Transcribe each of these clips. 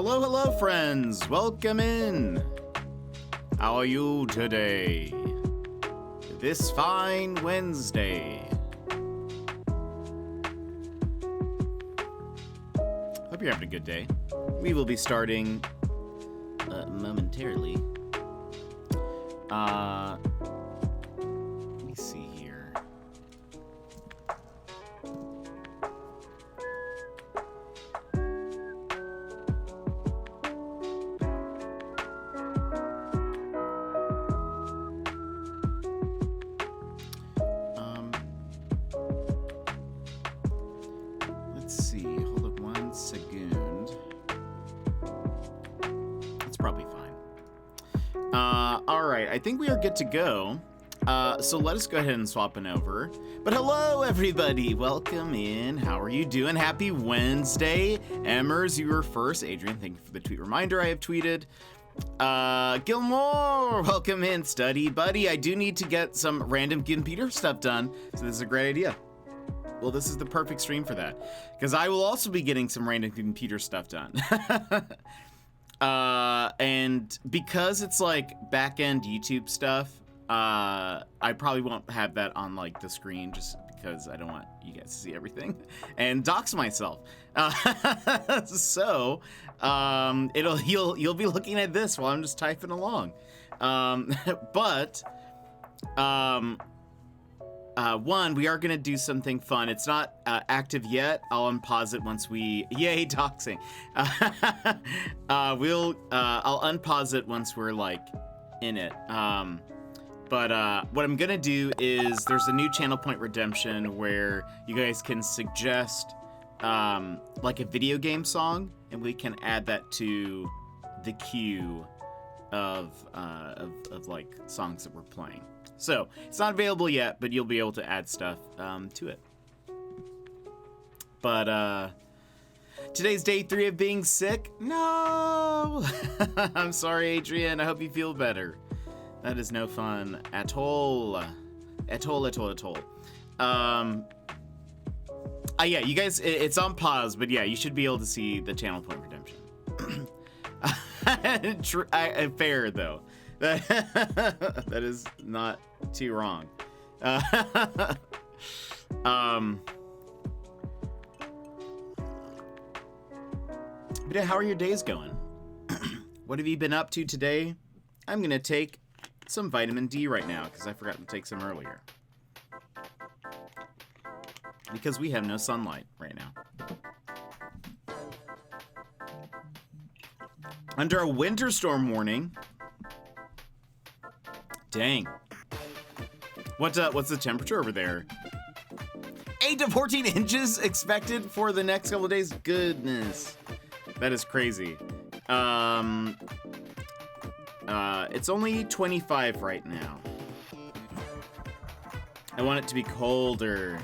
Hello, hello, friends. Welcome in. How are you today? This fine Wednesday. Hope you're having a good day. We will be starting momentarily. Let me see here. Let's see. Hold up one second. It's probably fine. All right, I think we are good to go. So let us go ahead and swap it over. But hello, everybody. Welcome in. How are you doing? Happy Wednesday. Emmers, you were first. Adrian, thank you for the tweet reminder I have tweeted. Gilmore, welcome in. Study Buddy, I do need to get some random computer stuff done, so this is a great idea. Well, this is the perfect stream for that, because I will also be getting some random computer stuff done. And because it's like back-end YouTube stuff, I probably won't have that on like the screen just because I don't want you guys to see everything and dox myself. So you'll be looking at this while I'm just typing along. One, we are gonna do something fun. It's not active yet. I'll unpause it once we, yay, doxing. I'll unpause it once we're like in it. But what I'm gonna do is there's a new channel point redemption where you guys can suggest like a video game song, and we can add that to the queue of like songs that we're playing. So it's not available yet, but you'll be able to add stuff to it. But today's day 3 of being sick. No, I'm sorry, Adrian. I hope you feel better. That is no fun at all. At all. Yeah, you guys, it's on pause, but yeah, you should be able to see the channel point redemption. Fair though. That is not too wrong. But yeah, how are your days going? What have you been up to today? I'm gonna take some vitamin D right now because I forgot to take some earlier. Because we have no sunlight right now. Under a winter storm warning. Dang. What's the temperature over there? 8 to 14 inches expected for the next couple of days. Goodness. That is crazy. It's only 25 right now. I want it to be colder.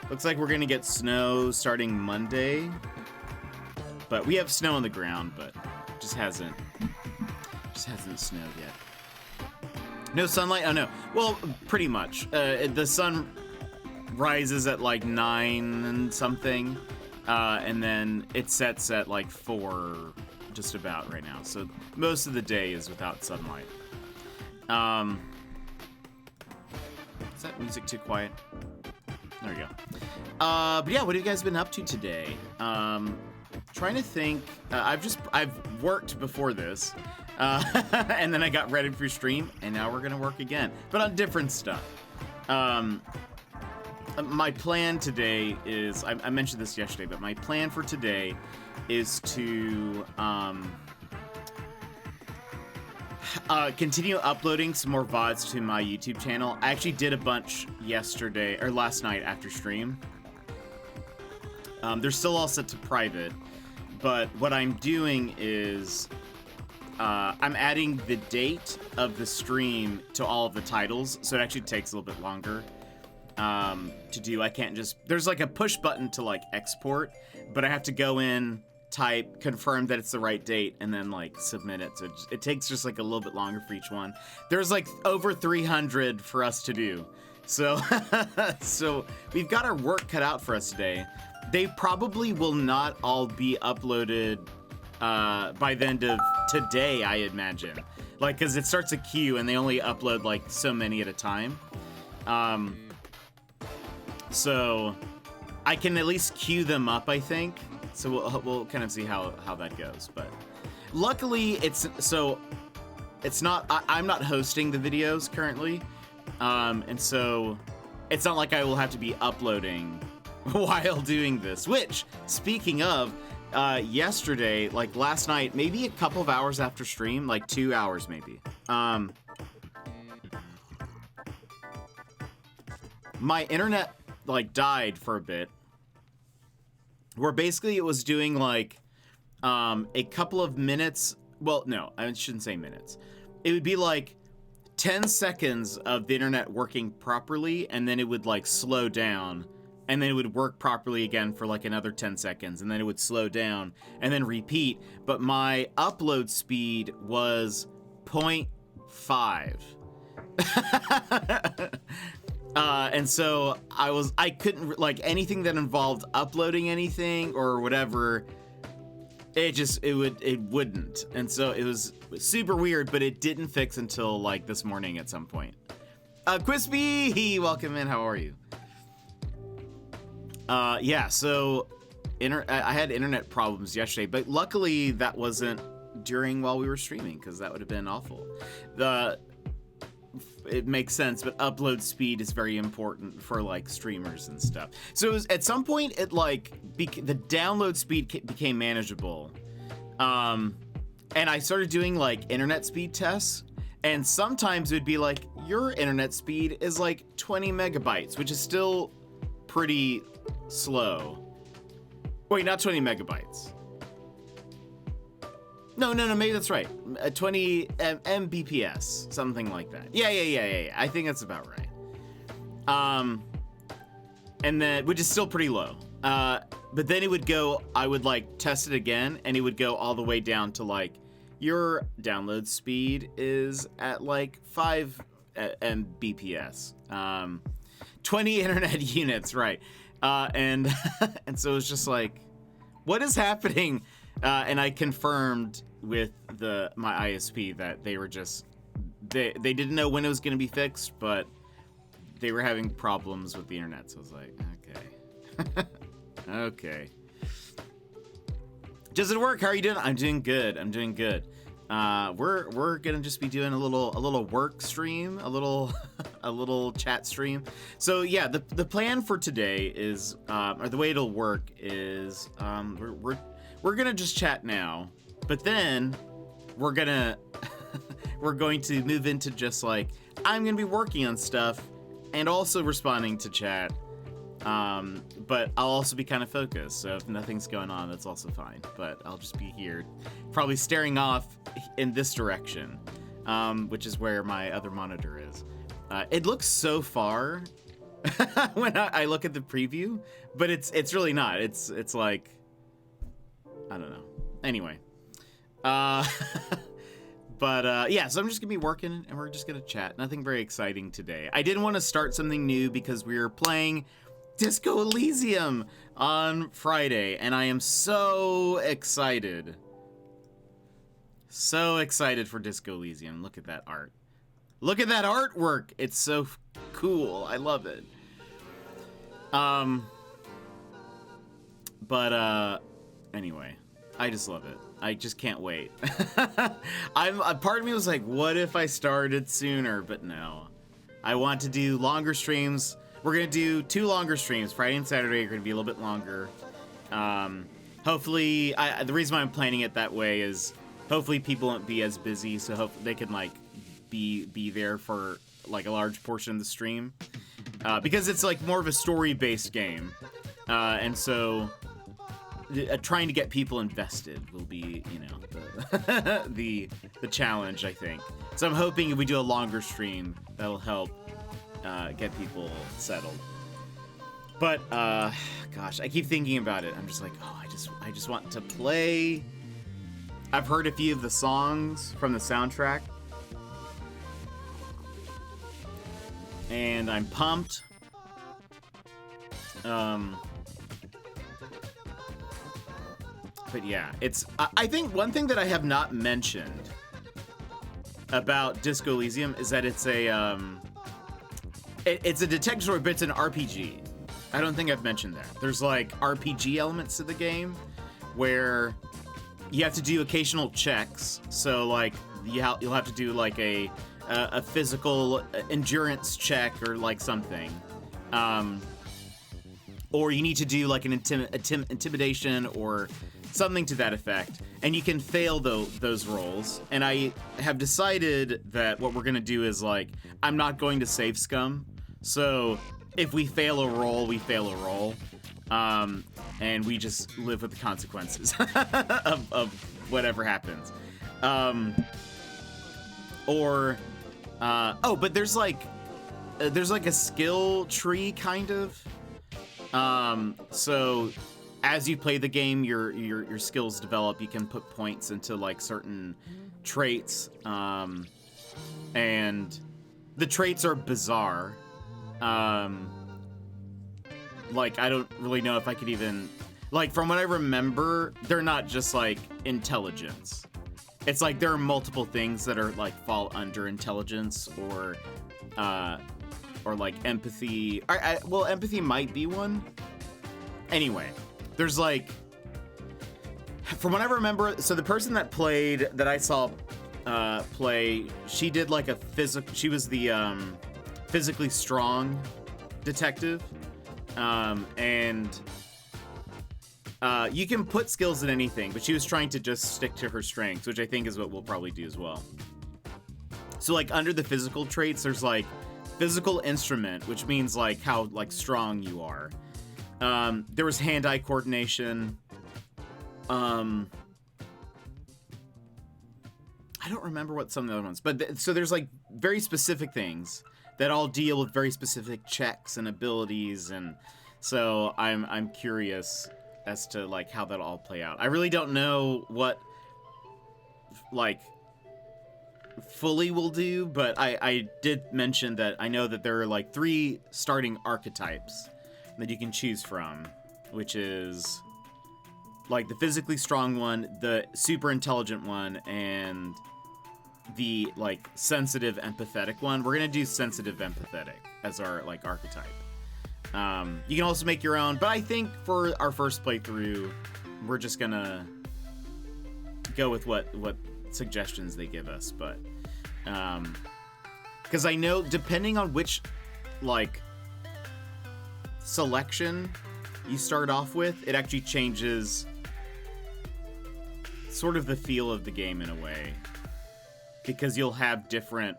Looks like we're gonna get snow starting Monday. But we have snow on the ground, but it just hasn't snowed yet. No sunlight? Oh no. Well, pretty much. The sun rises at like 9 and something, and then it sets at like 4, just about right now. So most of the day is without sunlight. Is that music too quiet? There we go. But yeah, what have you guys been up to today? Trying to think. I've worked before this. And then I got ready for stream, and now we're gonna work again, but on different stuff. My plan today is, I mentioned this yesterday, but my plan for today is to continue uploading some more VODs to my YouTube channel. I actually did a bunch yesterday, or last night after stream. They're still all set to private, but what I'm doing is I'm adding the date of the stream to all of the titles, so it actually takes a little bit longer to do. I can't just, there's like a push button to like export, but I have to go in, type, confirm that it's the right date, and then like submit it. So it takes just like a little bit longer for each one. There's like over 300 for us to do. So, so we've got our work cut out for us today. They probably will not all be uploaded by the end of today, I imagine. Like, because it starts a queue and they only upload like so many at a time. So I can at least queue them up, I think. So we'll kind of see how that goes. But luckily, it's not. I'm not hosting the videos currently, and so it's not like I will have to be uploading while doing this. Which, speaking of, yesterday, like last night, maybe a couple of hours after stream, like 2 hours maybe. My internet like died for a bit, where basically it was doing like a couple of minutes. Well, no, I shouldn't say minutes. It would be like 10 seconds of the internet working properly, and then it would like slow down, and then it would work properly again for like another 10 seconds, and then it would slow down and then repeat. But my upload speed was 0.5. And so I couldn't, like, anything that involved uploading anything or whatever, it wouldn't. And so it was super weird, but it didn't fix until like this morning at some point. Quispy, welcome in, how are you? Yeah, so I had internet problems yesterday, but luckily that wasn't while we were streaming, because that would have been awful. It makes sense, but upload speed is very important for like streamers and stuff. So it was, at some point, it like the download speed became manageable, and I started doing like internet speed tests, and sometimes it would be like, your internet speed is like 20 megabytes, which is still pretty slow. Wait, not 20 megabytes. No, maybe that's right. 20 Mbps, something like that. Yeah. I think that's about right. And then, which is still pretty low. But then it would go, I would like test it again, and it would go all the way down to like, your download speed is at like 5 Mbps. 20 internet units, right. And so it was just like, what is happening? And I confirmed with my ISP that they were just, they didn't know when it was going to be fixed, but they were having problems with the internet. So I was like, okay. Okay. Does it work? How are you doing? I'm doing good. We're gonna just be doing a little work stream, a little chat stream. So yeah, the plan for today is, or the way it'll work is, we're gonna just chat now, but then we're going to move into just like, I'm gonna be working on stuff and also responding to chat. But I'll also be kind of focused, so if nothing's going on, that's also fine. But I'll just be here, probably staring off in this direction, which is where my other monitor is. It looks so far when I look at the preview, but it's really not. It's like, I don't know. Anyway, but yeah, so I'm just gonna be working, and we're just gonna chat. Nothing very exciting today. I didn't want to start something new because we were playing Disco Elysium on Friday, and I am so excited. So excited for Disco Elysium. Look at that art. Look at that artwork. It's so cool. I love it. But anyway, I just love it. I just can't wait. Part of me was like, what if I started sooner? But no. I want to do longer streams. We're going to do 2 longer streams. Friday and Saturday are going to be a little bit longer. Hopefully, the reason why I'm planning it that way is hopefully people won't be as busy, so hopefully they can like be there for like a large portion of the stream. Because it's like more of a story-based game. And so trying to get people invested will be, you know, the challenge, I think. So I'm hoping if we do a longer stream, that'll help get people settled. But gosh, I keep thinking about it. I'm just like, oh, I just want to play. I've heard a few of the songs from the soundtrack, and I'm pumped. yeah, it's, I think one thing that I have not mentioned about Disco Elysium is that it's a, it's a detective story, but it's an RPG. I don't think I've mentioned that. There's like RPG elements to the game where you have to do occasional checks. So like you'll have to do like a physical endurance check or like something. Or you need to do like an intimidation or something to that effect. And you can fail those rolls. And I have decided that what we're going to do is like, I'm not going to save scum. So if we fail a roll, we fail a roll. And we just live with the consequences of whatever happens. But there's like a skill tree kind of. So as you play the game, your skills develop. You can put points into like certain traits. And the traits are bizarre. Like, I don't really know if I could even, like, from what I remember, they're not just like intelligence. It's like there are multiple things that are like fall under intelligence or like empathy. Well, empathy might be one. Anyway, there's like, from what I remember, so the person that I saw play, she did like she was the physically strong detective. And you can put skills in anything, but she was trying to just stick to her strengths, which I think is what we'll probably do as well. So like under the physical traits, there's like physical instrument, which means like how like strong you are. There was hand-eye coordination. I don't remember what some of the other ones, but so there's like very specific things that all deal with very specific checks and abilities, and so I'm curious as to like how that'll all play out. I really don't know what like fully will do, but I did mention that I know that there are like 3 starting archetypes that you can choose from, which is like the physically strong one, the super intelligent one, and the like sensitive empathetic one. We're gonna do sensitive empathetic as our like archetype. You can also make your own, but I think for our first playthrough we're just gonna go with what suggestions they give us. But because I know depending on which like selection you start off with, it actually changes sort of the feel of the game in a way. Because you'll have different,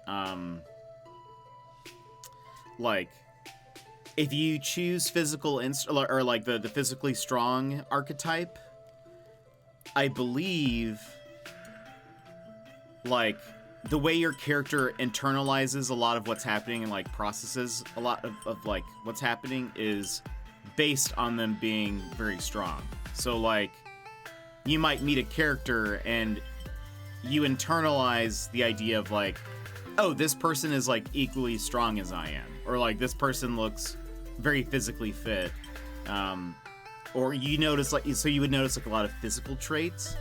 like, if you choose physical or like the physically strong archetype, I believe, like, the way your character internalizes a lot of what's happening and like processes a lot of like what's happening is based on them being very strong. So like, you might meet a character and you internalize the idea of like, oh, this person is like equally strong as I am, or like this person looks very physically fit, or you notice like, so you would notice like a lot of physical traits.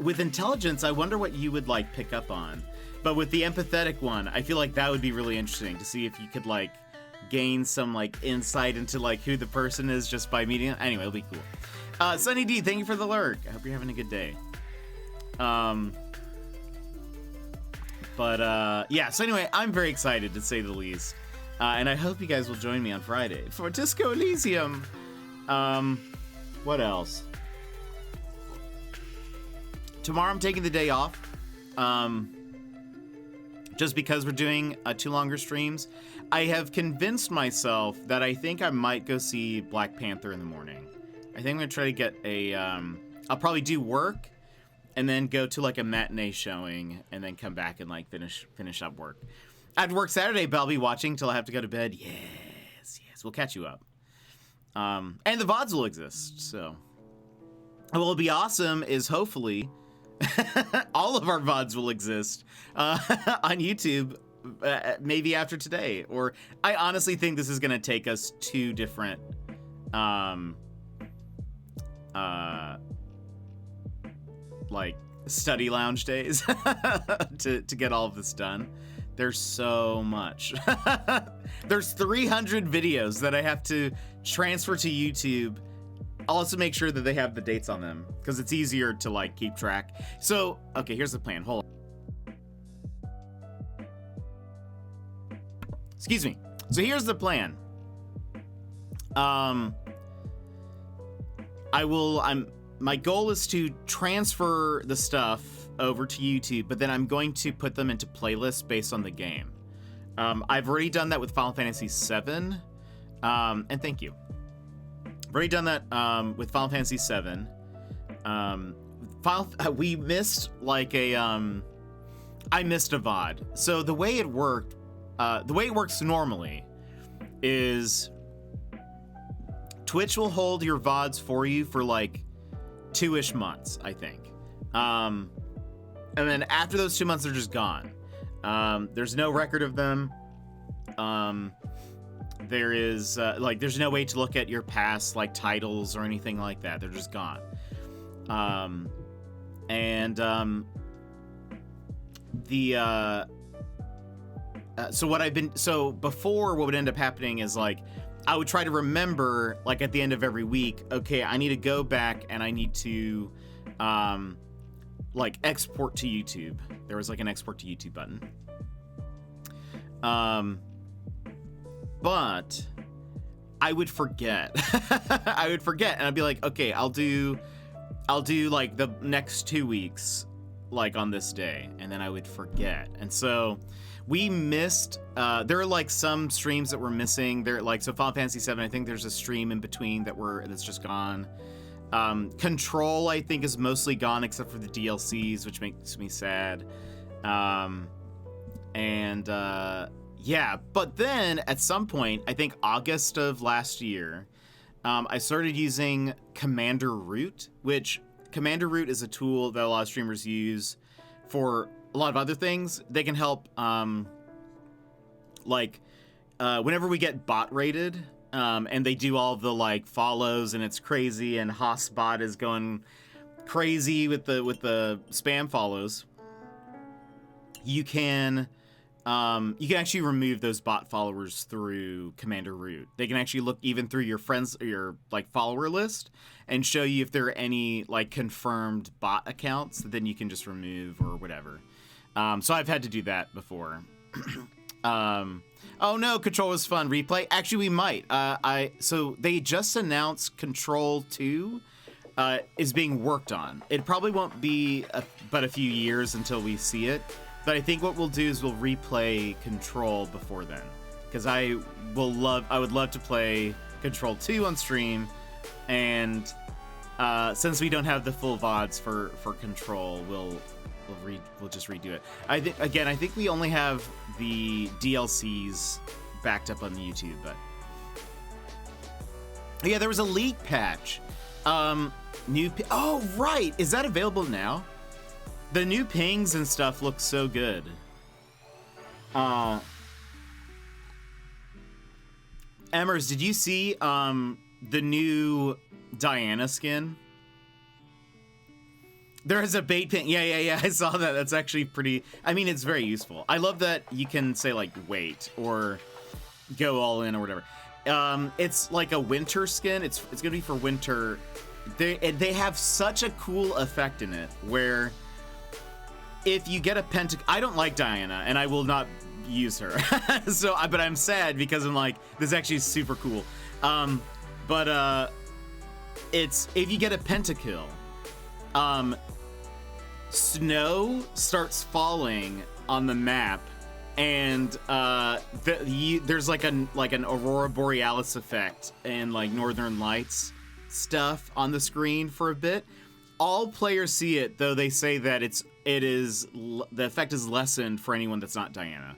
With intelligence, I wonder what you would like pick up on, but with the empathetic one, I feel like that would be really interesting to see if you could like gain some like insight into like who the person is just by meeting them. Anyway, it'll be cool. Sunny D, thank you for the lurk. I hope you're having a good day. Yeah, so anyway, I'm very excited to say the least. And I hope you guys will join me on Friday for Disco Elysium. What else? Tomorrow I'm taking the day off. Just because we're doing 2 longer streams. I have convinced myself that I think I might go see Black Panther in the morning. I think I'm gonna try to get a, I'll probably do work and then go to like a matinee showing and then come back and like finish up work. I have to work Saturday, but I'll be watching till I have to go to bed. Yes, we'll catch you up. And the VODs will exist, so. And what will be awesome is hopefully all of our VODs will exist on YouTube maybe after today. Or I honestly think this is gonna take us 2 different like study lounge days to get all of this done. There's so much. There's 300 videos that I have to transfer to YouTube. I'll also make sure that they have the dates on them because it's easier to like keep track. So, okay, here's the plan. Hold on. Excuse me. So here's the plan. My goal is to transfer the stuff over to YouTube, but then I'm going to put them into playlists based on the game. I've already done that with Final Fantasy VII, and thank you. I've already done that with Final Fantasy VII. We missed like I missed a VOD. So the way it worked, the way it works normally is Twitch will hold your VODs for you for like 2-ish months, I think. And then after those 2 months, they're just gone. There's no record of them. There is there's no way to look at your past like titles or anything like that. They're just gone. So before, what would end up happening is like I would try to remember like at the end of every week, okay, I need to go back and I need to like export to YouTube. There was like an export to YouTube button. But I would forget. I would forget and I'd be like, okay, I'll do like the next 2 weeks like on this day, and then I would forget. And so we missed there are like some streams that were missing. There like so Final Fantasy VII, I think there's a stream in between that's just gone. Control, I think, is mostly gone except for the DLCs, which makes me sad. Yeah, but then at some point, I think August of last year, I started using Commander Root, which Commander Root is a tool that a lot of streamers use for a lot of other things. They can help, whenever we get bot rated, and they do all the like follows and it's crazy, and Haasbot is going crazy with the spam follows. You can actually remove those bot followers through Commander Root. They can actually look even through your friends or your like follower list and show you if there are any like confirmed bot accounts that then you can just remove or whatever. So I've had to do that before. Oh no, Control was fun. Replay? Actually, we might. So they just announced Control 2 is being worked on. It probably won't be but a few years until we see it. But I think what we'll do is we'll replay Control before then, because I would love to play Control 2 on stream, and since we don't have the full VODs for Control, we'll just redo it. I think we only have the DLCs backed up on the YouTube, but yeah, there was a leak patch. Oh right, is that available now? The new pings and stuff look so good. Emmers, did you see the new Diana skin? There is a bait pin. Yeah, I saw that. That's actually pretty... I mean, it's very useful. I love that you can say, like, wait, or go all in, or whatever. It's like a winter skin. It's going to be for winter. They have such a cool effect in it, where... if you get a I don't like Diana, and I will not use her. But I'm sad because I'm like, this actually is super cool. It's if you get a pentakill, snow starts falling on the map, and there's like an aurora borealis effect and like northern lights stuff on the screen for a bit. All players see it, though they say that the effect is lessened for anyone that's not Diana.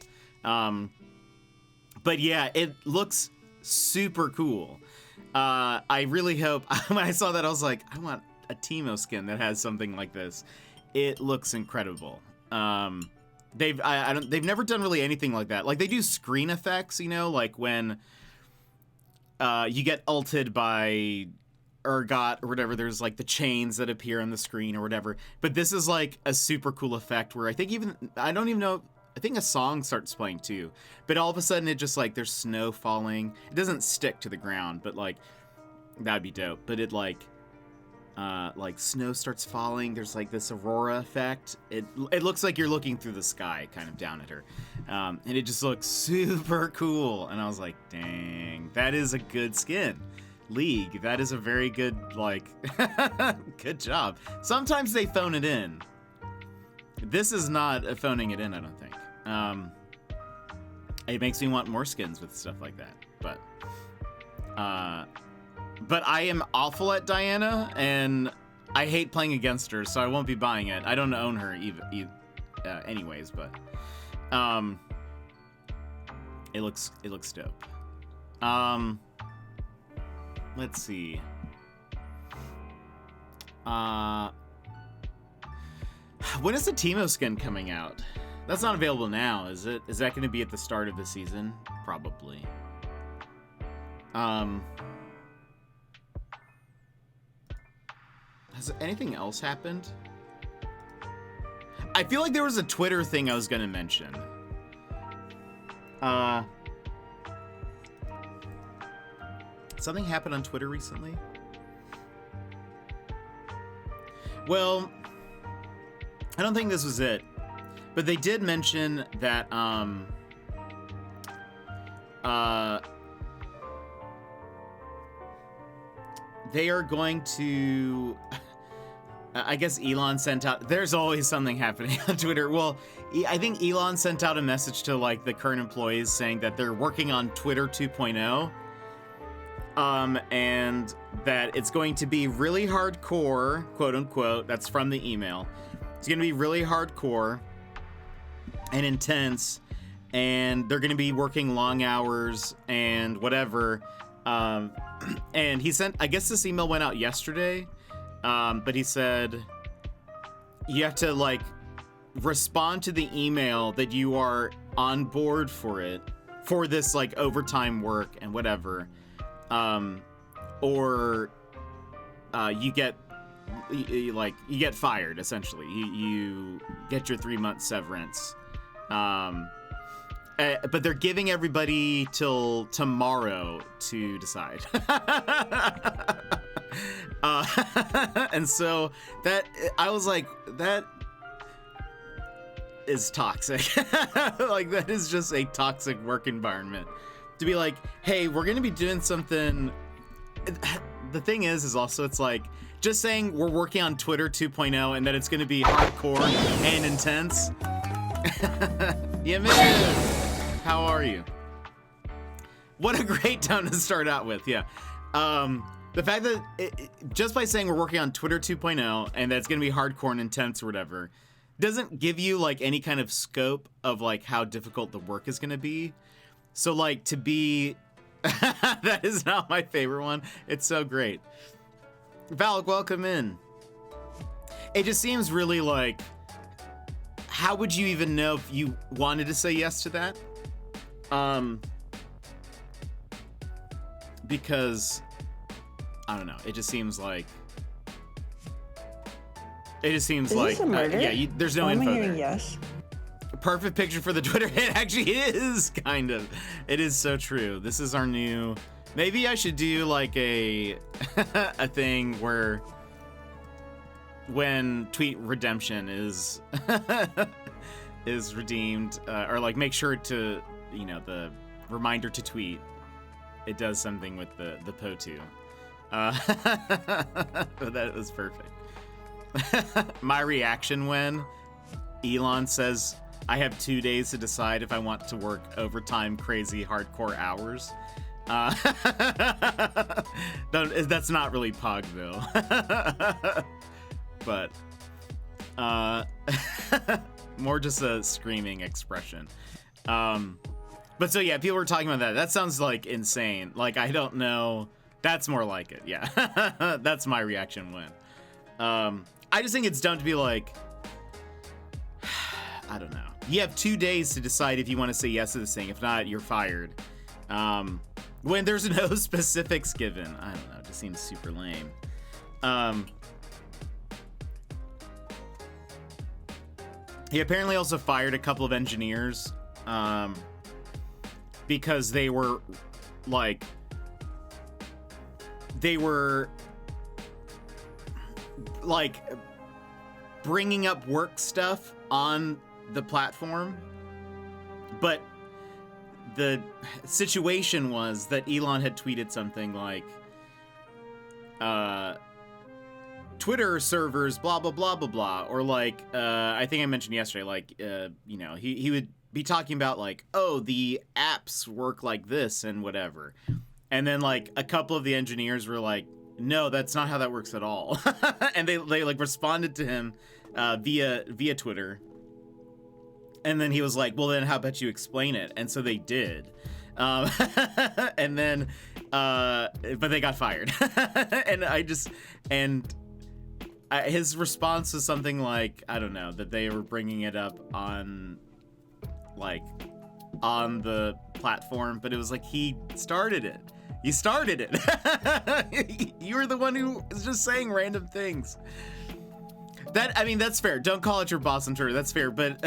But yeah, it looks super cool. I really hope, when I saw that, I was like, I want a Teemo skin that has something like this. It looks incredible. They've never done really anything like that. Like, they do screen effects, you know, like when you get ulted by ergot or whatever, there's like the chains that appear on the screen or whatever. But this is like a super cool effect where I think I don't even know, I think a song starts playing too. But all of a sudden it just like, there's snow falling. It doesn't stick to the ground, but like, that'd be dope. But it like snow starts falling. There's like this aurora effect. It looks like you're looking through the sky kind of down at her. And it just looks super cool. And I was like, dang, that is a good skin. League, that is a very good, like, good job. Sometimes they phone it in. This is not a phoning it in, I don't think. It makes me want more skins with stuff like that. But I am awful at Diana, and I hate playing against her, so I won't be buying it. I don't own her anyways, but it looks dope. Let's see. When is the Teemo skin coming out? That's not available now, is it? Is that going to be at the start of the season? Probably. Has anything else happened? I feel like there was a Twitter thing I was going to mention. Something happened on Twitter recently? Well, I don't think this was it, but they did mention that they are going to, I guess Elon sent out, there's always something happening on Twitter. Well, I think Elon sent out a message to like the current employees saying that they're working on Twitter 2.0. And that it's going to be really hardcore, quote unquote, that's from the email. It's going to be really hardcore and intense, and they're going to be working long hours and whatever. And he sent, I guess this email went out yesterday, but he said, you have to like respond to the email that you are on board for it, for this like overtime work and whatever. Or you get fired, essentially. You get your 3-month severance. But they're giving everybody till tomorrow to decide. And so that, I was like, that is toxic. Like, that is just a toxic work environment. To be like, hey, we're gonna be doing something. The thing is also, it's like, just saying we're working on Twitter 2.0 and that it's gonna be hardcore and intense. Yeah, man. How are you? What a great tone to start out with, yeah. The fact that just by saying we're working on Twitter 2.0 and that it's gonna be hardcore and intense or whatever, doesn't give you like any kind of scope of like how difficult the work is gonna be. So like to be, that is not my favorite one. It's so great. Valak, welcome in. It just seems really like, how would you even know if you wanted to say yes to that? Because, I don't know. It just seems like, Is this a murder? There's no info there. Yes. Perfect picture for the Twitter. It actually is, kind of. It is so true. This is our new, maybe I should do like a a thing where when tweet redemption is is redeemed, or like make sure to, you know, the reminder to tweet, it does something with the POTU. That was perfect. My reaction when Elon says, I have 2 days to decide if I want to work overtime, crazy, hardcore hours. That's not really Pog, though. But more just a screaming expression. But so, yeah, people were talking about that. That sounds, like, insane. Like, I don't know. That's more like it, yeah. That's my reaction when. I just think it's dumb to be like, I don't know. You have 2 days to decide if you want to say yes to this thing. If not, you're fired. when there's no specifics given. I don't know, it just seems super lame. He apparently also fired a couple of engineers because they were bringing up work stuff on the platform, but the situation was that Elon had tweeted something like, Twitter servers, blah, blah, blah, blah, blah. Or like, I think I mentioned yesterday, like, he would be talking about like, oh, the apps work like this and whatever. And then like a couple of the engineers were like, no, that's not how that works at all. And they like responded to him via Twitter. And then he was like, well, then how about you explain it? And so they did. And then, but they got fired. His response was something like, I don't know, that they were bringing it up on the platform, but it was like, he started it. You started it. You were the one who was just saying random things. That's fair. Don't call it your boss on Twitter. That's fair. But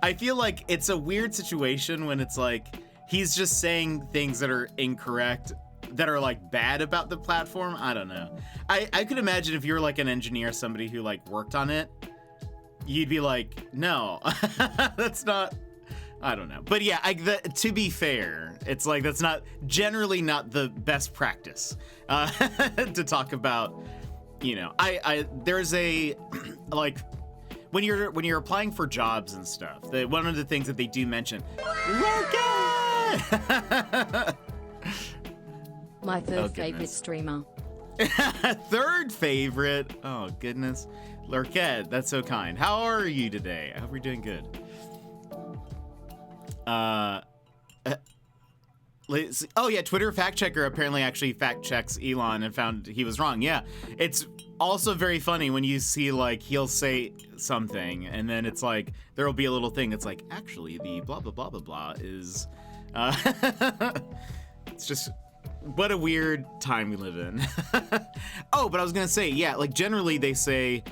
I feel like it's a weird situation when it's like, he's just saying things that are incorrect, that are like bad about the platform. I don't know. I could imagine if you're like an engineer, somebody who like worked on it, you'd be like, no, that's not, I don't know. But yeah, to be fair, it's like, that's generally not the best practice to talk about, there's a, like, when you're applying for jobs and stuff, one of the things that they do mention, my third favorite streamer. Third favorite? Oh, goodness. Lurkette, that's so kind. How are you today? I hope you're doing good. Oh, yeah, Twitter fact checker apparently actually fact checks Elon and found he was wrong. Yeah, it's also very funny when you see, like, he'll say something and then it's like, there'll be a little thing that's like, actually, the blah, blah, blah, blah, blah is... it's just... What a weird time we live in. Oh, but I was gonna say, yeah, like generally they say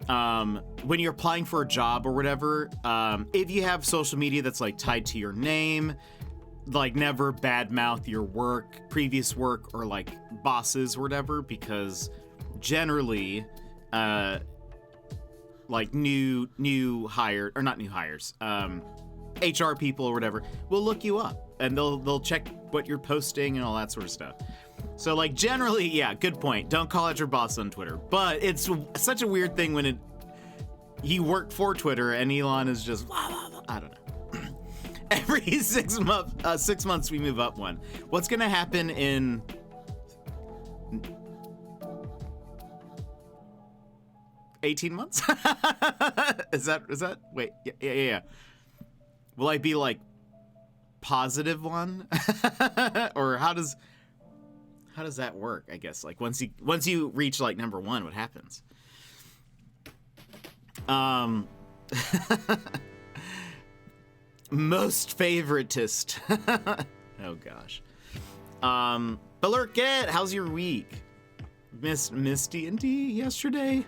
when you're applying for a job or whatever, if you have social media that's like tied to your name, like never badmouth your previous work or like bosses or whatever, because generally like new hire, or not new hires, HR people or whatever will look you up and they'll check what you're posting and all that sort of stuff. So like generally, yeah, good point. Don't call out your boss on Twitter. But it's such a weird thing when you work for Twitter and Elon is just blah, blah, blah. I don't know. Every 6 months we move up one. What's gonna happen in 18 months? Is that wait, yeah. Will I be like positive one? Or how does that work? I guess like once you reach like number 1, what happens? Most favoritist. Oh gosh. But Lurkette, how's your week? Missed D&D yesterday.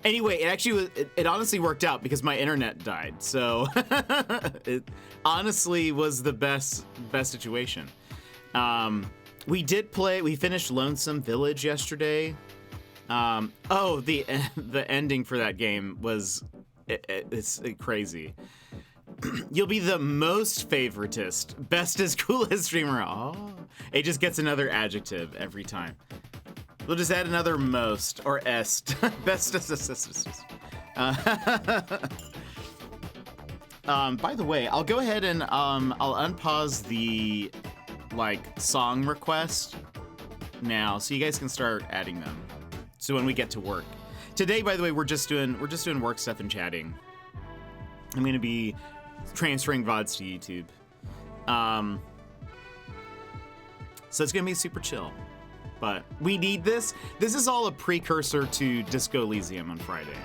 Anyway, it honestly worked out because my internet died. So it honestly was the best situation. We finished Lonesome Village yesterday. The ending for that game was it's crazy. You'll be the most favoritist, bestest, coolest streamer. Oh, it just gets another adjective every time. We'll just add another most or est. Bestest. By the way, I'll go ahead and I'll unpause the song request now, so you guys can start adding them. So when we get to work today, by the way, we're just doing work stuff and chatting. I'm gonna be transferring VODs to YouTube. So it's gonna be super chill. But we need this. This is all a precursor to Disco Elysium on Friday.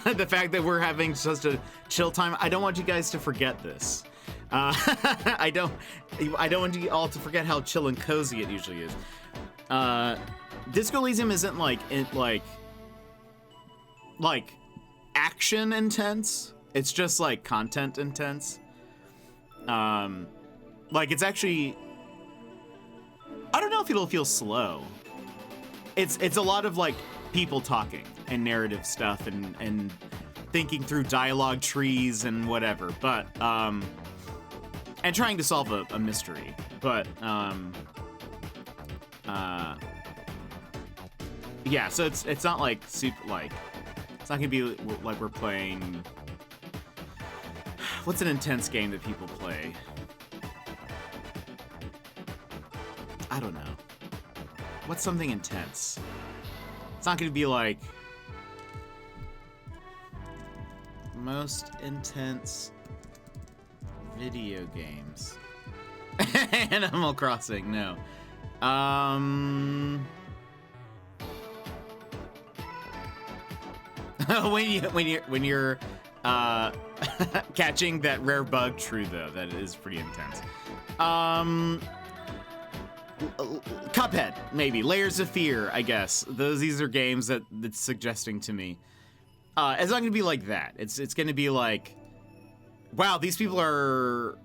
The fact that we're having such a chill time, I don't want you guys to forget this. I don't want you all to forget how chill and cozy it usually is. Disco Elysium isn't like action intense. It's just like content intense. Like it's actually, I don't know if it'll feel slow. It's a lot of like people talking and narrative stuff and thinking through dialogue trees and whatever, but and trying to solve a mystery, but yeah, so it's not like super, like it's not gonna be like we're playing, what's an intense game that people play? I don't know. What's something intense? It's not gonna be like most intense video games. Animal Crossing, no. when you're catching that rare bug, true though, that is pretty intense. Cuphead, maybe. Layers of Fear, I guess. These are games that it's suggesting to me. It's not gonna be like that. It's gonna be like, wow, these people are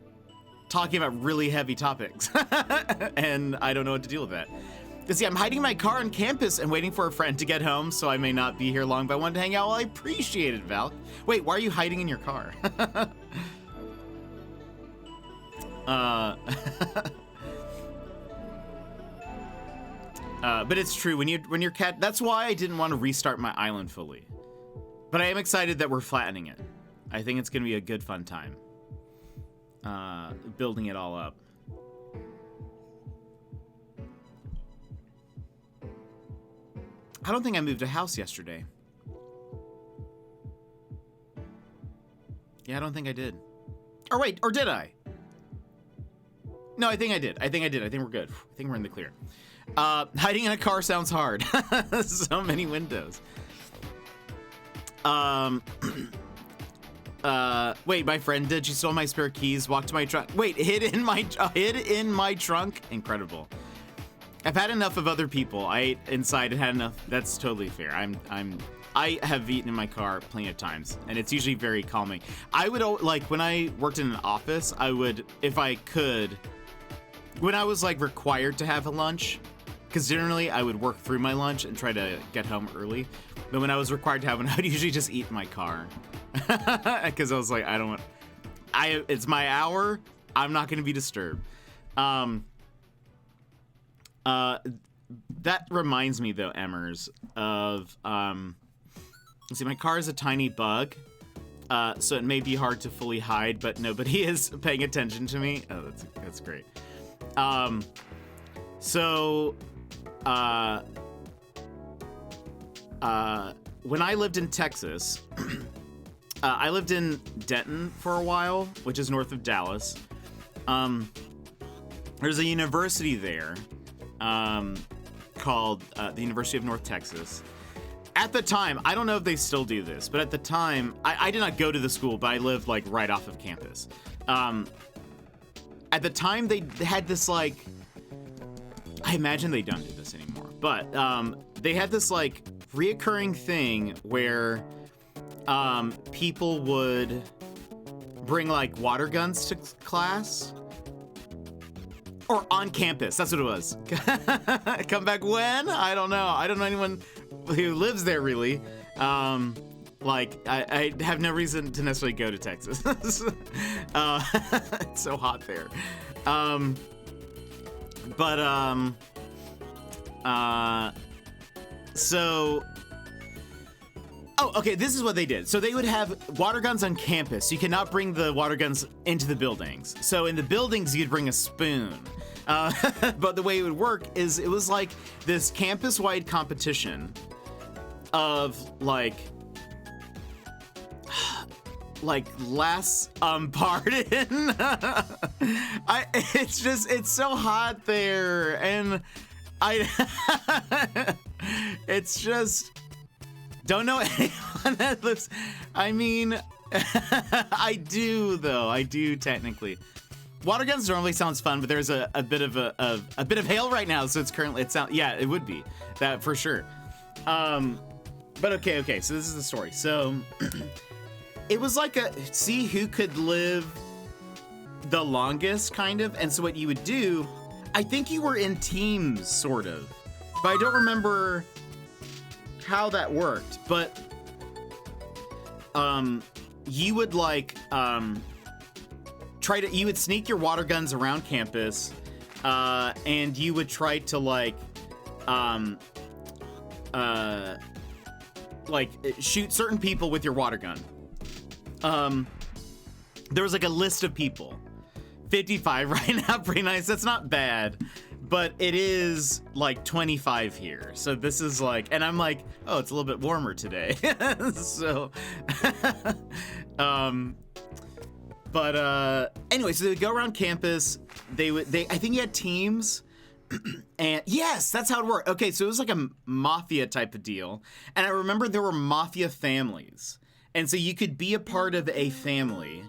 talking about really heavy topics, and I don't know what to deal with that. Because see, I'm hiding my car on campus and waiting for a friend to get home, so I may not be here long, but I wanted to hang out. Well, I appreciate it, Val. Wait, why are you hiding in your car? But it's true, when you're cat, that's why I didn't want to restart my island fully. But I am excited that we're flattening it. I think it's gonna be a good fun time. Building it all up. I don't think I moved a house yesterday. Yeah, I don't think I did. Or wait, or did I? No, I think I did. I think we're good. I think we're in the clear. Hiding in a car sounds hard. So many windows. Wait, my friend did. She stole my spare keys, walked to my trunk. Wait, hid in my trunk? Incredible. I've had enough of other people. I ate inside and had enough. That's totally fair. I have eaten in my car plenty of times, and it's usually very calming. I would, like, when I worked in an office, I would, if I could, when I was like required to have a lunch, because generally I would work through my lunch and try to get home early. But when I was required to have one, I would usually just eat in my car. Because I was like, it's my hour. I'm not going to be disturbed. That reminds me though, Emmers, of, let's see, my car is a tiny bug. So it may be hard to fully hide, but nobody is paying attention to me. Oh, that's great. When I lived in Texas, I lived in Denton for a while, which is north of Dallas. There's a university there called the University of North Texas. At the time, I don't know if they still do this, but at the time, I did not go to the school, but I lived like right off of campus. At the time, they had this like, I imagine they don't do this anymore, but they had this like reoccurring thing where people would bring like water guns to class. Or on campus, that's what it was. Come back when? I don't know. I don't know anyone who lives there really. Like, I have no reason to necessarily go to Texas. It's so hot there. Oh, okay, this is what they did. So they would have water guns on campus. You cannot bring the water guns into the buildings. So in the buildings, you'd bring a spoon. But the way it would work is it was like this campus-wide competition of like less pardon. It's so hot there, and it's just don't know anyone that lives. I mean, I do, though. I do, technically. Water guns normally sounds fun, but there's a bit of hail right now, so yeah, it would be that for sure. But okay, so this is the story. So it was like see who could live the longest, kind of. And so what you would do, I think you were in teams, sort of, but I don't remember how that worked. But you would like you would sneak your water guns around campus, and you would try to like shoot certain people with your water gun. There was like a list of people. 55 right now, pretty nice. That's not bad, but it is like 25 here. So this is like, and I'm like, oh, it's a little bit warmer today. So, anyway, so they would go around campus. I think you had teams. And yes, that's how it worked. Okay, so it was like a mafia type of deal. And I remember there were mafia families. And so you could be a part of a family.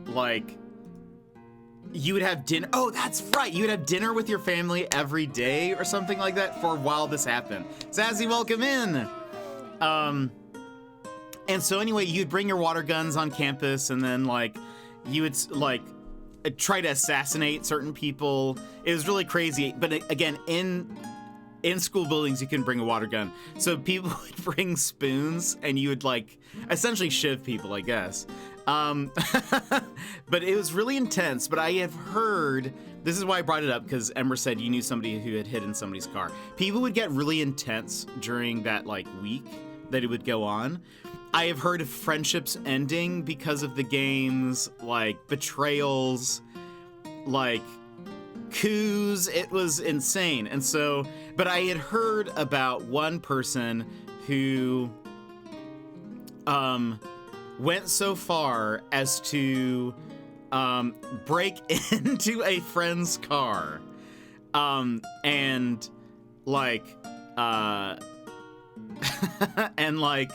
Like you would have dinner. Oh, that's right. You would have dinner with your family every day or something like that for a while this happened. Sassy, welcome in. And so anyway, you'd bring your water guns on campus, and then like you would like try to assassinate certain people. It was really crazy. But again, in school buildings, you can bring a water gun. So people would bring spoons, and you would like essentially shiv people, I guess. But it was really intense. But I have heard, this is why I brought it up, because Ember said you knew somebody who had hidden somebody's car. People would get really intense during that like week that it would go on. I have heard of friendships ending because of the games, like betrayals, like coups. It was insane. And so, but I had heard about one person who went so far as to break into a friend's car and like and like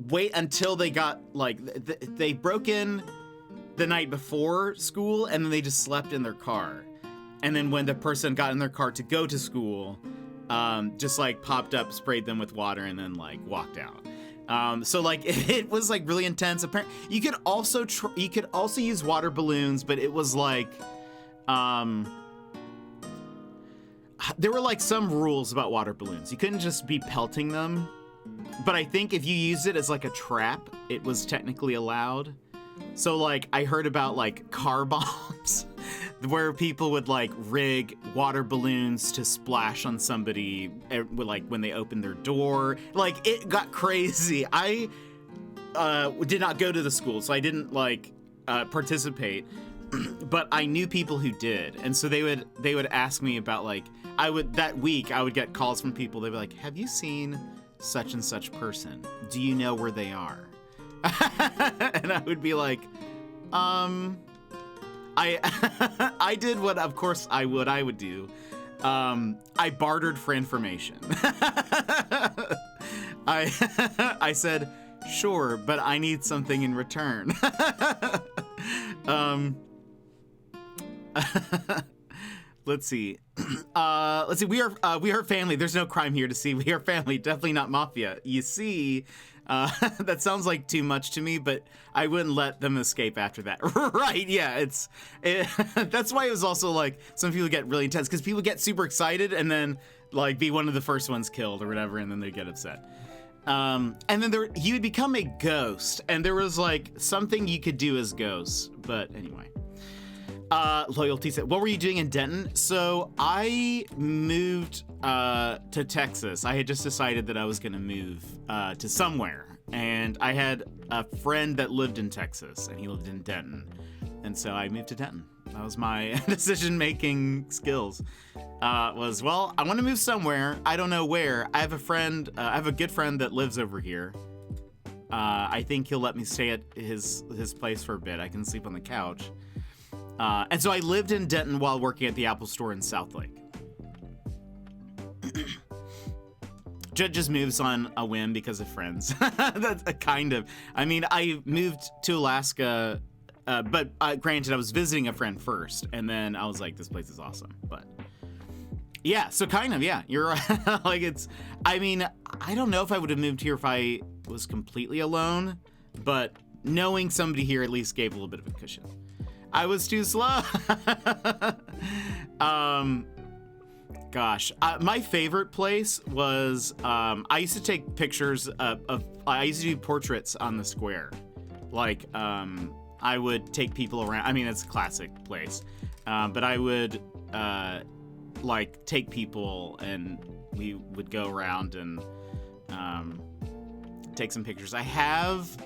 wait until they got like they broke in the night before school, and then they just slept in their car. And then when the person got in their car to go to school, just like popped up, sprayed them with water, and then like walked out. So like it was like really intense. Apparently, you could also use water balloons, but it was like there were like some rules about water balloons. You couldn't just be pelting them. But I think if you used it as like a trap, it was technically allowed. So like I heard about like car bombs where people would like rig water balloons to splash on somebody like when they opened their door. Like it got crazy. I did not go to the school, so I didn't like participate, but I knew people who did. And so they would ask me about like, that week I would get calls from people. They'd be like, have you seen such and such person? Do you know where they are? And I would be like, I did what of course I would do. I bartered for information. I said, sure, but I need something in return. Let's see. We are family. There's no crime here to see. We are family. Definitely not mafia. You see, that sounds like too much to me, but I wouldn't let them escape after that. Right? Yeah. That's why it was also like some people get really intense because people get super excited and then like be one of the first ones killed or whatever, and then they get upset. And then you would become a ghost, and there was like something you could do as ghosts. But anyway. Loyalty said, what were you doing in Denton? So I moved to Texas. I had just decided that I was going to move to somewhere. And I had a friend that lived in Texas, and he lived in Denton. And so I moved to Denton. That was my decision-making skills. I want to move somewhere. I don't know where. I have a good friend that lives over here. I think he'll let me stay at his place for a bit. I can sleep on the couch. And so I lived in Denton while working at the Apple Store in Southlake. just moves on a whim because of friends. That's a kind of. I mean, I moved to Alaska, but granted, I was visiting a friend first, and then I was like, this place is awesome. But yeah, so kind of, yeah, you're right. Like it's. I mean, I don't know if I would have moved here if I was completely alone, but knowing somebody here at least gave a little bit of a cushion. I was too slow. Gosh, my favorite place was, I used to take pictures I used to do portraits on the square. Like, I would take people around. I mean, it's a classic place. But I would, like, take people and we would go around and, take some pictures. I have,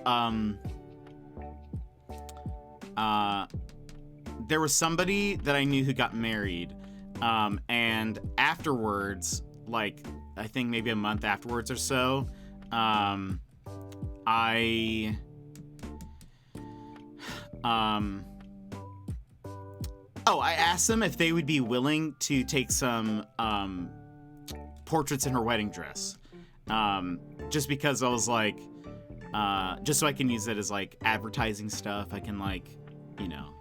there was somebody that I knew who got married. And afterwards, like, I think maybe a month afterwards or so, I asked them if they would be willing to take some, portraits in her wedding dress. Just because I was like, just so I can use it as, like, advertising stuff. I can, like, you know,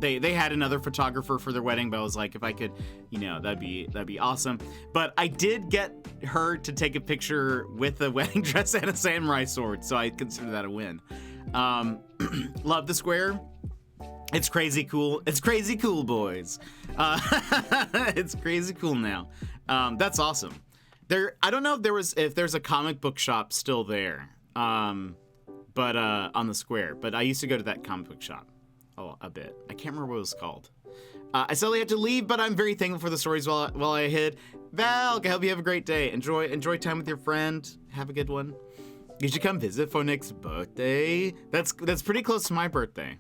They had another photographer for their wedding, but I was like, if I could, you know, that'd be awesome. But I did get her to take a picture with a wedding dress and a samurai sword, so I consider that a win. Love the square. It's crazy cool. It's crazy cool, boys. It's crazy cool now. That's awesome. I don't know if there's a comic book shop still there, but on the square. But I used to go to that comic book shop. Oh, a bit. I can't remember what it was called. I sadly have to leave, but I'm very thankful for the stories while I hid. Val, I hope you have a great day. Enjoy time with your friend. Have a good one. You should come visit for Nick's birthday. That's pretty close to my birthday.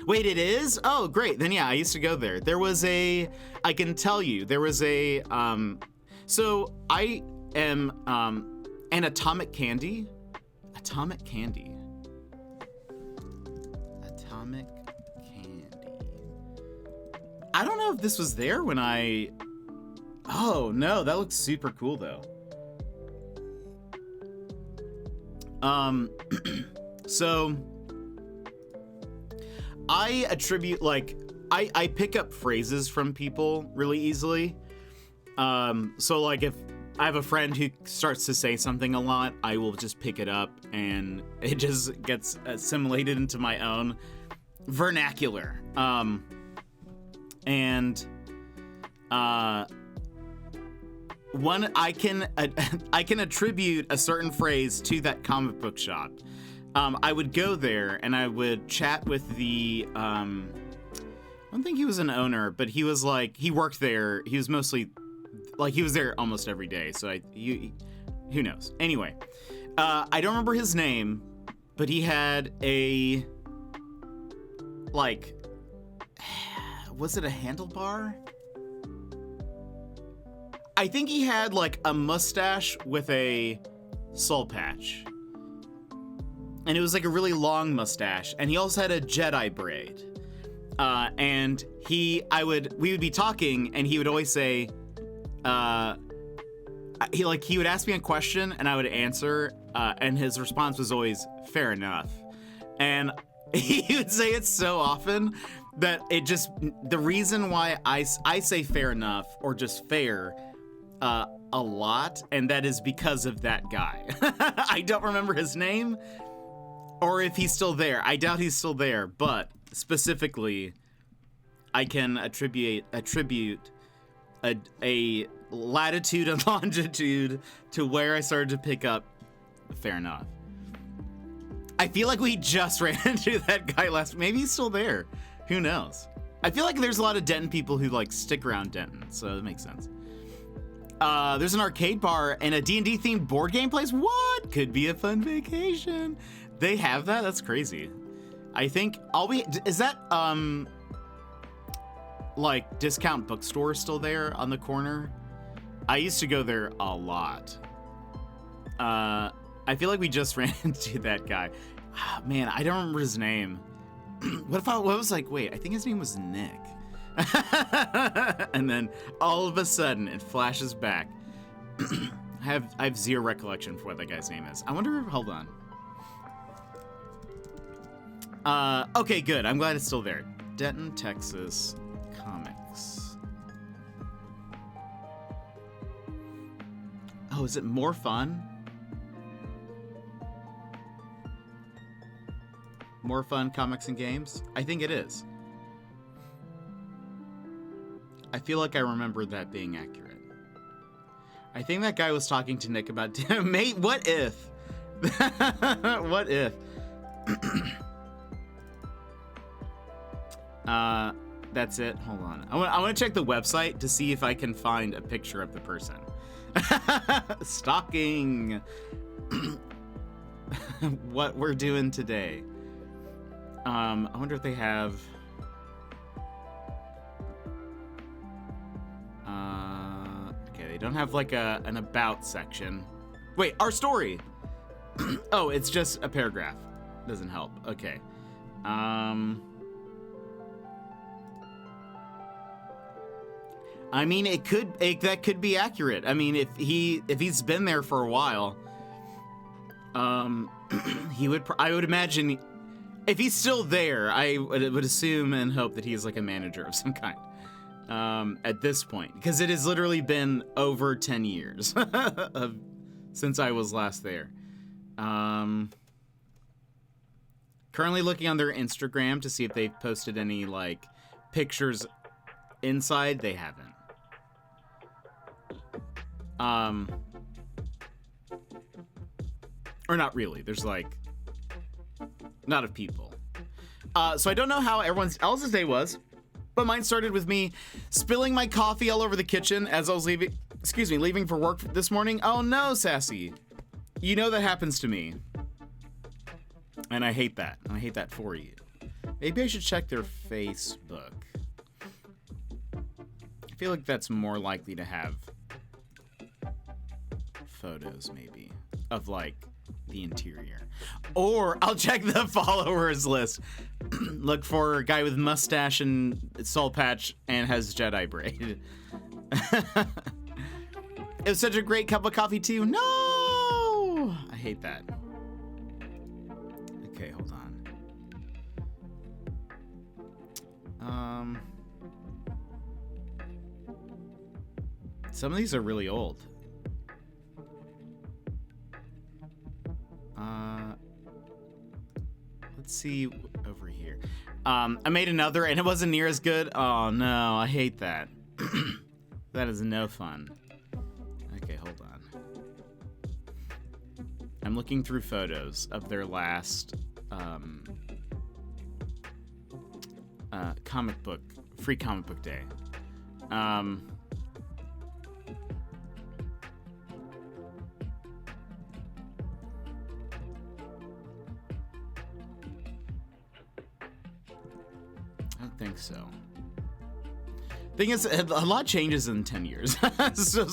Wait, it is? Oh, great. Then yeah, I used to go there. I can tell you, there was a, so I am, an Atomic Candy. Atomic Candy. I don't know if this was there when oh no, that looks super cool though. So I attribute, like, I pick up phrases from people really easily. So like if I have a friend who starts to say something a lot, I will just pick it up and it just gets assimilated into my own vernacular. One, I can attribute a certain phrase to that comic book shop. I would go there and I would chat with the, I don't think he was an owner, but he was like, he worked there. He was mostly, like, he was there almost every day. So who knows? Anyway, I don't remember his name, but he had a, like, was it a handlebar? I think he had, like, a mustache with a soul patch. And it was, like, a really long mustache. And he also had a Jedi braid. And we would be talking, and he would always say, he would ask me a question, and I would answer, and his response was always, fair enough. And he would say it so often that the reason why I say fair enough, or just fair, a lot, and that is because of that guy. I don't remember his name, or if he's still there. I doubt he's still there, but specifically, I can attribute a latitude and longitude to where I started to pick up fair enough. I feel like we just ran into that guy maybe he's still there. Who knows? I feel like there's a lot of Denton people who, like, stick around Denton, so that makes sense. There's an arcade bar and a D&D themed board game place. What? Could be a fun vacation. They have that? That's crazy. I think is that, like, Discount Bookstore still there on the corner? I used to go there a lot. I feel like we just ran into that guy. Oh, man, I don't remember his name. What was like, wait, I think his name was Nick. And then all of a sudden it flashes back. I have zero recollection for what that guy's name is. I wonder. Hold on. Okay, good. I'm glad it's still there. Denton, Texas Comics. Oh, is it More Fun? More Fun Comics and Games? I think it is. I feel like I remember that being accurate. I think that guy was talking to Nick about, mate, what if? What if? That's it. Hold on. I want to check the website to see if I can find a picture of the person. Stalking. What we're doing today. I wonder if they have. Okay, they don't have like an about section. Wait, our story. Oh, it's just a paragraph. Doesn't help. Okay. I mean, that could be accurate. I mean, if he's been there for a while, I would imagine, if he's still there, I would assume and hope that he is like a manager of some kind. At this point, because it has literally been over 10 years since I was last there. Currently looking on their Instagram to see if they've posted any like pictures inside. They haven't. Or not really. There's like not of people. So I don't know how everyone else's day was, but mine started with me spilling my coffee all over the kitchen as I was leaving for work this morning. Oh no, Sassy. You know that happens to me. And I hate that. I hate that for you. Maybe I should check their Facebook. I feel like that's more likely to have photos, maybe, of like the interior. Or I'll check the followers list. Look for a guy with mustache and soul patch and has Jedi braid. It was such a great cup of coffee too. No! I hate that. Okay, hold on. Some of these are really old. Let's see over here. I made another and it wasn't near as good. Oh no, I hate that. That is no fun. Okay, hold on. I'm looking through photos of their last free comic book day. I don't think so. Thing is, a lot changes in 10 years. So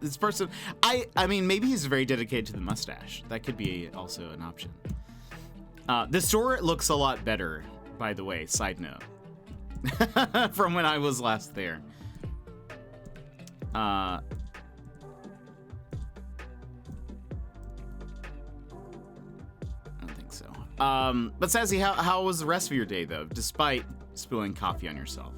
this person, I mean, maybe he's very dedicated to the mustache. That could be also an option. The store looks a lot better, by the way, side note, from when I was last there. I don't think so. But Sassy, how was the rest of your day, though, despite spilling coffee on yourself?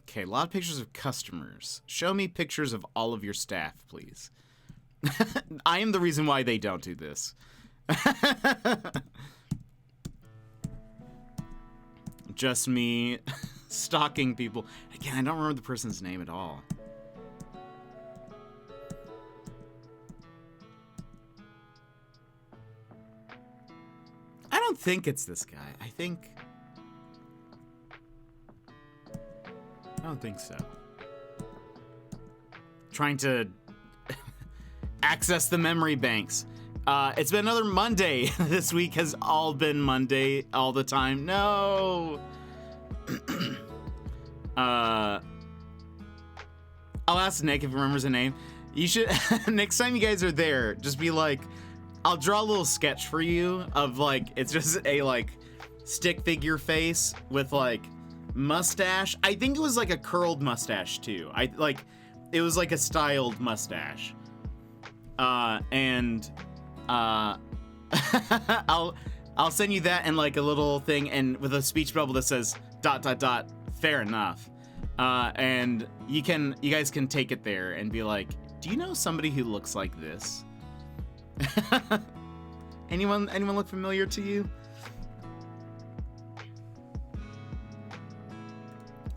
Okay, a lot of pictures of customers. Show me pictures of all of your staff, please. I am the reason why they don't do this. Just me stalking people. Again, I don't remember the person's name at all. I don't think it's this guy. I don't think so. Trying to access the memory banks. It's been another Monday. This week has all been Monday all the time. No. I'll ask Nick if he remembers the name. You should, next time you guys are there, just be like, I'll draw a little sketch for you of like, it's just a like stick figure face with like mustache. I think it was like a curled mustache too. It was like a styled mustache. I'll send you that and like a little thing and with a speech bubble that says ... fair enough. And you guys can take it there and be like, do you know somebody who looks like this? Anyone look familiar to you?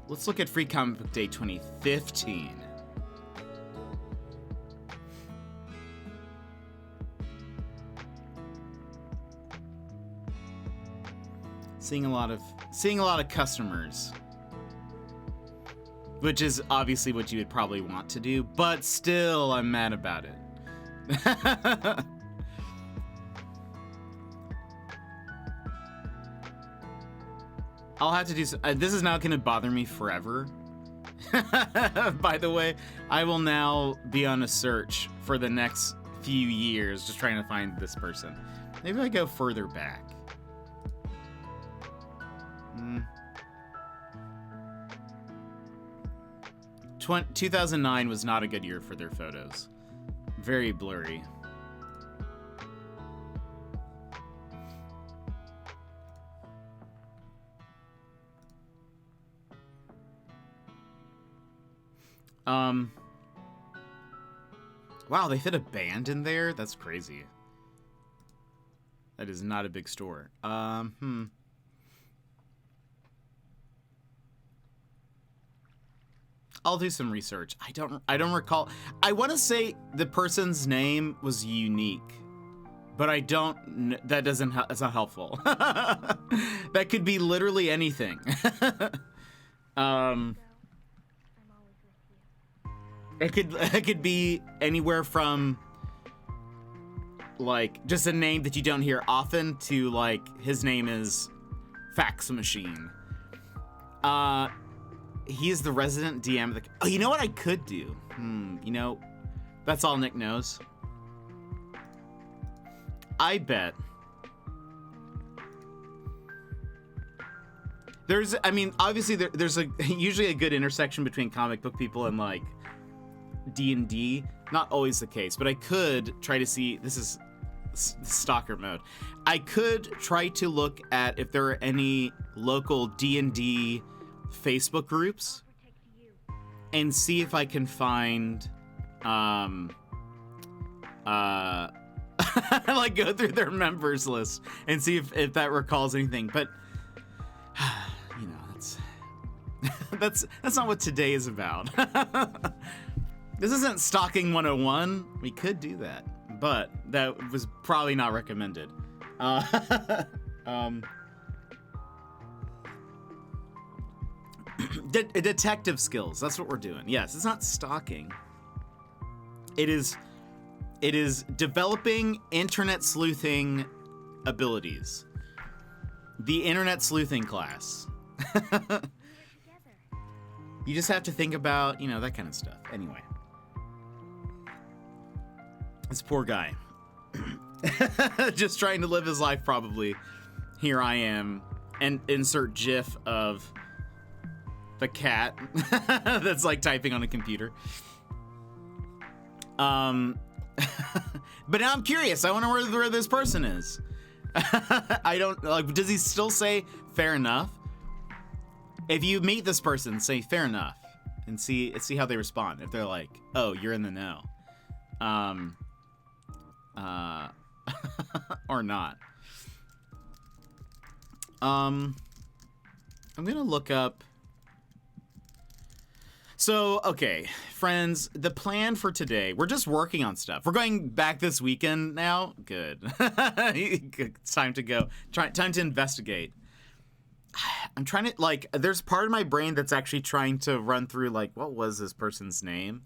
Let's look at Free Comic Book Day 2015. Seeing a lot of customers, which is obviously what you would probably want to do, but still I'm mad about it. I'll have to do this is now going to bother me forever. By the way, I will now be on a search for the next few years just trying to find this person. Maybe I go further back. 2009 was not a good year for their photos. Very blurry. Wow, they fit a band in there? That's crazy. That is not a big store. I'll do some research. I don't recall. I want to say the person's name was unique, but I don't. That's not helpful. That could be literally anything. It could be anywhere from like just a name that you don't hear often to like his name is Fax Machine. He is the resident DM of the... Oh, you know what I could do? You know, that's all Nick knows. I bet. Obviously there's usually a good intersection between comic book people and like D&D. Not always the case, but I could try to see... This is stalker mode. I could try to look at if there are any local D&D Facebook groups and see if I can find like go through their members list and see if that recalls anything. But you know, that's not what today is about. This isn't stalking 101. We could do that, but that was probably not recommended. Detective skills, that's what we're doing. Yes, it's not stalking. It is developing internet sleuthing abilities. The internet sleuthing class. You just have to think about, you know, that kind of stuff. Anyway. This poor guy. Just trying to live his life, probably. Here I am. And insert GIF of the cat that's like typing on a computer. But now I'm curious. I wonder where this person is. I don't like. Does he still say fair enough? If you meet this person, say fair enough, and see how they respond. If they're like, "Oh, you're in the know," or not. I'm gonna look up. So, okay, friends, the plan for today, we're just working on stuff. We're going back this weekend now. Good. It's time to go. Time to investigate. I'm trying to, like, there's part of my brain that's actually trying to run through, like, what was this person's name?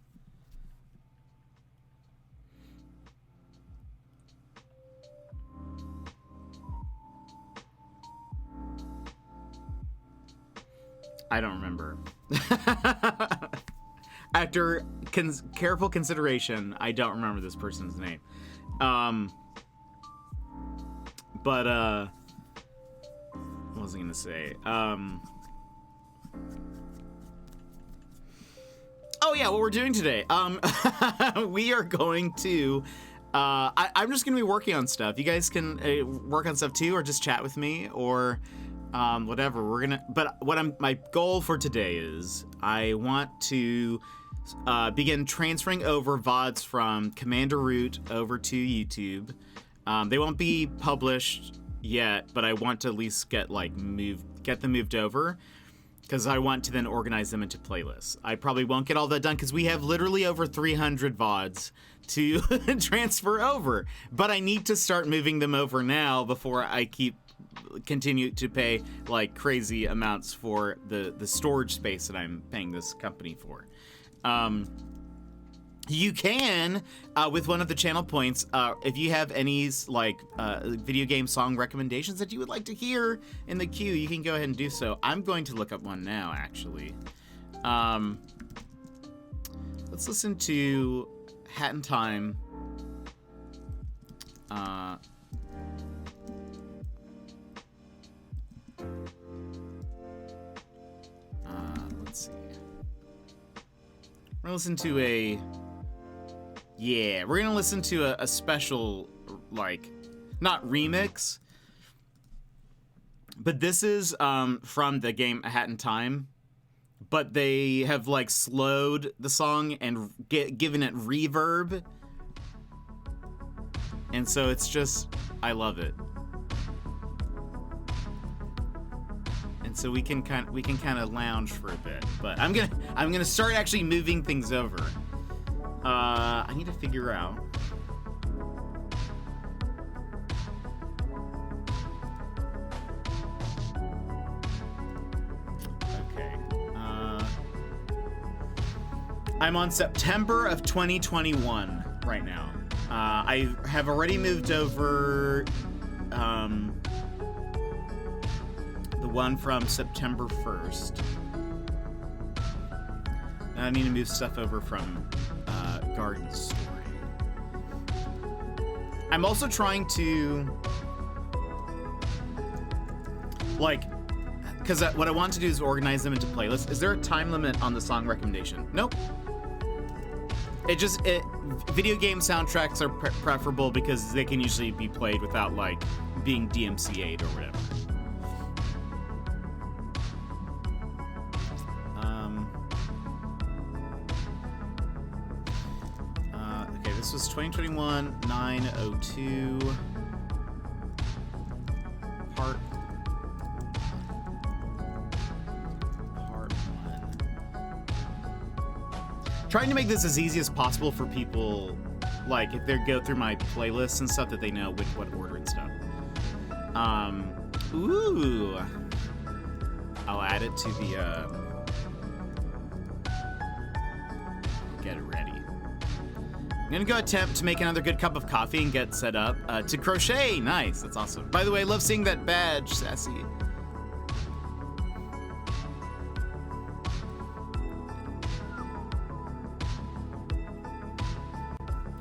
I don't remember. After careful consideration, I don't remember this person's name. But what was I gonna say? Oh yeah, what we're doing today. We are going to. I'm just gonna be working on stuff. You guys can work on stuff too, or just chat with me, or whatever. But my goal for today is I want to begin transferring over VODs from Commander Root over to YouTube. They won't be published yet, but I want to at least get them moved over, because I want to then organize them into playlists. I probably won't get all that done because we have literally over 300 VODs to transfer over, but I need to start moving them over now before I continue to pay like crazy amounts for the storage space that I'm paying this company for. You can, with one of the channel points, if you have any video game song recommendations that you would like to hear in the queue, you can go ahead and do so. I'm going to look up one now, actually. Let's listen to Hat in Time. Let's see. We're gonna listen to we're gonna listen to a special, not remix, but this is from the game A Hat in Time, but they have slowed the song and given it reverb, and so it's just, I love it. And so we can kind of lounge for a bit, but I'm gonna start actually moving things over. I need to figure out. Okay. I'm on September of 2021 right now. I have already moved over the one from September 1st. And I need to move stuff over from Garden Story. I'm also trying to, because what I want to do is organize them into playlists. Is there a time limit on the song recommendation? Nope. Video game soundtracks are preferable because they can usually be played without being DMCA'd or whatever. This was 2021 902 part 1. Trying to make this as easy as possible for people, if they go through my playlists and stuff, that they know what order and stuff. Ooh, I'll add it to the get it ready. I'm gonna go attempt to make another good cup of coffee and get set up to crochet. Nice, that's awesome. By the way, I love seeing that badge, Sassy.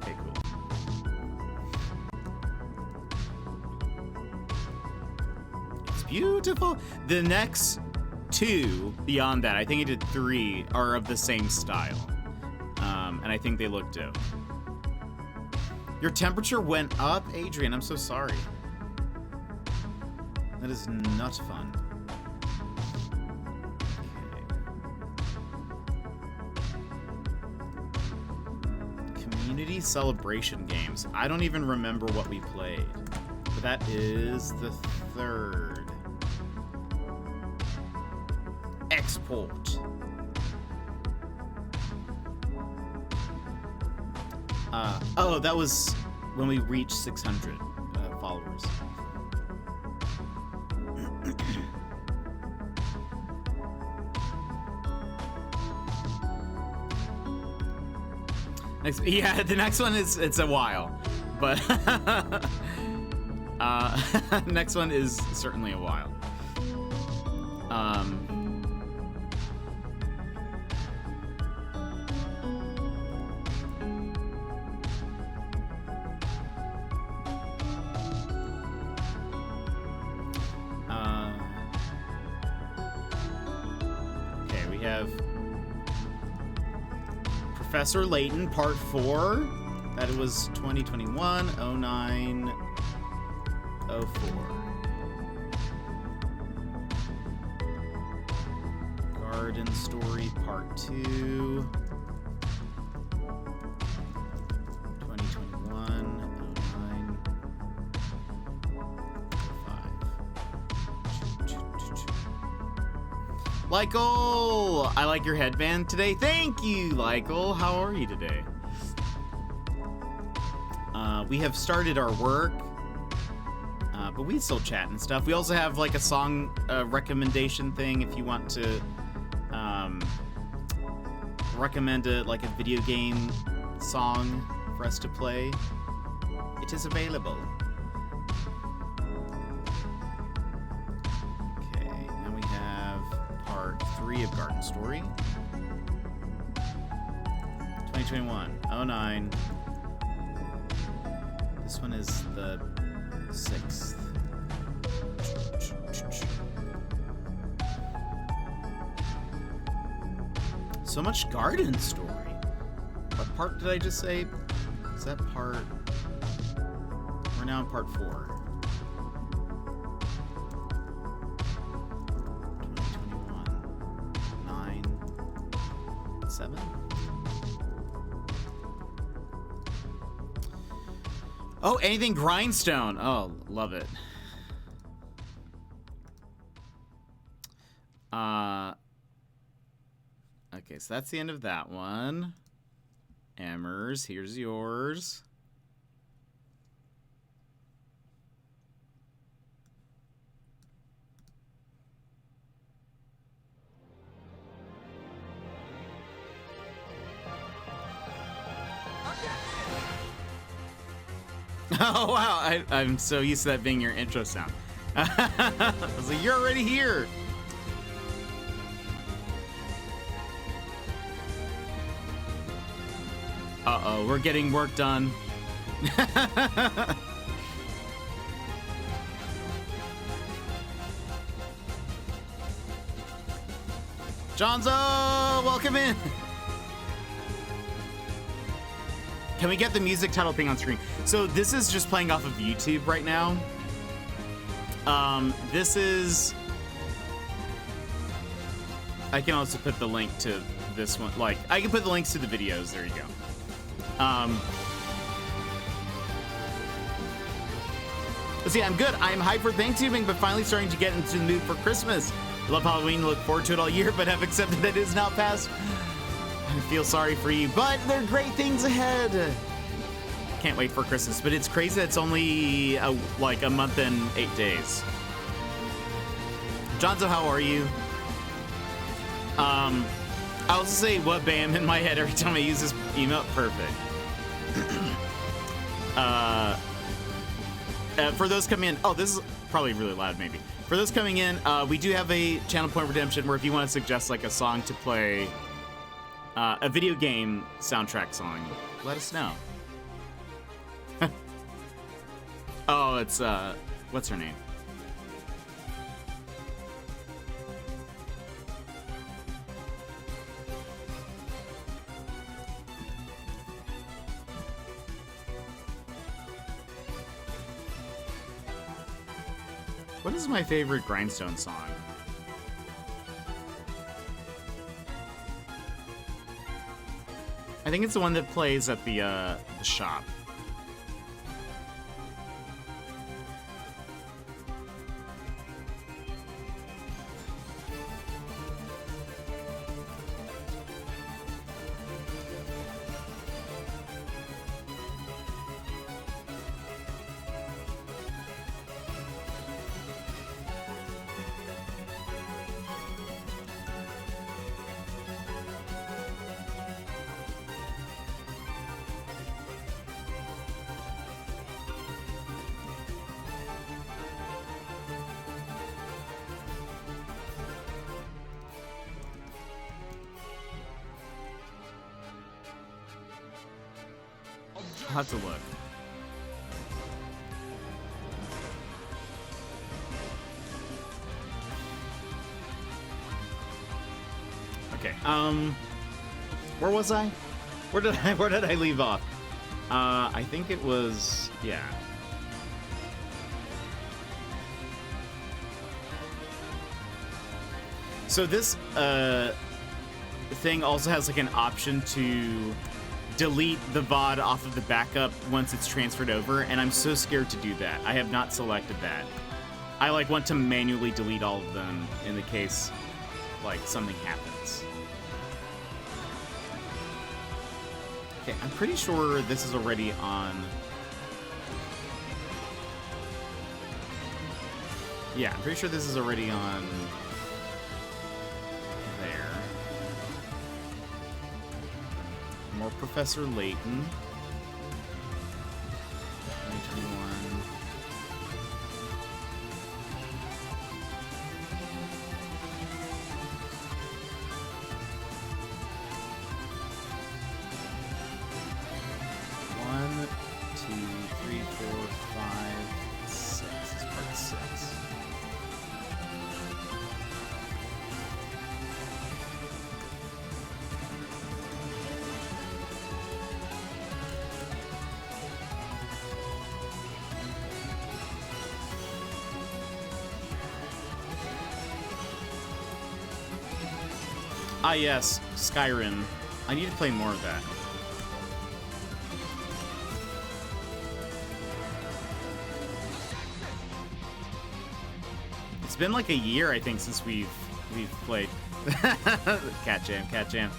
Okay, cool. It's beautiful. The next two beyond that, I think I did 3, are of the same style, and I think they look dope. Your temperature went up, Adrian. I'm so sorry. That is not fun. Okay. Community celebration games. I don't even remember what we played, but that is the 3rd. Export. Oh, that was when we reached 600 followers. The next one it's a while, but next one is certainly a while. have Professor Layton, Part 4. That was 2021, 09, 04. Garden Story, Part 2. 2021, 09, 05. Lykel! I like your headband today. Thank you, Lykel. How are you today? We have started our work, but we still chat and stuff. We also have like a song recommendation thing if you want to recommend like a video game song for us to play. It is available. Okay, now we have part 3 of Garden Story. 2021, 09. This one is the 6th. So much Garden Story. What part did I just say? Is that part? We're now in part 4. 2021. 9. 7. Oh, anything Grindstone. Oh, love it. Okay, so that's the end of that one. Emmers, here's yours. Oh, wow. I'm so used to that being your intro sound. I was like, you're already here. Uh-oh, we're getting work done. Jonzo, welcome in. Can we get the music title thing on screen? So this is just playing off of YouTube right now. This is... I can also put the link to this one. Like, I can put the links to the videos. There you go. Let's see, I'm good. I'm hyped for Thanksgiving, but finally starting to get into the mood for Christmas. I love Halloween, look forward to it all year, but have accepted that it is now past. I feel sorry for you, but there are great things ahead. Can't wait for Christmas, but it's crazy that it's only like a month and 8 days. Jonzo, how are you? I also say what bam in my head every time I use this emote. Perfect. For those coming in, oh, this is probably really loud maybe. For those coming in, we do have a channel point redemption where if you want to suggest like a song to play, a video game soundtrack song, let us know. Oh, it's, what's her name? What is my favorite Grindstone song? I think it's the one that plays at the shop. I'll have to look. Okay. Where was I? Where did I leave off? I think it was, yeah. So this thing also has like an option to delete the VOD off of the backup once it's transferred over, and I'm so scared to do that. I have not selected that. I like want to manually delete all of them in the case like something happens. Okay, I'm pretty sure this is already on. Yeah, I'm pretty sure this is already on there. More Professor Layton. 2021. One, two, three, four, five, six. This is part 6. Ah, yes, Skyrim. I need to play more of that. It's been like a year, I think, since we've played. Cat Jam, Cat Jam.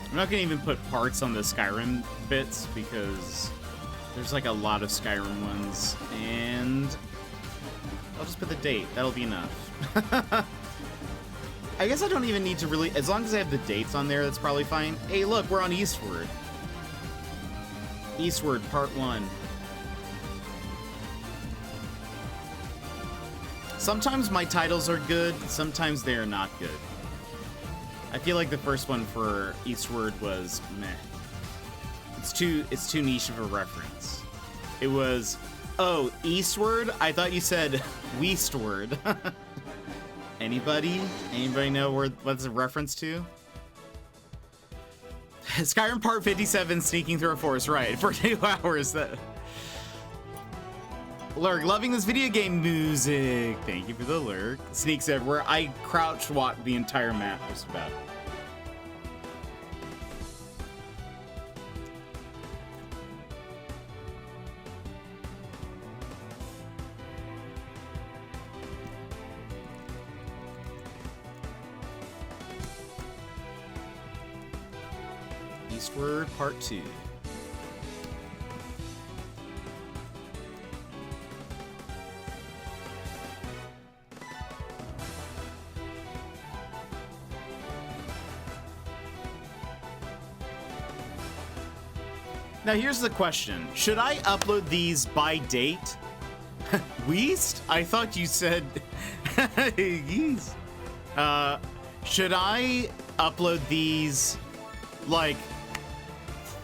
I'm not gonna even put parts on the Skyrim bits because there's like a lot of Skyrim ones, and I'll just put the date. That'll be enough. I guess I don't even need to really, as long as I have the dates on there, that's probably fine. Hey, look, we're on Eastward. Eastward, Part 1. Sometimes my titles are good, sometimes they are not good. I feel like the first one for Eastward was meh. It's too niche of a reference. It was, oh, Eastward? I thought you said Westward. Anybody? Anybody know what's a reference to? Skyrim Part 57, sneaking through a forest, right, for 2 hours. Lurk, loving this video game music. Thank you for the lurk. Sneaks everywhere. I crouch walk the entire map just about. Eastward Part 2. Now here's the question. Should I upload these by date? Weast? I thought you said yeast. Should I upload these like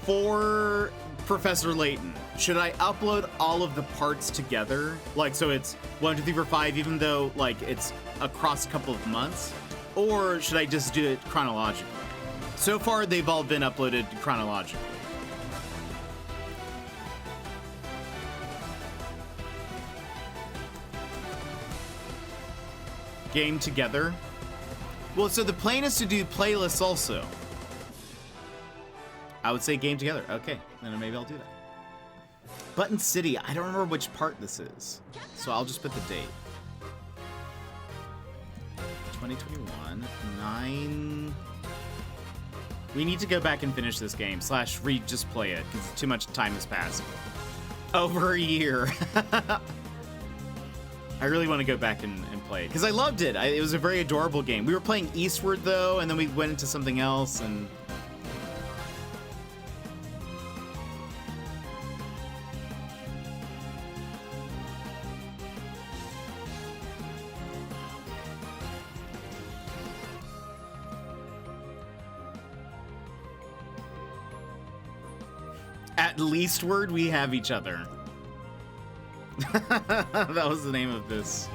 for Professor Layton? Should I upload all of the parts together? Like, so it's 1, 2, 3, 4, 5, even though like it's across a couple of months? Or should I just do it chronologically? So far, they've all been uploaded chronologically. Game together? Well, so the plan is to do playlists also. I would say game together. Okay, then maybe I'll do that. Button City. I don't remember which part this is, so I'll just put the date. 2021, 9. We need to go back and finish this game, / just play it, because too much time has passed. Over a year. I really want to go back and play it, because I loved it. It was a very adorable game. We were playing Eastward, though, and then we went into something else, and... At leastward, we have each other. That was the name of this.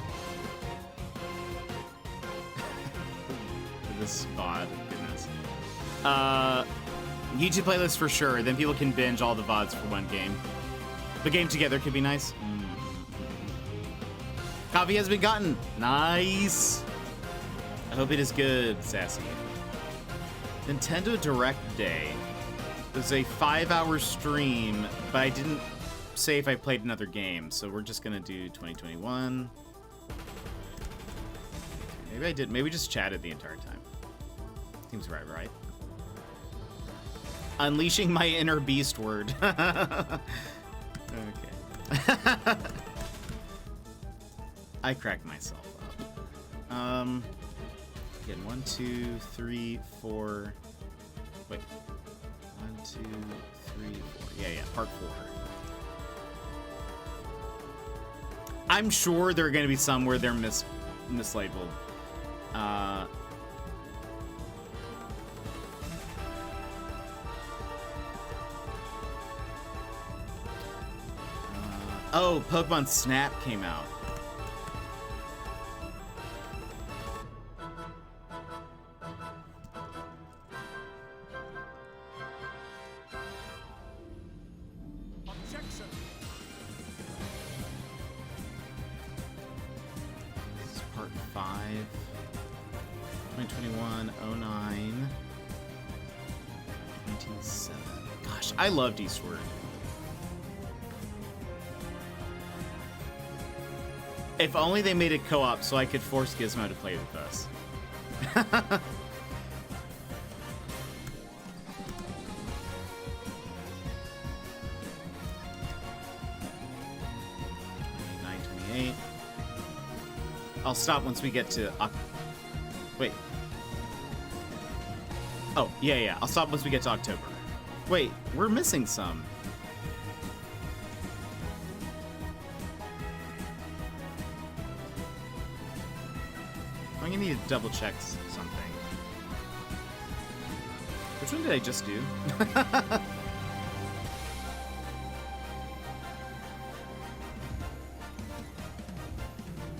This VOD, goodness. YouTube playlist for sure. Then people can binge all the VODs for one game. The game together could be nice. Coffee has been gotten. Nice. I hope it is good, Sassy. Nintendo Direct Day. There's a 5-hour stream, but I didn't say if I played another game, so we're just gonna do 2021. Maybe I did. Maybe we just chatted the entire time. Seems right? Unleashing my inner beast word. Okay. I cracked myself up. Again, 1, 2, 3, 4. Wait. 1, 2, 3, 4. Yeah, part 4. I'm sure there are going to be some where they're mislabeled. Oh, Pokemon Snap came out. This is part 5. 2021, 09, 27. Gosh, I loved Eastward. If only they made it co-op so I could force Gizmo to play with us. 28. I'll stop once we get to... Wait. Oh, yeah. I'll stop once we get to October. Wait, we're missing some. I'm gonna need to double check something. Which one did I just do?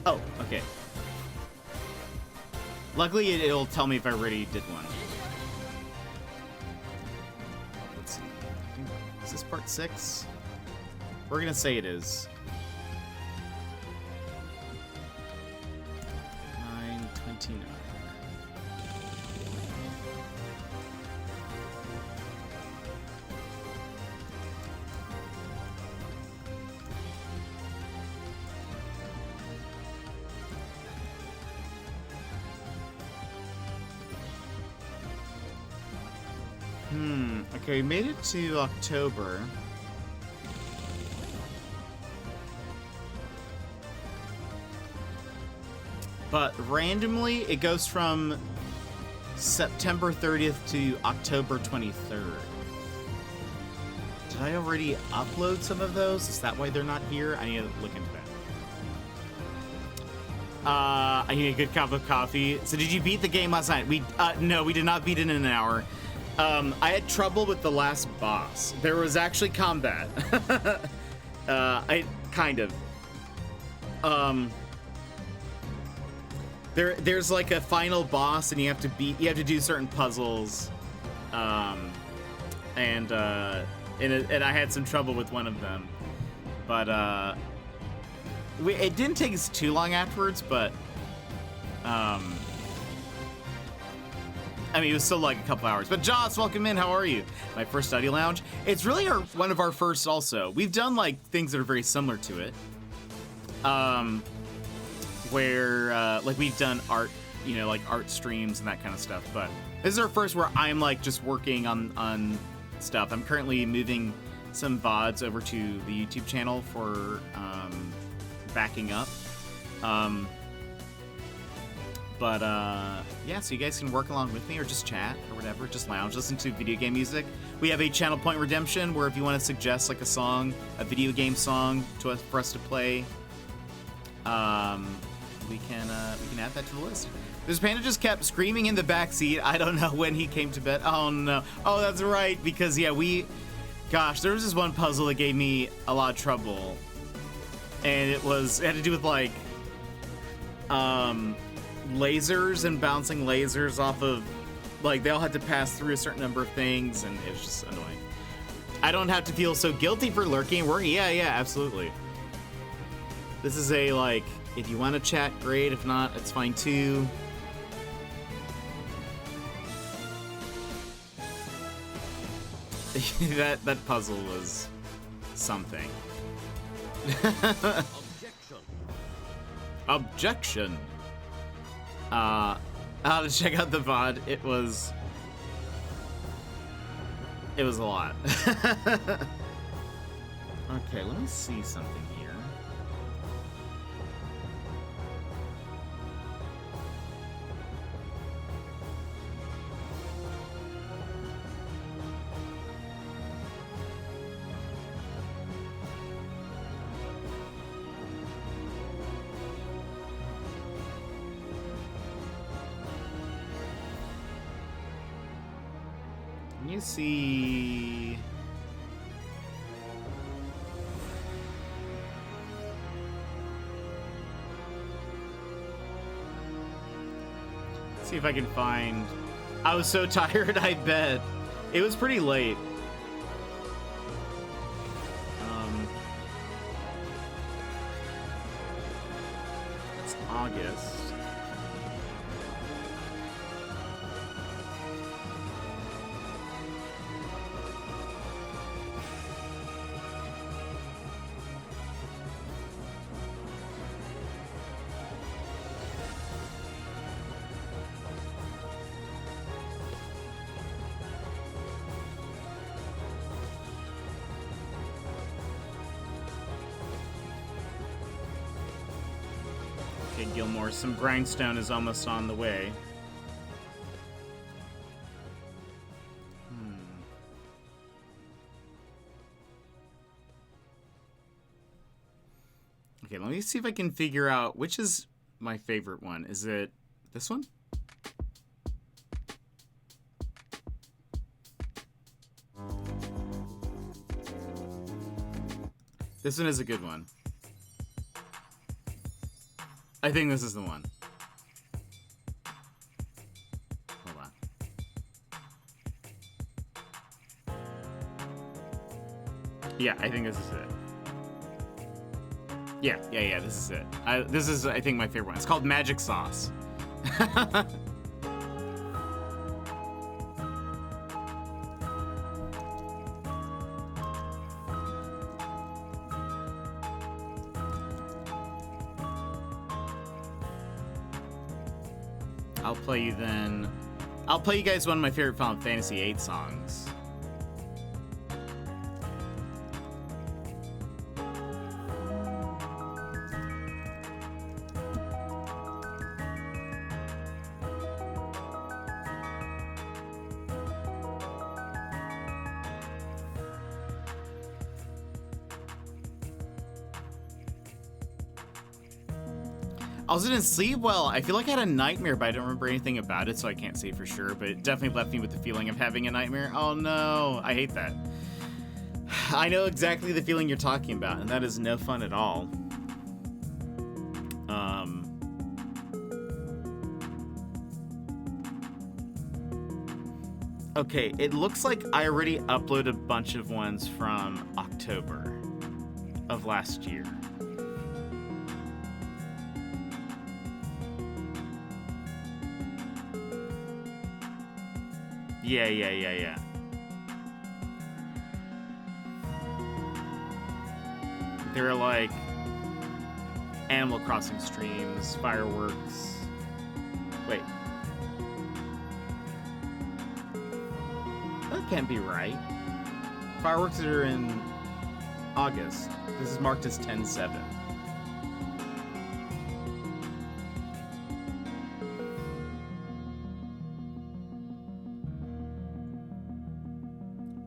Oh, okay. Luckily, it'll tell me if I already did one. Let's see. Is this part 6? We're gonna say it is. 9:29. Okay, we made it to October. But randomly, it goes from September 30th to October 23rd. Did I already upload some of those? Is that why they're not here? I need to look into that. I need a good cup of coffee. So did you beat the game last night? No, we did not beat it in an hour. I had trouble with the last boss. There was actually combat. There's like a final boss, and you have to do certain puzzles, and I had some trouble with one of them, but it didn't take us too long afterwards, but I mean, it was still like a couple hours. But Joss, welcome in. How are you? My first study lounge. It's really one of our first also. We've done like things that are very similar to it. Where like we've done art, you know, like art streams and that kind of stuff. But this is our first where I'm like just working on stuff. I'm currently moving some VODs over to the YouTube channel for backing up. Yeah, so you guys can work along with me or just chat or whatever, just lounge, listen to video game music. We have a channel point redemption where if you want to suggest like a song, a video game song for us to play, we can add that to the list. This panda just kept screaming in the backseat. I don't know when he came to bed. Oh no. Oh, that's right, because yeah, gosh, there was this one puzzle that gave me a lot of trouble. And it had to do with like lasers and bouncing lasers off of, like, they all had to pass through a certain number of things, and it was just annoying. I don't have to feel so guilty for lurking and working. Yeah, absolutely. This is a, like, if you want to chat, great. If not, it's fine too. that puzzle was something. Objection. I'll have to check out the VOD. It was a lot. Okay, let me see something here. You see, see if I can find. I was so tired, I bet. It was pretty late. It's August. Gilmore, some grindstone is almost on the way. Okay, let me see if I can figure out which is my favorite one. Is it this one? This one is a good one. I think this is the one. Hold on. Yeah, I think this is it. Yeah, this is it. This is, I think, my favorite one. It's called Magic Sauce. I'll play you guys one of my favorite Final Fantasy VIII songs. I also didn't sleep well. I feel like I had a nightmare, but I don't remember anything about it, so I can't say for sure. But it definitely left me with the feeling of having a nightmare. Oh no, I hate that. I know exactly the feeling you're talking about, and that is no fun at all. Okay, it looks like I already uploaded a bunch of ones from October of last year. Yeah. There are like Animal Crossing streams, fireworks. Wait. That can't be right. Fireworks are in August. This is marked as 10/7.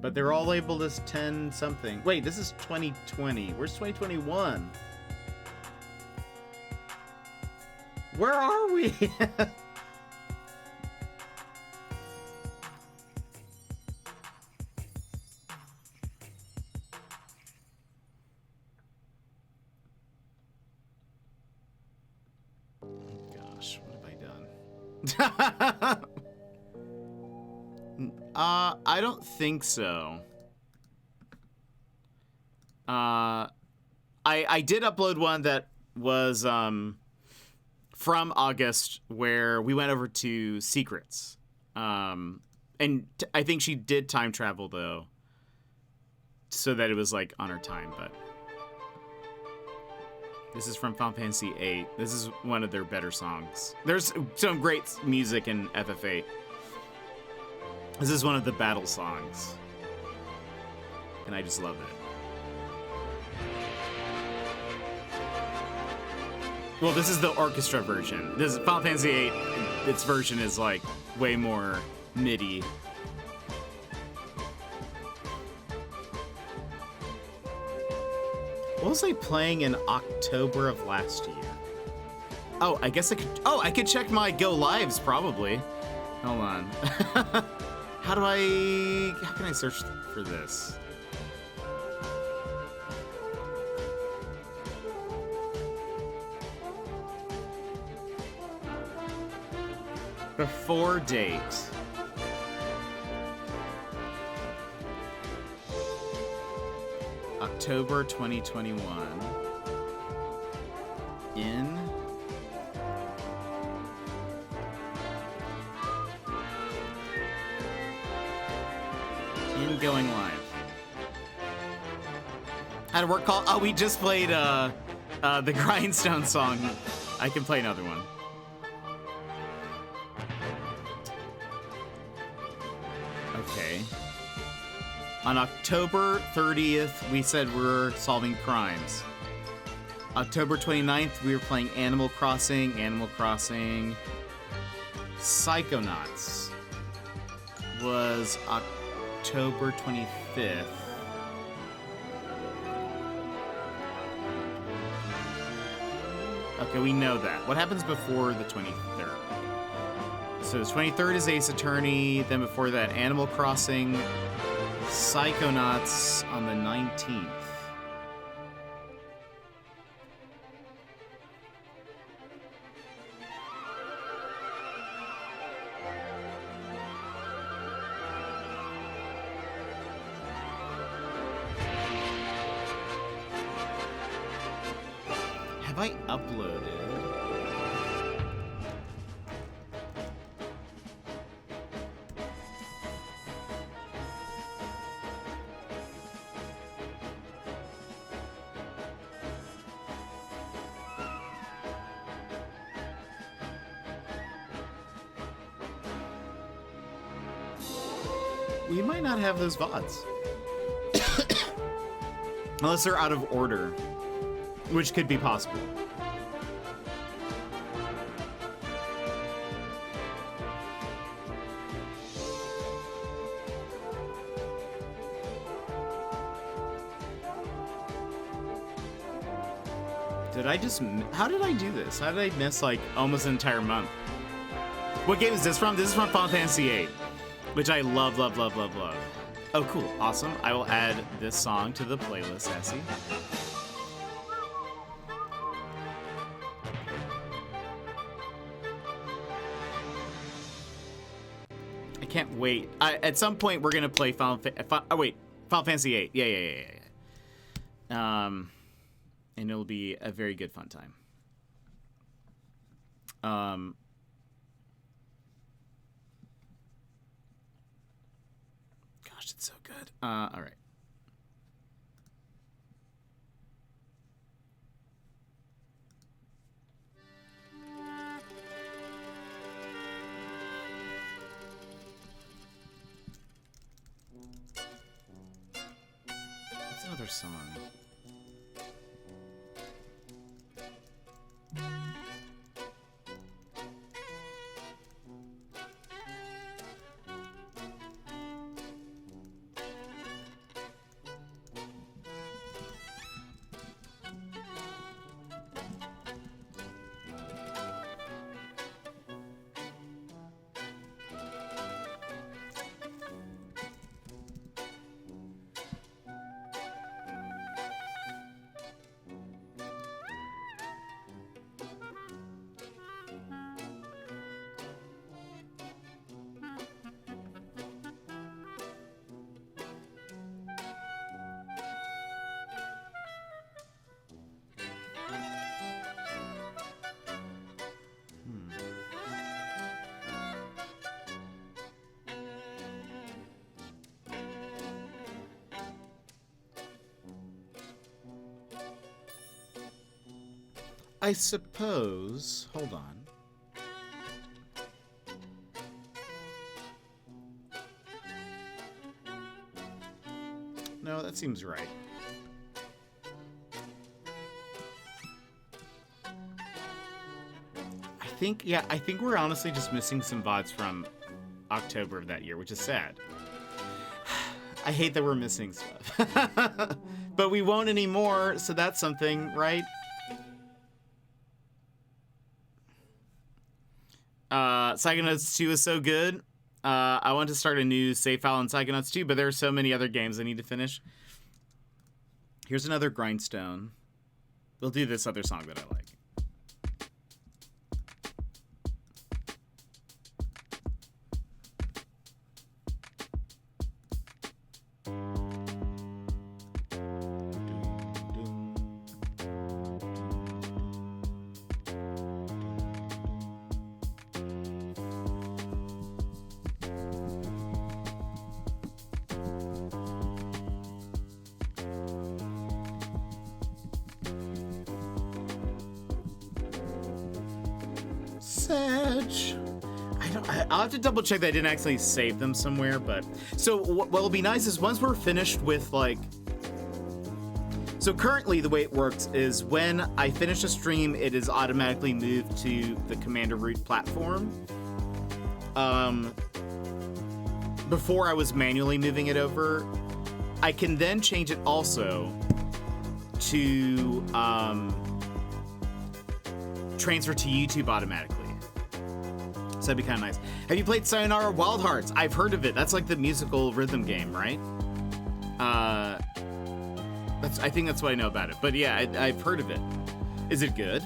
But they're all labeled as 10 something. Wait, this is 2020. Where's 2021? Where are we? Gosh, what have I done? I don't think so. I did upload one that was from August where we went over to Secrets. And I think she did time travel though, so that it was like on her time, but this is from Final Fantasy VIII. This is one of their better songs. There's some great music in FF8. This is one of the battle songs, and I just love it. Well, this is the orchestra version. This is Final Fantasy VIII. Its version is like way more MIDI. What was I playing in October of last year? Oh, I guess I could. Oh, I could check my Go Lives probably. Hold on. How can I search for this? Before date. October 2021. In going live. How to work call? Oh, we just played the Grindstone song. I can play another one. Okay. On October 30th, we said we're solving crimes. October 29th, we were playing Animal Crossing. Psychonauts was October 25th. Okay, we know that. What happens before the 23rd? So the 23rd is Ace Attorney, then before that, Animal Crossing, Psychonauts on the 19th. Have I uploaded? We might not have those VODs. Unless they're out of order, which could be possible. How did I do this? How did I miss like almost an entire month? What game is this from? This is from Final Fantasy VIII, which I love. Oh, cool. Awesome. I will add this song to the playlist, Essie. I can't wait. At some point, we're going to play Final Fantasy VIII. Yeah. And it'll be a very good fun time. gosh, it's so good. All right. What's another song? I suppose. Hold on. No, that seems right. I think we're honestly just missing some VODs from October of that year, which is sad. I hate that we're missing stuff. But we won't anymore, so that's something, right? Psychonauts 2 is so good. I want to start a new save file in Psychonauts 2, but there are so many other games I need to finish. Here's another grindstone. We'll do this other song that I like. I'll have to double check that I didn't actually save them somewhere, but so what'll be nice is once we're finished with like, so currently the way it works is when I finish a stream, it is automatically moved to the Commander Root platform. Before I was manually moving it over, I can then change it also to transfer to YouTube automatically. So that'd be kind of nice. Have you played Sayonara Wild Hearts? I've heard of it. That's like the musical rhythm game, right? I think that's what I know about it. But yeah, I've heard of it. Is it good?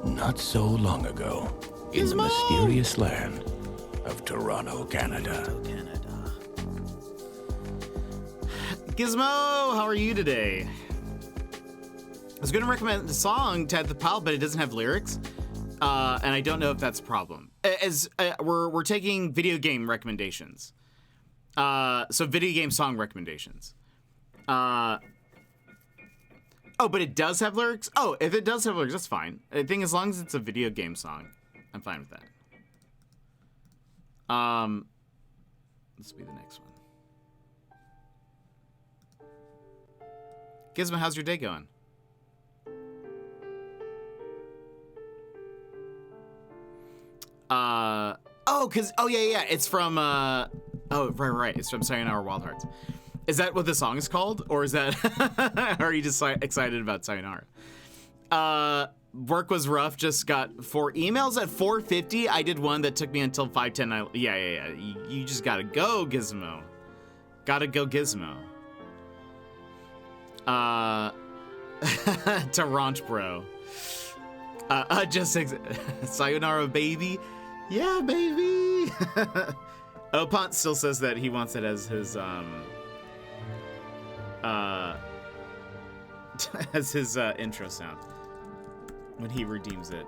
Not so long ago, in the Gizmo! mysterious land of Toronto, Canada. Gizmo, how are you today? I was going to recommend the song "Ted the Pal," but it doesn't have lyrics, and I don't know if that's a problem. As we're taking video game recommendations, so video game song recommendations. Oh, but it does have lyrics? Oh, if it does have lyrics, that's fine. I think as long as it's a video game song, I'm fine with that. This will be the next one. Gizmo, how's your day going? Yeah, it's from, right, it's from Sayonara Wild Hearts. Is that what the song is called? Or is that, are you just excited about Sayonara? Work was rough, just got 4 emails at 4:50. I did one that took me until 5:10. Yeah. You just gotta go, Gizmo. Gotta go, Gizmo. To Raunch Bro. Sayonara, baby. Yeah, baby. Opont still says that he wants it as his, intro sound when he redeems it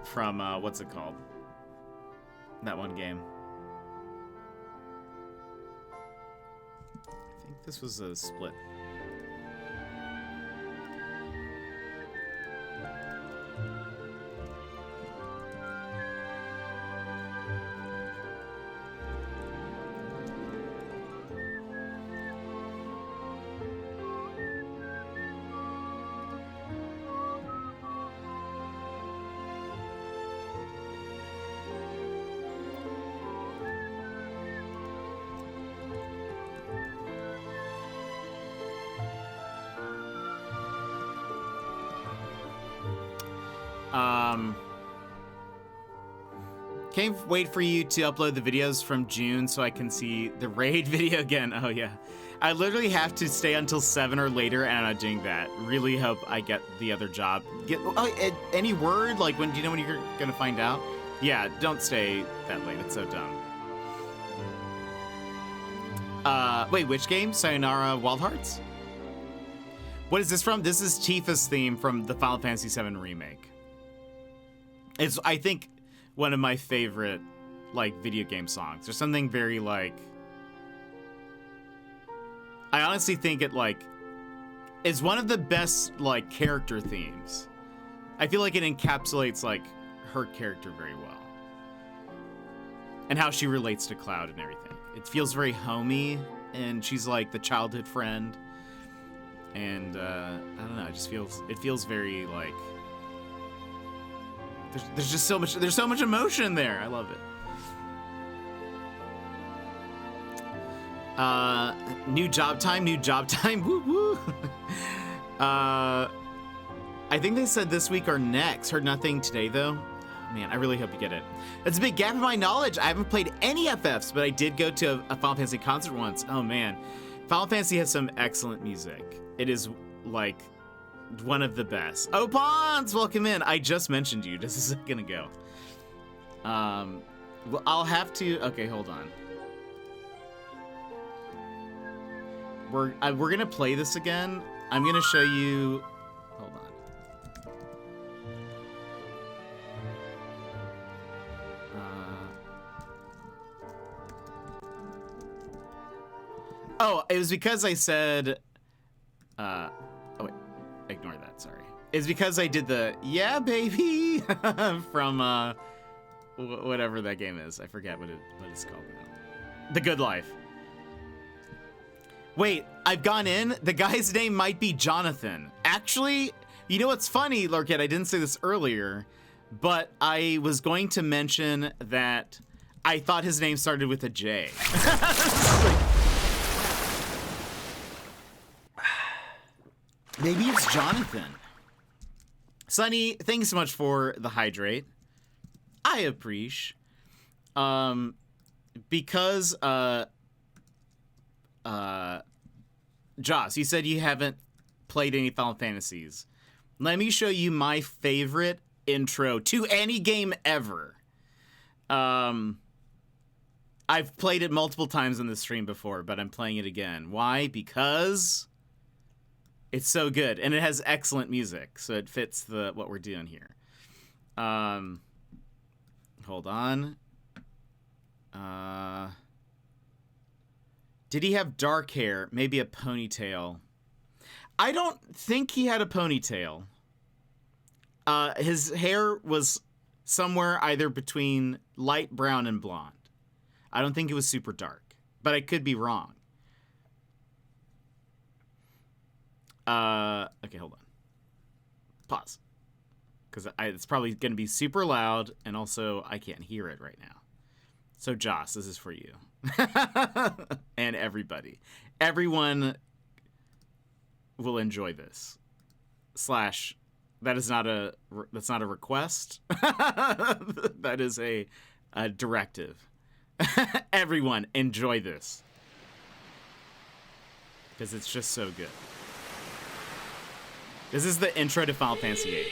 from, what's it called? That one game. I think this was a split. Can't wait for you to upload the videos from June so I can see the raid video again. Oh yeah. I literally have to stay until 7 or later, and I'm not doing that. Really hope I get the other job. Any word? Like, do you know when you're gonna find out? Yeah, don't stay that late. It's so dumb. Wait, which game? Sayonara Wild Hearts? What is this from? This is Tifa's theme from the Final Fantasy VII Remake. It's, I think, one of my favorite, like, video game songs. There's something very, like... I honestly think it, like, is one of the best, like, character themes. I feel like it encapsulates, like, her character very well. And how she relates to Cloud and everything. It feels very homey, and she's, like, the childhood friend. And, I don't know, it feels very, like... There's just so much emotion there. I love it. New job time, woo woo. I think they said this week or next. Heard nothing today though. Oh, man, I really hope you get it. It's a big gap in my knowledge. I haven't played any FFs, but I did go to a Final Fantasy concert once. Oh man, Final Fantasy has some excellent music. It is like one of the best. Oh, Pons, welcome in. I just mentioned you just a second ago. Well, I'll have to. Okay, hold on. We're gonna play this again. I'm gonna show you. Hold on. Oh, it was because I said. Oh wait. Ignore that, sorry. It's because I did the "yeah, baby" from whatever that game is. I forget what it's called now. The Good Life. Wait, I've gone in. The guy's name might be Jonathan. Actually, you know what's funny, Lorkit? I didn't say this earlier, but I was going to mention that I thought his name started with a J. Maybe it's Jonathan. Sunny, thanks so much for the hydrate. I appreciate. Because Joss, you said you haven't played any Final Fantasies. Let me show you my favorite intro to any game ever. I've played it multiple times on the stream before, but I'm playing it again. Why? Because it's so good, and it has excellent music, so it fits what we're doing here. Hold on. Did he have dark hair? Maybe a ponytail. I don't think he had a ponytail. His hair was somewhere either between light brown and blonde. I don't think it was super dark, but I could be wrong. Okay, hold on. Pause. Because it's probably going to be super loud, and also I can't hear it right now. So, Joss, this is for you. And everybody. Everyone will enjoy this. That's not a request. That is a directive. Everyone, enjoy this. Because it's just so good. This is the intro to Final Fantasy VIII.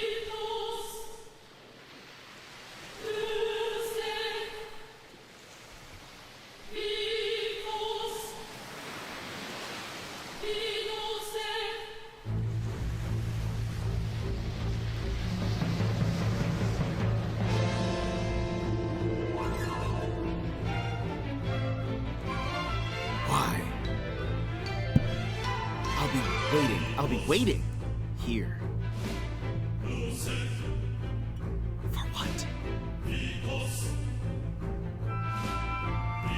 I'll be waiting here. For what?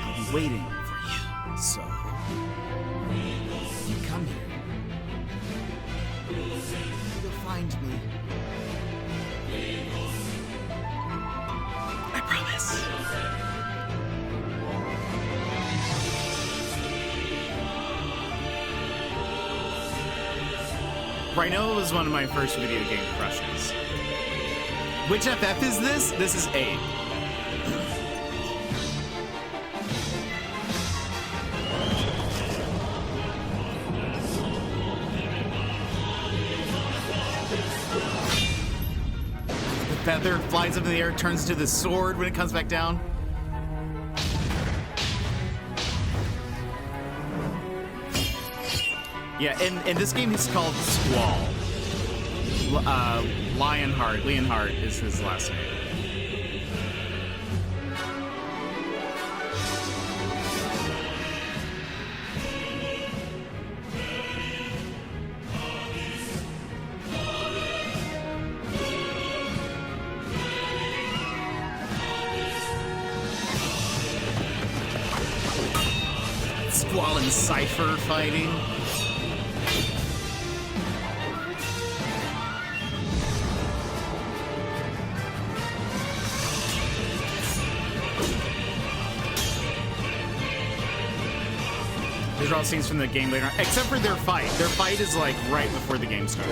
I'll be waiting for you. So, you come here. You'll find me. I promise. Rhino was one of my first video game crushes. Which FF is this? This is 8. The feather flies up in the air, turns to the sword when it comes back down. Yeah, and this game is called Squall. Leonhardt is his last name. Squall and Cypher fighting. These are all scenes from the game later on, except for their fight. Their fight is like right before the game starts.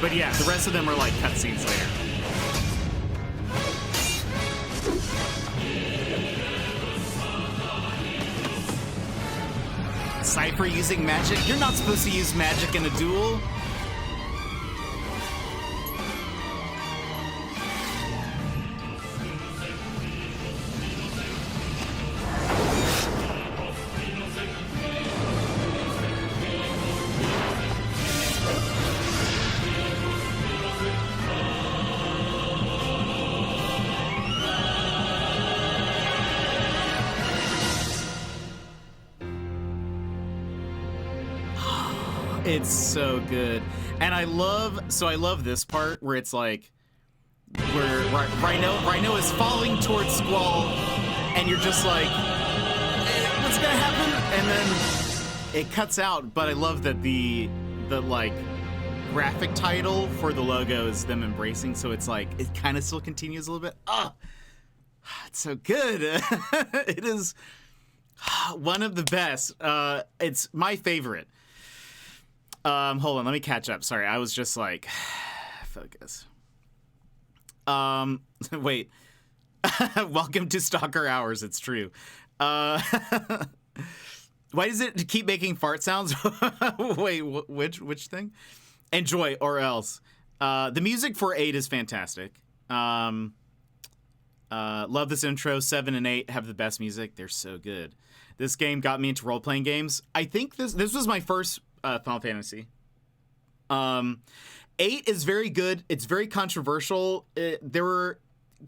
But yeah, the rest of them are like cutscenes later. Cypher using magic? You're not supposed to use magic in a duel. It's so good. And I love this part where it's like, where Rhino is falling towards Squall, and you're just like, what's gonna happen? And then it cuts out, but I love that the like graphic title for the logo is them embracing, so it's like, it kind of still continues a little bit. It's so good. It is one of the best. It's my favorite. Hold on, let me catch up. Sorry, I was just like, focus. Wait. Welcome to Stalker Hours, it's true. Why does it keep making fart sounds? Wait, which thing? Enjoy or else. The music for 8 is fantastic. Love this intro. 7 and 8 have the best music. They're so good. This game got me into role-playing games. I think this was my first Final Fantasy. 8 is very good. It's very controversial.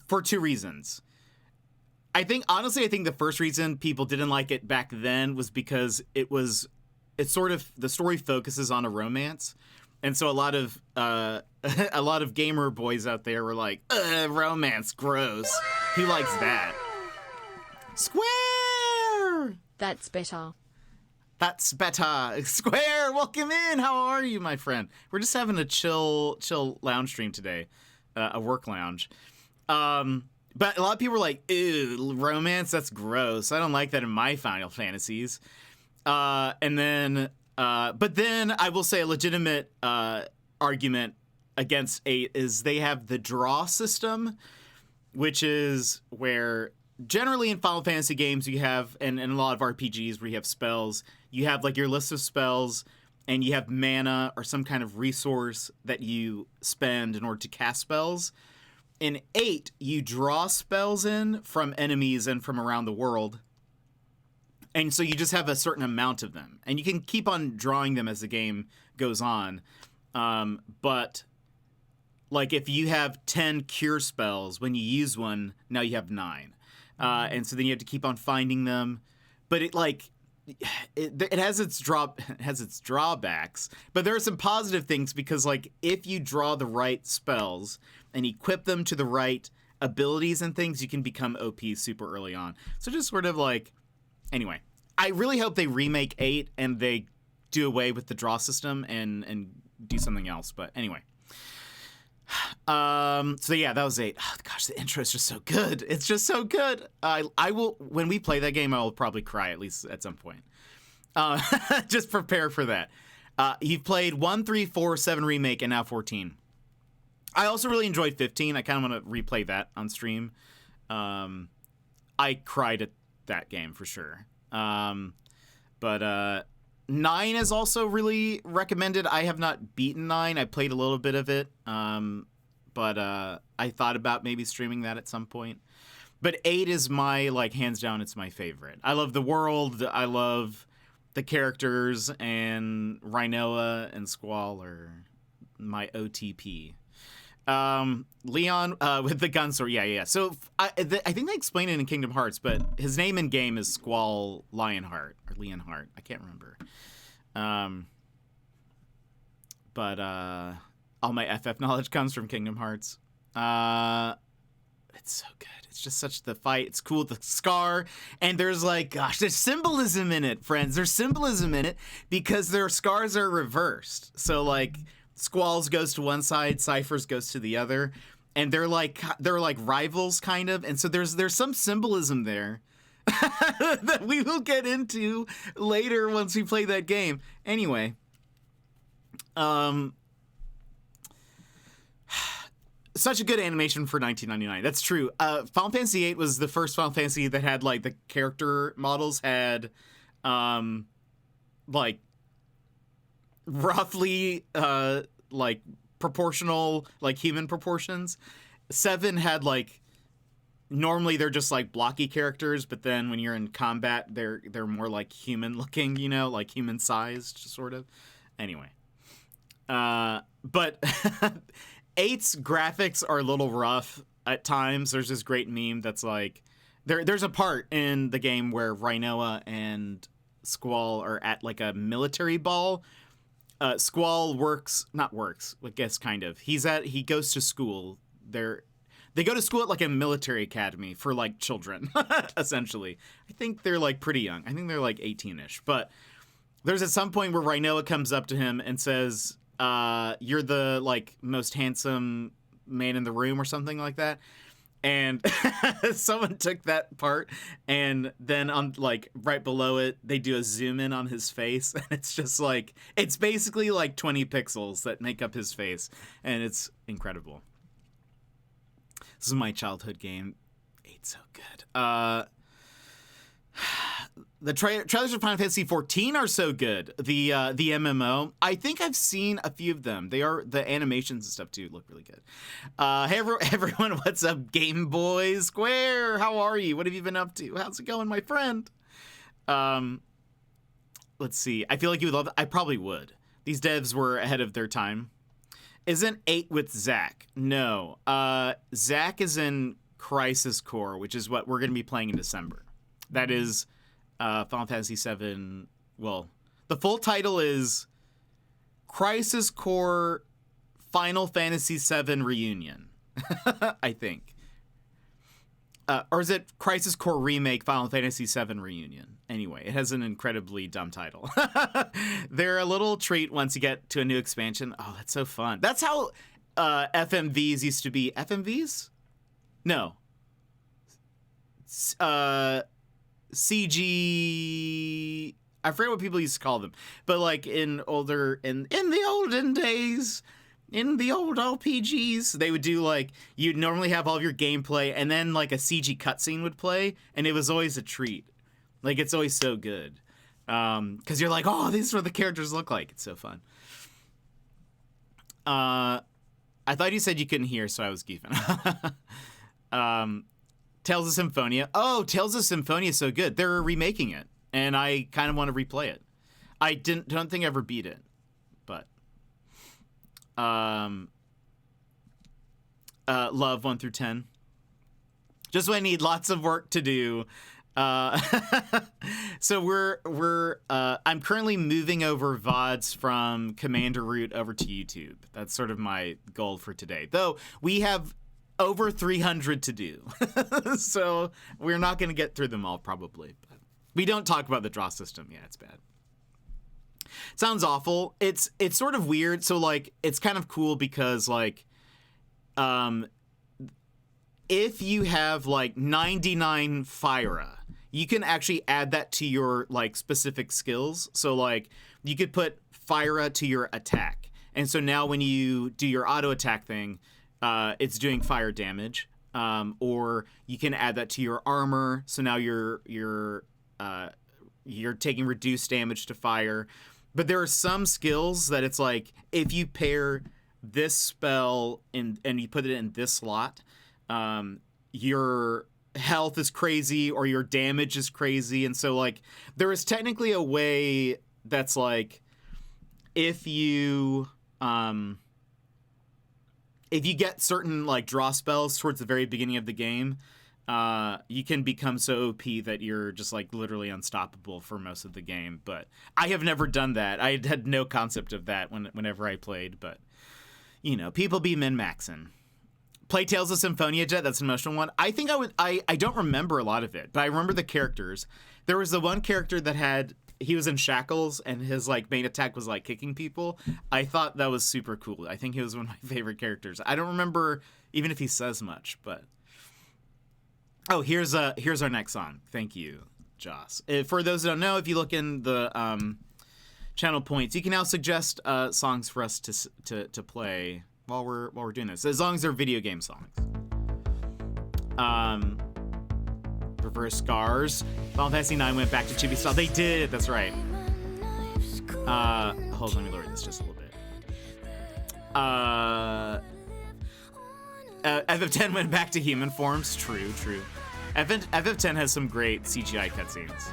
For two reasons. I think the first reason people didn't like it back then was because it's sort of, the story focuses on a romance. And so a lot of gamer boys out there were like, romance, gross. Who likes that? Square! That's better. That's better. Square, welcome in. How are you, my friend? We're just having a chill lounge stream today, a work lounge. But a lot of people were like, ew, romance, that's gross. I don't like that in my Final Fantasies. But then I will say a legitimate argument against 8 is they have the draw system, which is where generally in Final Fantasy games you have, and in a lot of RPGs where you have spells, you have like your list of spells and you have mana or some kind of resource that you spend in order to cast spells. In 8, you draw spells in from enemies and from around the world. And so you just have a certain amount of them. And you can keep on drawing them as the game goes on. But, like, if you have 10 cure spells, when you use one, now you have 9. And so then you have to keep on finding them. But it has its drawbacks. But there are some positive things because, like, if you draw the right spells and equip them to the right abilities and things, you can become OP super early on. So just sort of like... Anyway, I really hope they remake 8 and they do away with the draw system and do something else. But anyway. So yeah, that was 8. Oh, gosh, the intro is just so good. It's just so good. I will, when we play that game, I will probably cry at least at some point. Just prepare for that. You've played 1, 3, 4, 7 remake, and now 14. I also really enjoyed 15. I kind of want to replay that on stream. I cried at that game for sure. But 9 is also really recommended. I have not beaten 9. I played a little bit of it. But I thought about maybe streaming that at some point. But 8 is my, like, hands down, it's my favorite. I love the world. I love the characters, and Rhinoa and Squall are my OTP. Leon with the gun sword. Yeah. So I think they explain it in Kingdom Hearts, but his name in game is Squall Lionheart or Leonheart. I can't remember. But all my FF knowledge comes from Kingdom Hearts. It's so good. It's just such the fight. It's cool. The scar. And there's like, gosh, there's symbolism in it, friends. There's symbolism in it because their scars are reversed. So like Squall's goes to one side, Cypher's goes to the other. And they're like rivals kind of. And so there's some symbolism there that we will get into later once we play that game. Anyway. Such a good animation for 1999. That's true. Final Fantasy VIII was the first Final Fantasy that had, like, the character models had, like, roughly, like, proportional, like, human proportions. 7 had, like, normally they're just, like, blocky characters, but then when you're in combat, they're more, like, human-looking, you know, like, human-sized, sort of. Anyway. But... 8's graphics are a little rough at times. There's this great meme that's like, there's a part in the game where Rhinoa and Squall are at like a military ball. Squall I guess kind of. He goes to school. They go to school at like a military academy for like children, essentially. I think they're like pretty young. I think they're like 18-ish. But there's at some point where Rhinoa comes up to him and says, you're the like most handsome man in the room or something like that. And someone took that part and then on like right below it, they do a zoom in on his face. And it's just like, it's basically like 20 pixels that make up his face. And it's incredible. This is my childhood game. 8's so good. trailers for Final Fantasy 14 are so good. The MMO. I think I've seen a few of them. The animations and stuff too look really good. Hey everyone, what's up, Game Boy Square? How are you? What have you been up to? How's it going, my friend? Let's see. I feel like you would love it. I probably would. These devs were ahead of their time. Isn't 8 with Zach? No. Zach is in Crisis Core, which is what we're going to be playing in December. That is Final Fantasy VII. Well, the full title is Crisis Core Final Fantasy VII Reunion, I think. Or is it Crisis Core Remake Final Fantasy VII Reunion? Anyway, it has an incredibly dumb title. They're a little treat once you get to a new expansion. Oh, that's so fun. That's how FMVs used to be. FMVs? No. CG... I forget what people used to call them. But like in the olden days... In the old RPGs, they would do like, you'd normally have all of your gameplay and then like a CG cutscene would play, and it was always a treat. Like, it's always so good. Because you're like, oh, this is what the characters look like. It's so fun. I thought you said you couldn't hear, so I was goofing. Tales of Symphonia. Oh, Tales of Symphonia is so good. They're remaking it, and I kind of want to replay it. I don't think I ever beat it, but... love 1 through 10. Just when I need lots of work to do. So I'm currently moving over VODs from Commander Root over to YouTube. That's sort of my goal for today. Though we have over 300 to do. So we're not going to get through them all probably. But we don't talk about the draw system. Yeah, it's bad. Sounds awful. It's sort of weird. So like, it's kind of cool because like, if you have like 99 Fyra, you can actually add that to your like specific skills. So like, you could put Fyra to your attack, and so now when you do your auto attack thing, it's doing fire damage. Or you can add that to your armor, so now you're taking reduced damage to fire. But there are some skills that it's like, if you pair this spell and you put it in this slot, your health is crazy or your damage is crazy. And so like, there is technically a way that's like, if you get certain like draw spells towards the very beginning of the game, you can become so OP that you're just like literally unstoppable for most of the game. But I have never done that. I had no concept of that whenever I played. But you know, people be min-maxing. Play Tales of Symphonia, Jet. That's an emotional one. I think I don't remember a lot of it, but I remember the characters. There was the one character that he was in shackles and his like main attack was like kicking people. I thought that was super cool. I think he was one of my favorite characters. I don't remember even if he says much, but. Oh, here's our next song. Thank you, Joss. For those who don't know, if you look in the channel points, you can now suggest songs for us to play while we're doing this, as long as they're video game songs. Reverse Scars. Final Fantasy 9 went back to chibi style. They did. That's right. Hold on, let me lower this just a little bit. FF10 went back to human forms. True. FF10 has some great CGI cutscenes.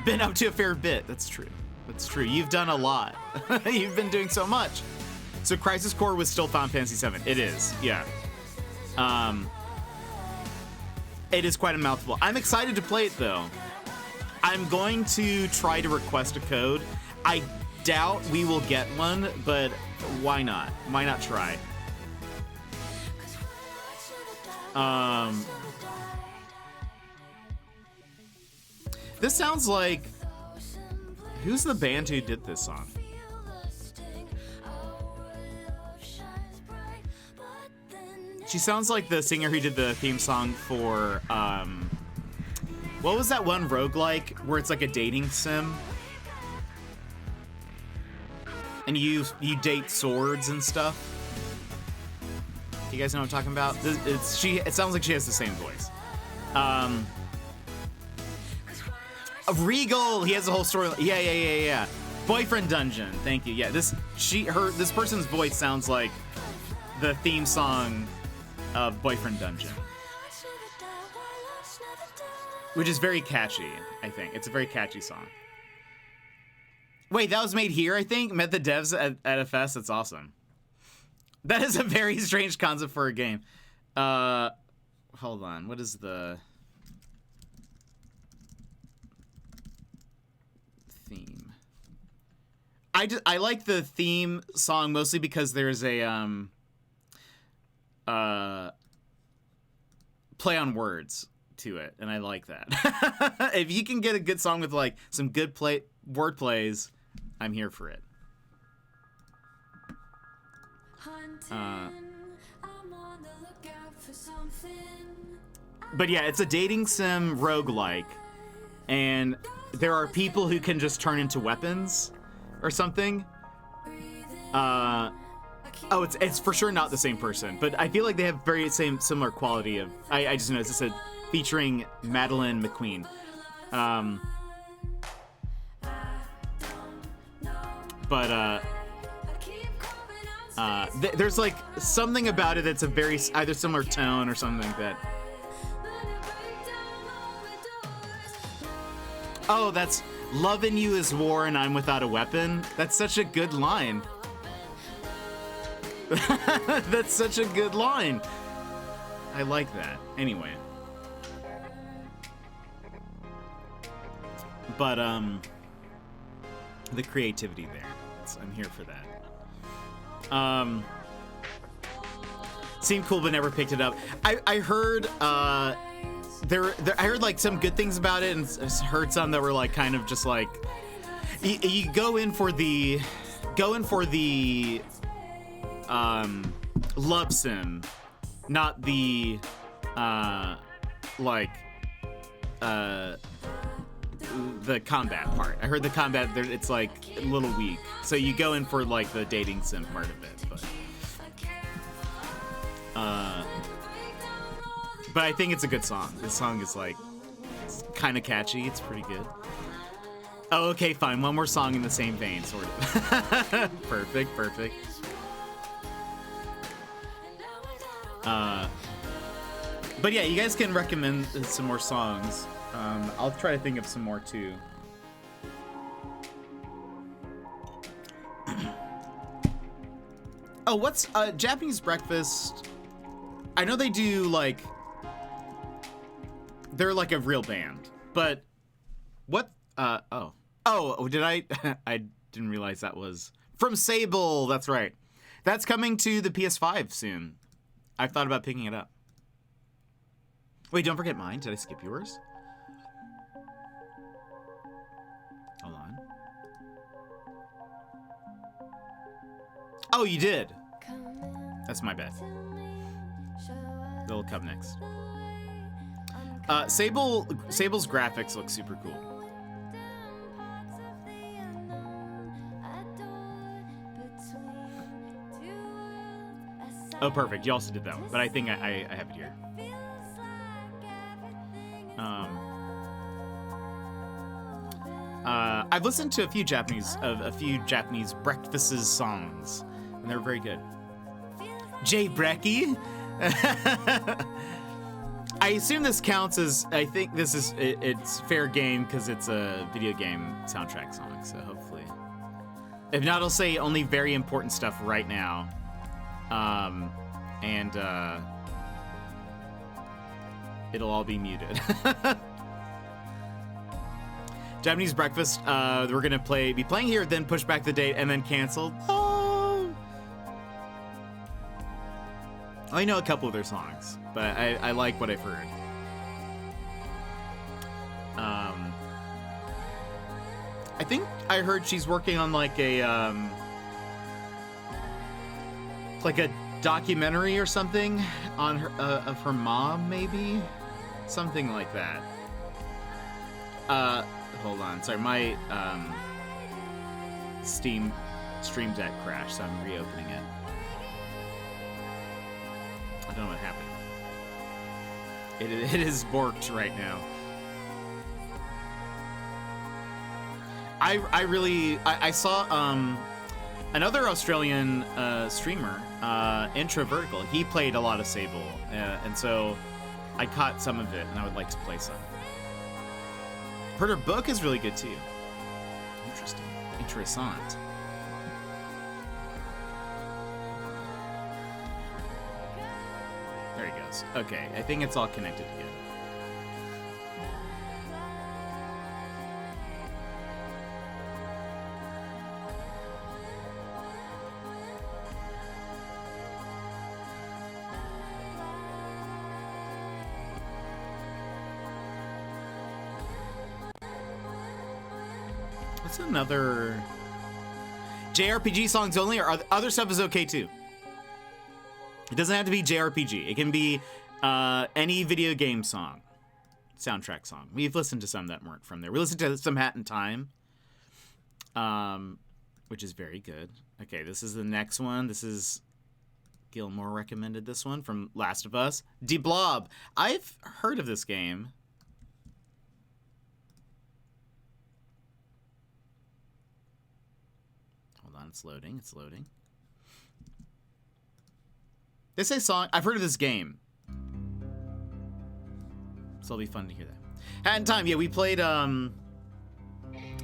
Been up to a fair bit. That's true. You've done a lot. You've been doing so much. So Crisis Core was still Final Fantasy VII. It is, yeah. It is quite a mouthful. I'm excited to play it though. I'm going to try to request a code. I doubt we will get one, but why not? Why not try? This sounds like... Who's the band who did this song? She sounds like the singer who did the theme song for... what was that one roguelike where it's like a dating sim? And you date swords and stuff? You guys know what I'm talking about? It sounds like she has the same voice. Regal. He has a whole story. Yeah. Boyfriend Dungeon. Thank you. Yeah, this person's voice sounds like the theme song of Boyfriend Dungeon, which is very catchy. I think it's a very catchy song. Wait, that was made here. I think met the devs at a fest. That's awesome. That is a very strange concept for a game. Hold on. What is the theme? I like the theme song mostly because there's a play on words to it, and I like that. If you can get a good song with like some good word plays, I'm here for it. But yeah, it's a dating sim roguelike, and there are people who can just turn into weapons or something. It's for sure not the same person, but I feel like they have very similar quality of. I just noticed it said featuring Madeline McQueen. There's like something about it that's a very either similar tone or something like that. Oh, that's loving you is war and I'm without a weapon. That's such a good line. That's such a good line. I like that. Anyway. But, the creativity there. I'm here for that. Seemed cool, but never picked it up. I heard, I heard like some good things about it, and heard some that were like kind of just like you go in for the love sim, not the the combat part. I heard the combat it's like a little weak, so you go in for like the dating sim part of it, but I think it's a good song. This song is like kind of catchy. It's pretty good. Oh, okay, fine. One more song in the same vein, sort of. Perfect. But yeah, you guys can recommend some more songs. I'll try to think of some more too. Oh, what's Japanese breakfast? I know they do like they're like a real band, but what? Did I? I didn't realize that was from Sable. That's right. That's coming to the PS5 soon. I've thought about picking it up. Wait, don't forget mine. Did I skip yours? Hold on. Oh, you did. That's my bad. They'll come next. Sable's graphics look super cool. Oh, perfect. You also did that one, but I think I have it here. I've listened to a few Japanese breakfasts songs, and they're very good. Jay Brecky. I assume this counts as. I think this is it's fair game because it's a video game soundtrack song. So hopefully, if not, I'll say only very important stuff right now. It'll all be muted. Japanese breakfast. We're gonna be playing here, then push back the date, and then canceled. Oh. I know a couple of their songs, but I like what I've heard. I think I heard she's working on like a documentary or something on her of her mom, maybe something like that. Hold on, sorry, my Steam Stream Deck crashed, so I'm reopening it. I don't know what happened. It is borked right now. I saw another Australian streamer, Introvertical. He played a lot of Sable, and so I caught some of it, and I would like to play some. Heard her book is really good too. Interesting. Interessant. There he goes. Okay, I think it's all connected again. What's another JRPG songs only, or other stuff is okay too? It doesn't have to be JRPG. It can be any video game song, soundtrack song. We've listened to some that weren't from there. We listened to some Hat in Time, which is very good. Okay, this is the next one. This is Gilmore recommended this one from Last of Us. De Blob. I've heard of this game. It's loading. It's loading. They say song. I've heard of this game, so it'll be fun to hear that. Hat in Time. Yeah, we played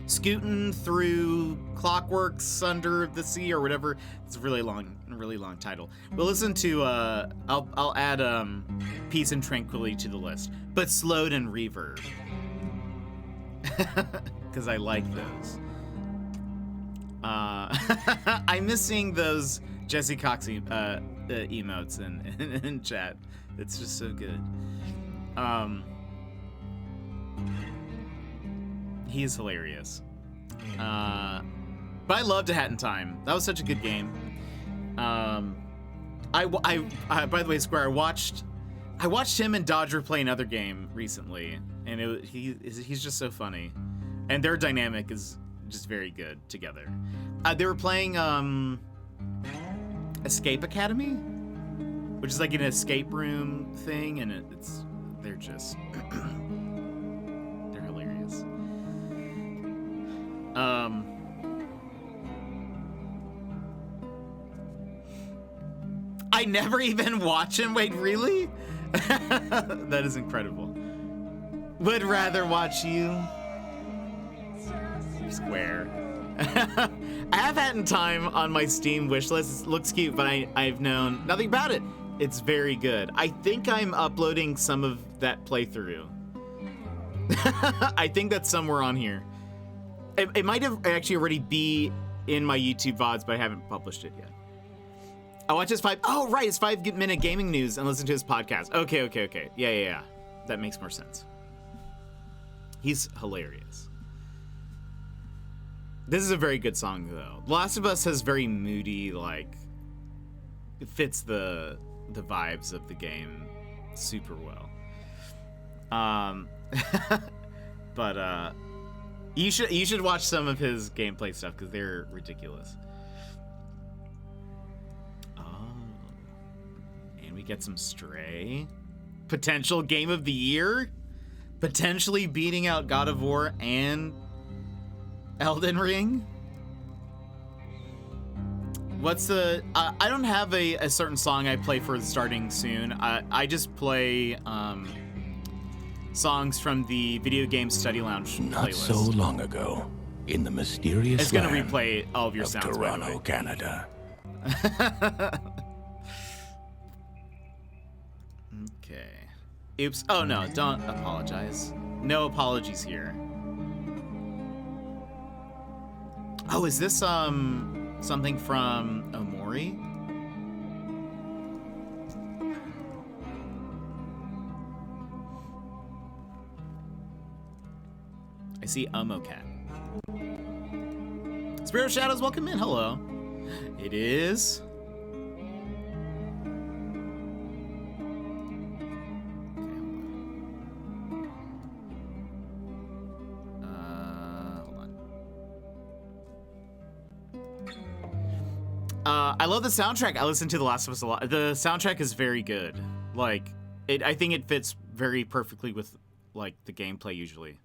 Scootin' Through Clockworks Under the Sea or whatever. It's a really long title. We'll listen to. I'll add Peace and Tranquility to the list, but slowed and reverb because I like those. I'm missing those Jesse Cox emotes in chat. It's just so good. He is hilarious. But I loved A Hat in Time. That was such a good game. By the way, Square, I watched him and Dodger play another game recently, and he's just so funny, and their dynamic is just very good together. They were playing Escape Academy, which is like an escape room thing, and they're just they're hilarious. I never even watch him. Wait, really? That is incredible. Would rather watch you. Square. I have Hat in Time on my Steam wishlist. It looks cute, but I've known nothing about it. It's very good. I think I'm uploading some of that playthrough. I think that's somewhere on here. It might have actually already be in my YouTube VODs, but I haven't published it yet. I watch his Oh, right, his 5-minute gaming news and listen to his podcast. Okay. Yeah. That makes more sense. He's hilarious. This is a very good song, though. Last of Us has very moody, like, it fits the vibes of the game super well. But you should watch some of his gameplay stuff because they're ridiculous. Oh, and we get some Stray. Potential game of the year, potentially beating out God of War and Elden Ring. What's the I don't have a certain song I play for starting soon. I just play songs from the Video Game Study Lounge playlist. Not so long ago, in the mysterious it's gonna land replay all of your sounds, Toronto, Canada. Okay. Oops. Oh no, don't apologize. No apologies here. Oh, is this something from Omori? I see Cat. Spirit of Shadows, welcome in. Hello. It is. I love the soundtrack. I listen to The Last of Us a lot. The soundtrack is very good. Like, I think it fits very perfectly with, like, the gameplay usually.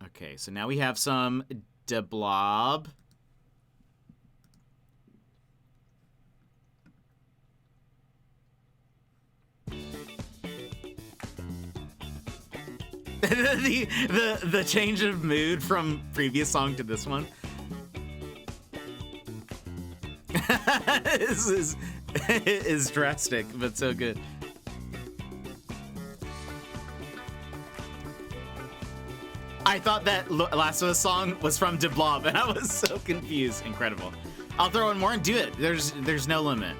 Okay, so now we have some de blob. the change of mood from previous song to this one is drastic, but so good. I thought that Last of Us song was from De Blob, and I was so confused. Incredible. I'll throw in more and do it. There's no limit.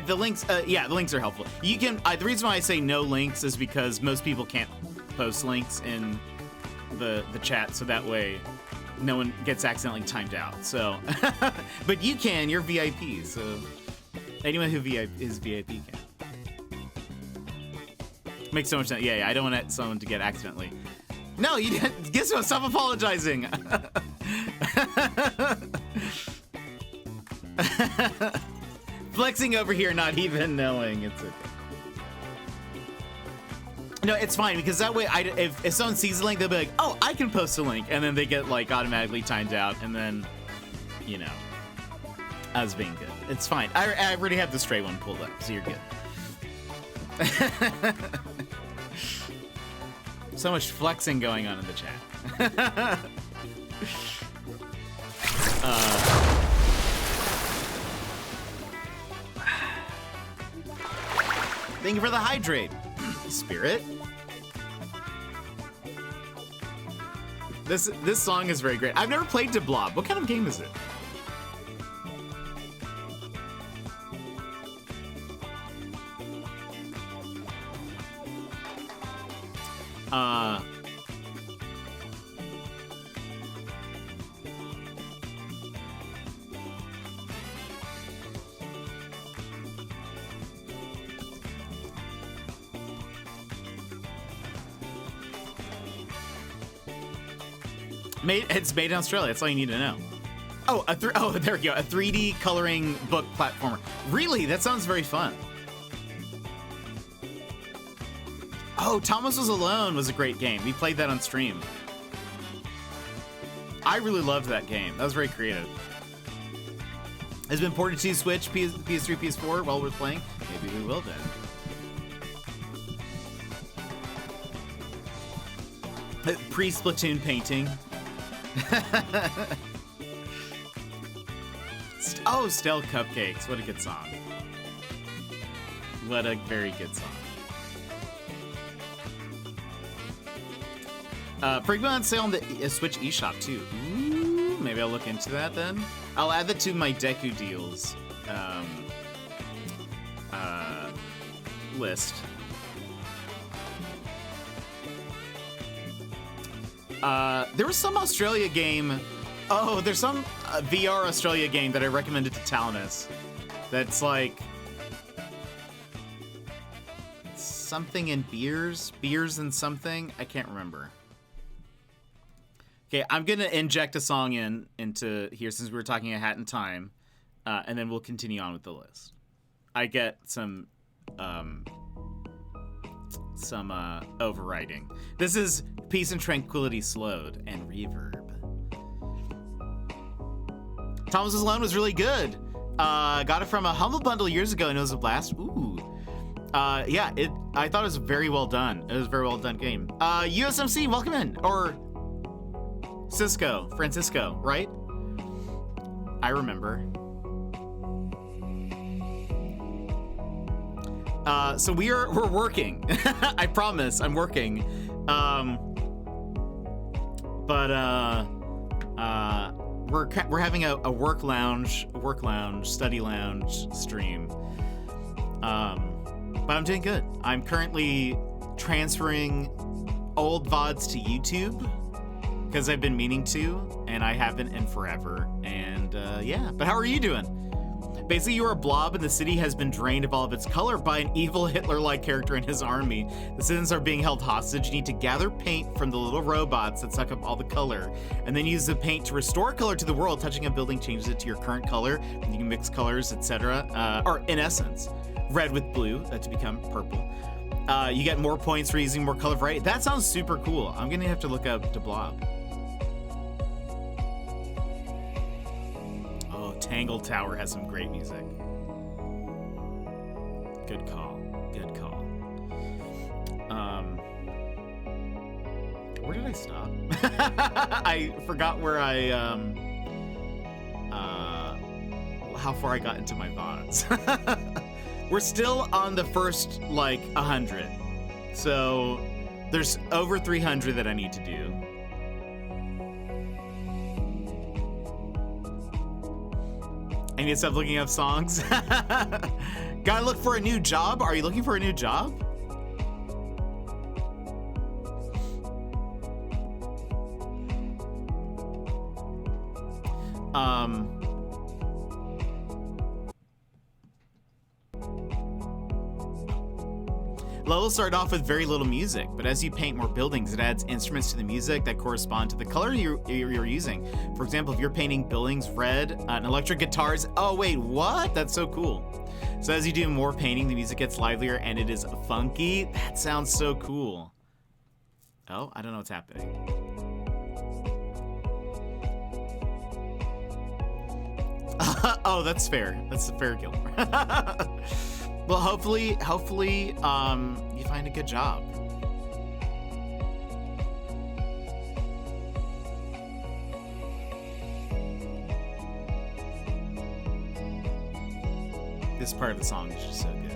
The links, yeah, the links are helpful. You can. The reason why I say no links is because most people can't post links in the chat, so that way no one gets accidentally timed out. So, but you can. You're VIP, so anyone who is VIP can. Makes so much sense. Yeah, I don't want someone to get accidentally. No, you didn't. Guess what? Stop apologizing. Flexing over here, not even knowing. It's okay. No, it's fine, because that way, if someone sees the link, they'll be like, oh, I can post a link. And then they get, like, automatically timed out. And then, you know, I was being good. It's fine. I already have the stray one pulled up, so you're good. So much flexing going on in the chat. Thank you for the hydrate, Spirit. This song is very great. I've never played De Blob. What kind of game is it? It's made in Australia. That's all you need to know. Oh, there we go. A 3D coloring book platformer. Really? That sounds very fun. Oh, Thomas Was Alone was a great game. We played that on stream. I really loved that game. That was very creative. Has been ported to Switch, PS3, PS4 while we're playing? Maybe we will then. Pre-Splatoon painting. Oh, Stale Cupcakes. What a good song. What a very good song. Frigma on sale on the Switch eShop too. Ooh, maybe I'll look into that then. I'll add that to my Deku deals list. There was some Australia game. Oh, there's some VR Australia game that I recommended to Talanis. That's like something in beers and something. I can't remember. Okay, I'm gonna inject a song into here since we were talking a Hat in Time, and then we'll continue on with the list. I get some overwriting. This is Peace and Tranquility Slowed and Reverb. Thomas Was Alone was really good. Got it from a Humble Bundle years ago and it was a blast. Ooh. Yeah, I thought it was very well done. It was a very well done game. USMC, welcome in. Or Francisco, right? I remember. So we're working. I promise, I'm working. We're having a work lounge, study lounge stream. But I'm doing good. I'm currently transferring old VODs to YouTube because I've been meaning to, and I haven't in forever. And yeah, but how are you doing? Basically, you are a blob, and the city has been drained of all of its color by an evil Hitler-like character and his army. The citizens are being held hostage. You need to gather paint from the little robots that suck up all the color, and then use the paint to restore color to the world. Touching a building changes it to your current color. And you can mix colors, etc. Or in essence, red with blue to become purple. You get more points for using more color variety. That sounds super cool. I'm gonna have to look up DeBlob. Oh, Tangle Tower has some great music. Good call. Good call. Where did I stop? I forgot where how far I got into my VODs. We're still on the first, 100. So there's over 300 that I need to do. I need to stop looking up songs. Gotta look for a new job? Are you looking for a new job? Levels start off with very little music, but as you paint more buildings, it adds instruments to the music that correspond to the color you're using. For example, if you're painting buildings red, and electric guitars, oh wait, what? That's so cool. So as you do more painting, the music gets livelier and it is funky. That sounds so cool. Oh, I don't know what's happening. Oh, that's fair. That's fair, Gilmore. Well, hopefully, you find a good job. This part of the song is just so good.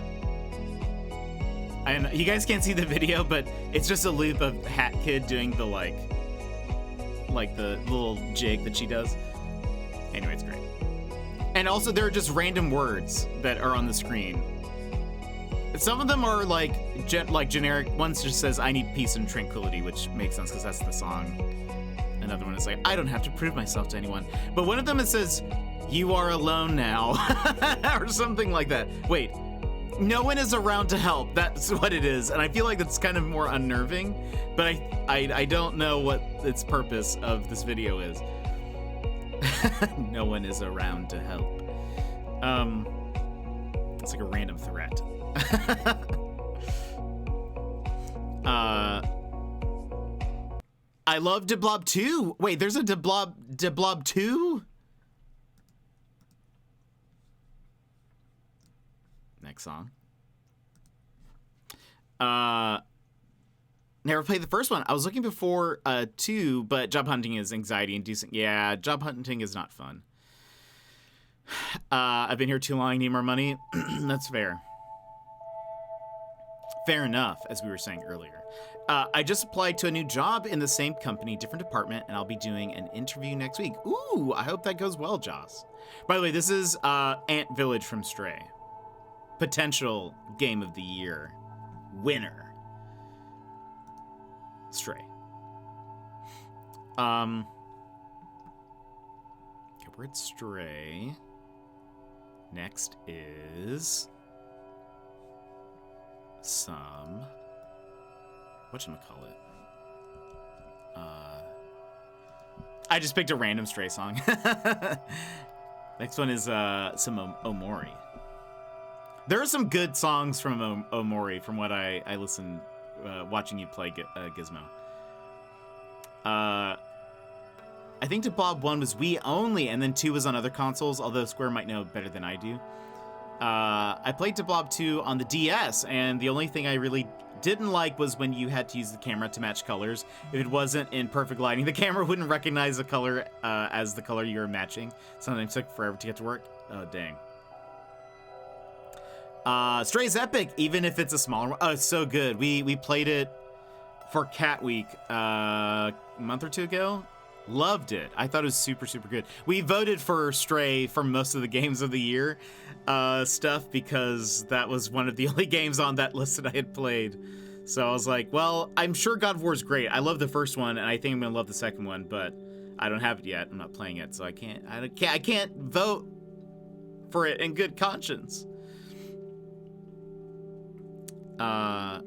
And you guys can't see the video, but it's just a loop of Hat Kid doing the like the little jig that she does. Anyway, it's great. And also, there are just random words that are on the screen. Some of them are generic. One just says, I need peace and tranquility, which makes sense because that's the song. Another one is like, I don't have to prove myself to anyone. But one of them, it says, you are alone now, or something like that. Wait, no one is around to help. That's what it is. And I feel like that's kind of more unnerving, but I don't know what its purpose of this video is. No one is around to help. It's like a random threat. I love DeBlob 2. Wait, there's a DeBlob 2? Next song. Never played the first one. I was looking before 2, but job hunting is anxiety inducing. Yeah, job hunting is not fun. I've been here too long, need more money. That's fair. Fair enough, as we were saying earlier. I just applied to a new job in the same company, different department, and I'll be doing an interview next week. Ooh, I hope that goes well, Joss. By the way, this is Ant Village from Stray. Potential Game of the Year winner. Stray. Okay, we're at Stray. Next is some whatchamacallit. I just picked a random Stray song. Next one is some Omori. There are some good songs from Omori from what I listened watching you play Gizmo. I think DeBlob 1 was Wii only, and then 2 was on other consoles, although Square might know better than I do. I played DeBlob 2 on the DS, and the only thing I really didn't like was when you had to use the camera to match colors. If it wasn't in perfect lighting, the camera wouldn't recognize the color as the color you were matching. Sometimes it took forever to get to work. Oh, dang. Stray's epic, even if it's a smaller one. Oh, it's so good. We played it for Cat Week a month or two ago. Loved it. I thought it was super, super good. We voted for Stray for most of the games of the year stuff because that was one of the only games on that list that I had played. So I was like, well, I'm sure God of War is great. I love the first one, and I think I'm gonna love the second one, but I don't have it yet. I'm not playing it, so I can't vote for it in good conscience. But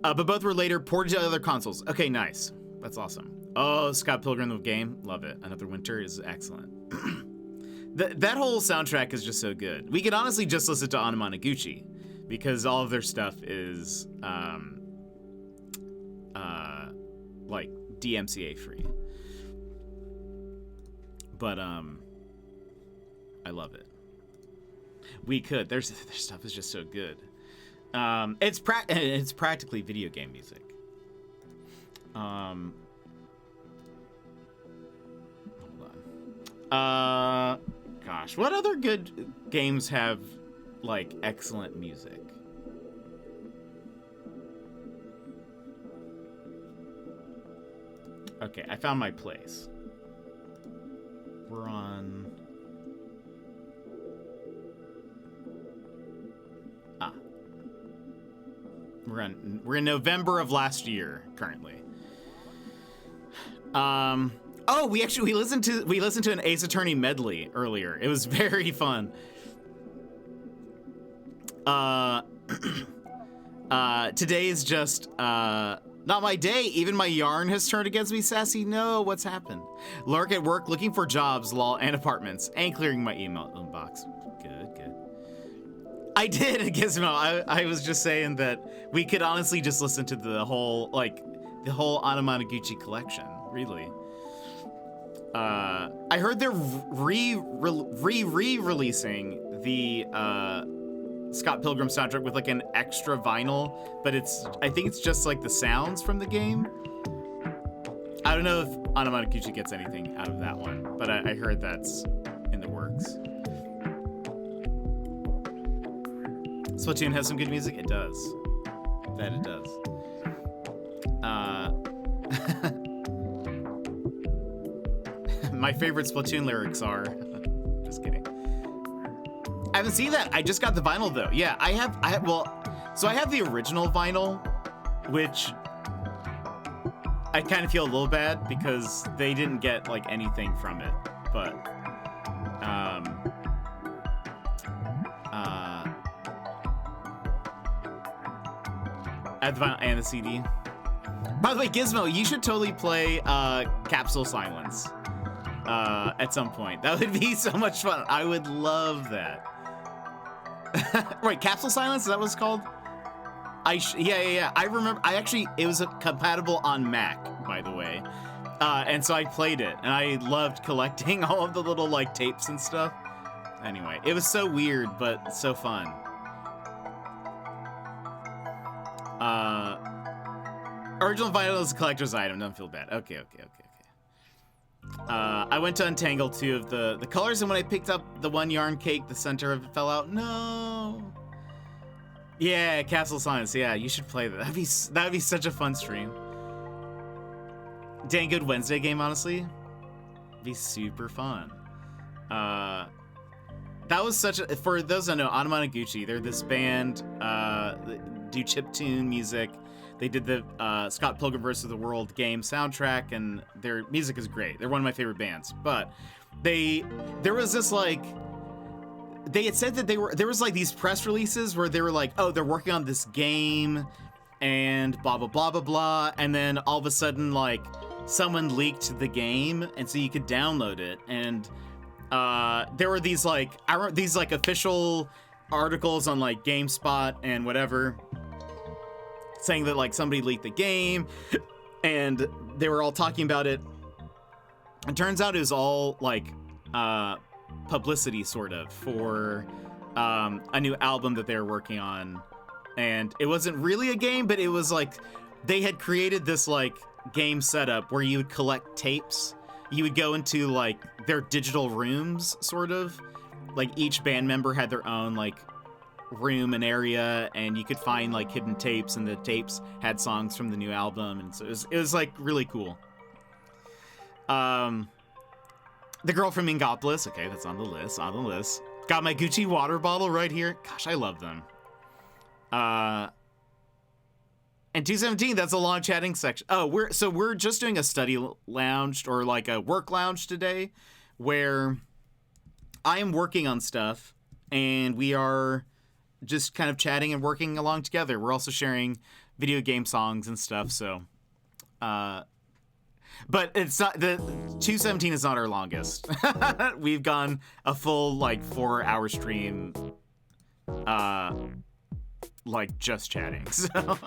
both were later ported to other consoles. Okay, nice. That's awesome. Oh, Scott Pilgrim the game. Love it. Another Winter is excellent. That whole soundtrack is just so good. We could honestly just listen to Anamanaguchi because all of their stuff is like DMCA free. But I love it. We could. Their stuff is just so good. It's practically video game music. Hold on. Gosh, what other good games have like excellent music? Okay, I found my place. We're on. We're in November of last year currently. Oh, we listened to an Ace Attorney medley earlier. It was very fun. Today is just not my day. Even my yarn has turned against me, Sassy. No, what's happened? Lark at work looking for jobs, lol, and apartments, and clearing my email inbox. Good. I did, Gizmo. I was just saying that we could honestly just listen to the whole Anamanaguchi collection, really. I heard they're re-releasing the Scott Pilgrim soundtrack with like an extra vinyl, but I think it's just like the sounds from the game. I don't know if Anamanaguchi gets anything out of that one, but I heard that's in the works. Splatoon has some good music. It does. That it does. My favorite Splatoon lyrics are. Just kidding. I haven't seen that. I just got the vinyl though. Yeah, I have the original vinyl, which I kind of feel a little bad because they didn't get like anything from it, but I have the vinyl and the CD. By the way, Gizmo, you should totally play Capsule Silence at some point. That would be so much fun. I would love that. Wait, Capsule Silence? Is that what it's called? Yeah. I remember. It was compatible on Mac, by the way. And so I played it, and I loved collecting all of the little like tapes and stuff. Anyway, it was so weird, but so fun. Original vinyl is a collector's item. Don't feel bad. Okay. I went to untangle 2 of the colors, and when I picked up the one yarn cake, the center of it fell out. No. Yeah, Castle Silence. Yeah, you should play that. That'd be such a fun stream. Dang good Wednesday game, honestly. Be super fun. That was such a, for those that know, Anamanaguchi, they're this band, do chiptune music. They did the Scott Pilgrim vs. the World game soundtrack, and their music is great. They're one of my favorite bands. But there was this like, they had said that there was like these press releases where they were like, oh, they're working on this game, and blah blah blah blah blah, and then all of a sudden like someone leaked the game, and so you could download it, and there were these like official articles on like GameSpot and whatever, saying that like somebody leaked the game, and they were all talking about it. It turns out it was all like publicity sort of for a new album that they were working on, and it wasn't really a game, but it was like they had created this like game setup where you would collect tapes. You would go into like their digital rooms, sort of like each band member had their own like room and area, and you could find like hidden tapes, and the tapes had songs from the new album, and so it was like really cool. The Girl from Ingopolis, okay, that's on the list. Got my Gucci water bottle right here. Gosh, I love them. And 217, that's a long chatting section. Oh, we're just doing a study lounge or like a work lounge today, where I am working on stuff, and we are just kind of chatting and working along together. We're also sharing video game songs and stuff, so... but it's not... The 217 is not our longest. We've gone a full, like, 4-hour stream, like, just chatting, so...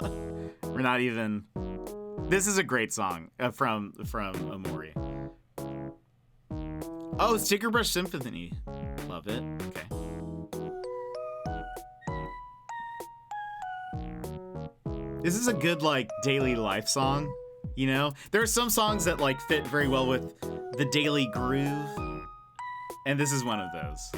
We're not even... This is a great song from Omori. Oh, Sticker Brush Symphony. Love it. Okay. This is a good, like, daily life song, you know? There are some songs that, like, fit very well with the daily groove, and this is one of those.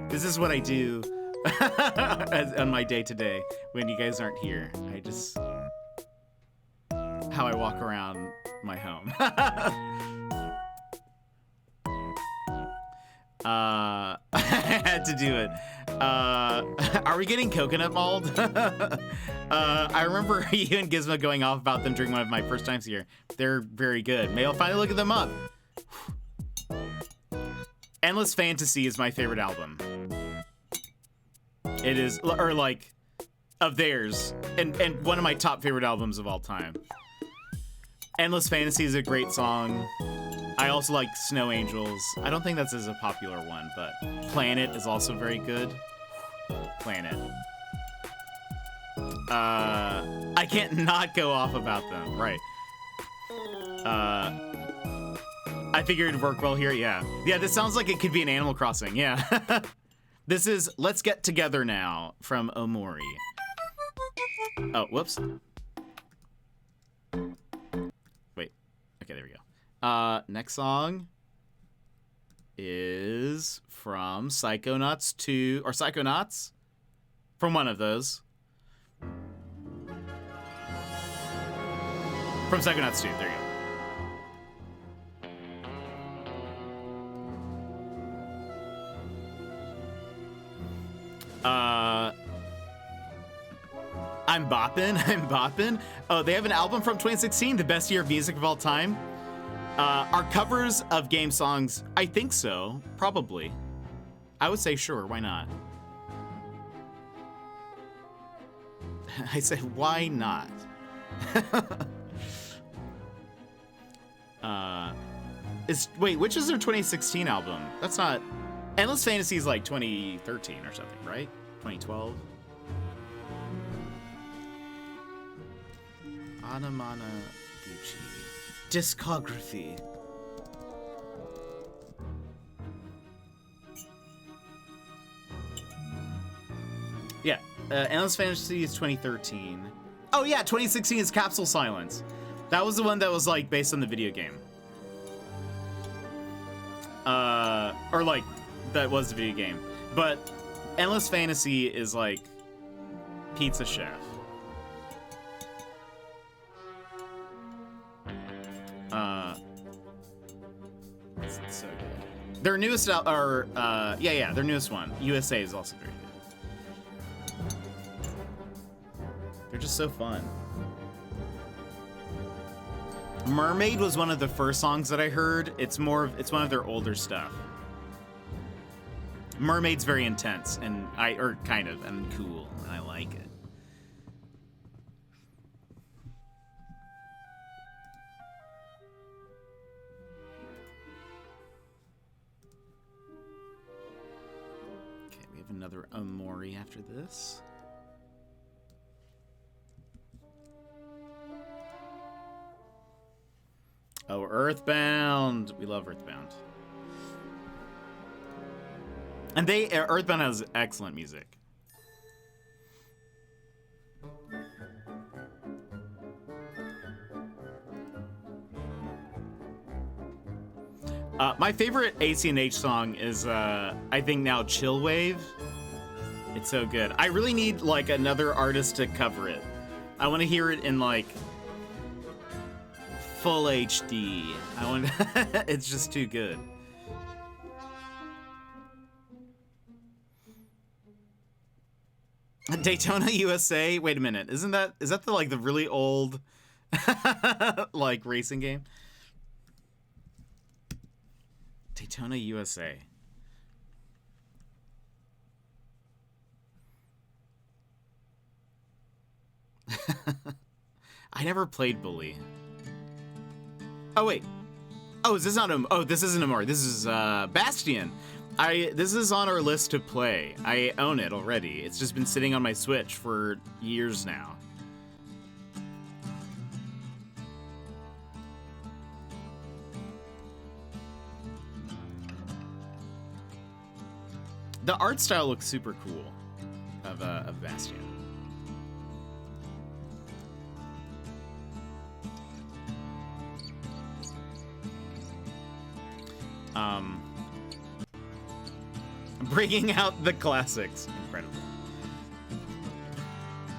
This is what I do on my day-to-day when you guys aren't here. How I walk around my home. I had to do it. Are we getting coconut mauled? I remember you and Gizmo going off about them during one of my first times here. They're very good. Maybe I'll finally look at them up. Endless Fantasy is my favorite album. It is, or like, of theirs, and one of my top favorite albums of all time. Endless Fantasy is a great song. I also like Snow Angels. I don't think that's as a popular one, but Planet is also very good. Planet. I can't not go off about them, right. I figured it'd work well here, yeah. Yeah, this sounds like it could be an Animal Crossing, yeah. This is Let's Get Together Now from Omori. Oh, whoops. Wait. Okay, there we go. Next song is from Psychonauts 2, or Psychonauts? From one of those. From Psychonauts 2, there you go. I'm boppin'. Oh, they have an album from 2016, the best year of music of all time. Are covers of game songs? I think so, probably. I would say sure, why not? I say, why not? Wait, which is their 2016 album? That's not... Endless Fantasy is like 2013 or something, right? 2012? Anamana Gucci. Discography. Yeah, Endless Fantasy is 2013. Oh yeah, 2016 is Capsule Silence. That was the one that was like based on the video game. Or like, that was the video game. But Endless Fantasy is like Pizza Chef. It's so good. Their newest, their newest one, USA, is also very good. They're just so fun. Mermaid was one of the first songs that I heard. It's one of their older stuff. Mermaid's very intense and cool, and I like it. Okay, we have another Omori after this. Oh, Earthbound. We love Earthbound. And Earthbound has excellent music. My favorite AC&H song is, I think now, Chill Wave. It's so good. I really need, like, another artist to cover it. I want to hear it in, like, full HD. It's just too good. Daytona USA. Wait a minute. Is that the really old like racing game? Daytona, USA. I never played Bully. Oh wait. Oh, is this not a? Oh, this isn't Amor. This is Bastion. This is on our list to play. I own it already. It's just been sitting on my Switch for years now. The art style looks super cool of Bastion. Bringing out the classics. Incredible.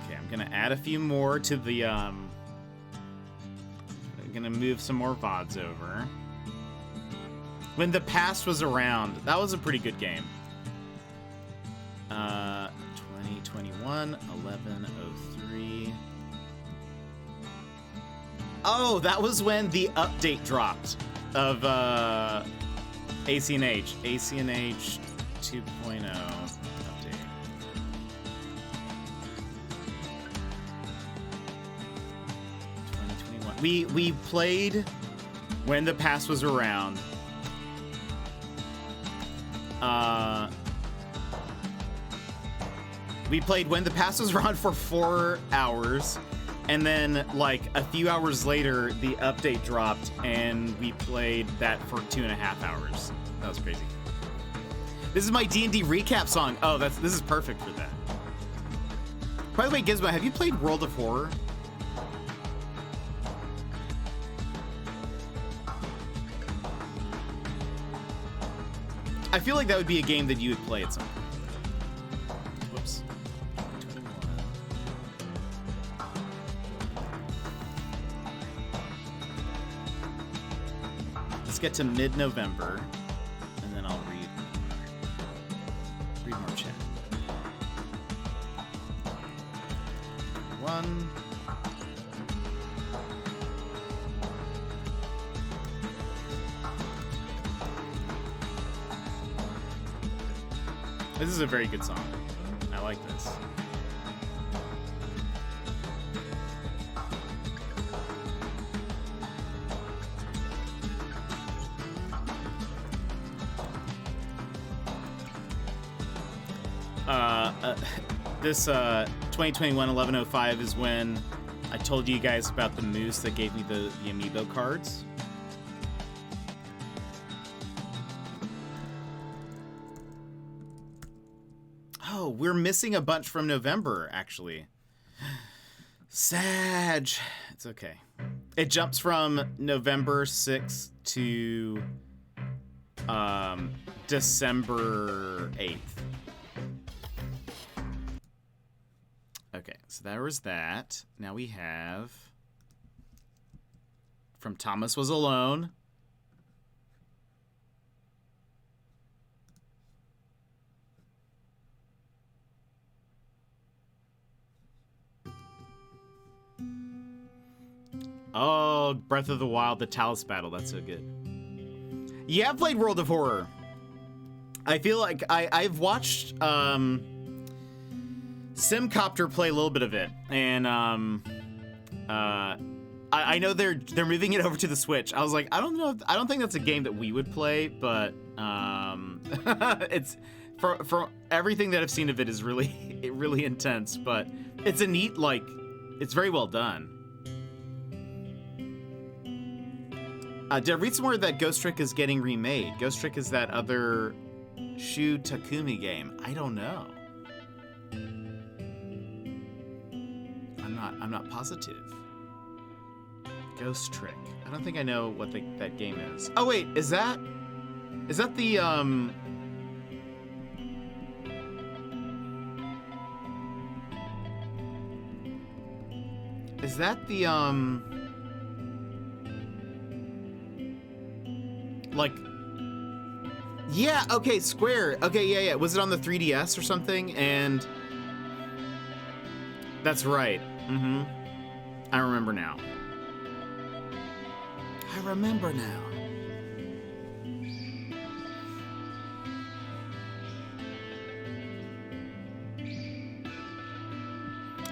Okay, I'm gonna add a few more to the, I'm gonna move some more VODs over. When the Past was around, that was a pretty good game. 2021, 1103. Oh, that was when the update dropped of ACNH. ACNH 2.0 update. We played when the Past was around. We played when the Past was around for 4 hours, and then like a few hours later, the update dropped, and we played that for 2.5 hours. That was crazy. This is my D&D recap song. Oh, this is perfect for that. By the way, Gizmo, have you played World of Horror? I feel like that would be a game that you would play at some point. Whoops. Let's get to mid-November, and then I'll read more chat. One. This is a very good song. I like this. This 2021 1105 is when I told you guys about the moose that gave me the amiibo cards. Oh, we're missing a bunch from November, actually. Sag. It's okay. It jumps from November 6th to December 8th. Okay, so there was that. Now we have From Thomas Was Alone. Oh, Breath of the Wild, the Talus Battle. That's so good. Yeah, I've played World of Horror. I feel like I've watched Simcopter play a little bit of it, and I know they're moving it over to the Switch. I was like, I don't think that's a game that we would play, but it's for everything that I've seen of it is really intense. But it's a neat, like, it's very well done. Did I read somewhere that Ghost Trick is getting remade? Ghost Trick is that other Shu Takumi game. I don't know. I'm not positive. Ghost Trick. I don't think I know what that game is. Oh wait, is that the Is that the like, yeah, okay, Square. Okay, yeah. Was it on the 3DS or something? And that's right. I remember now.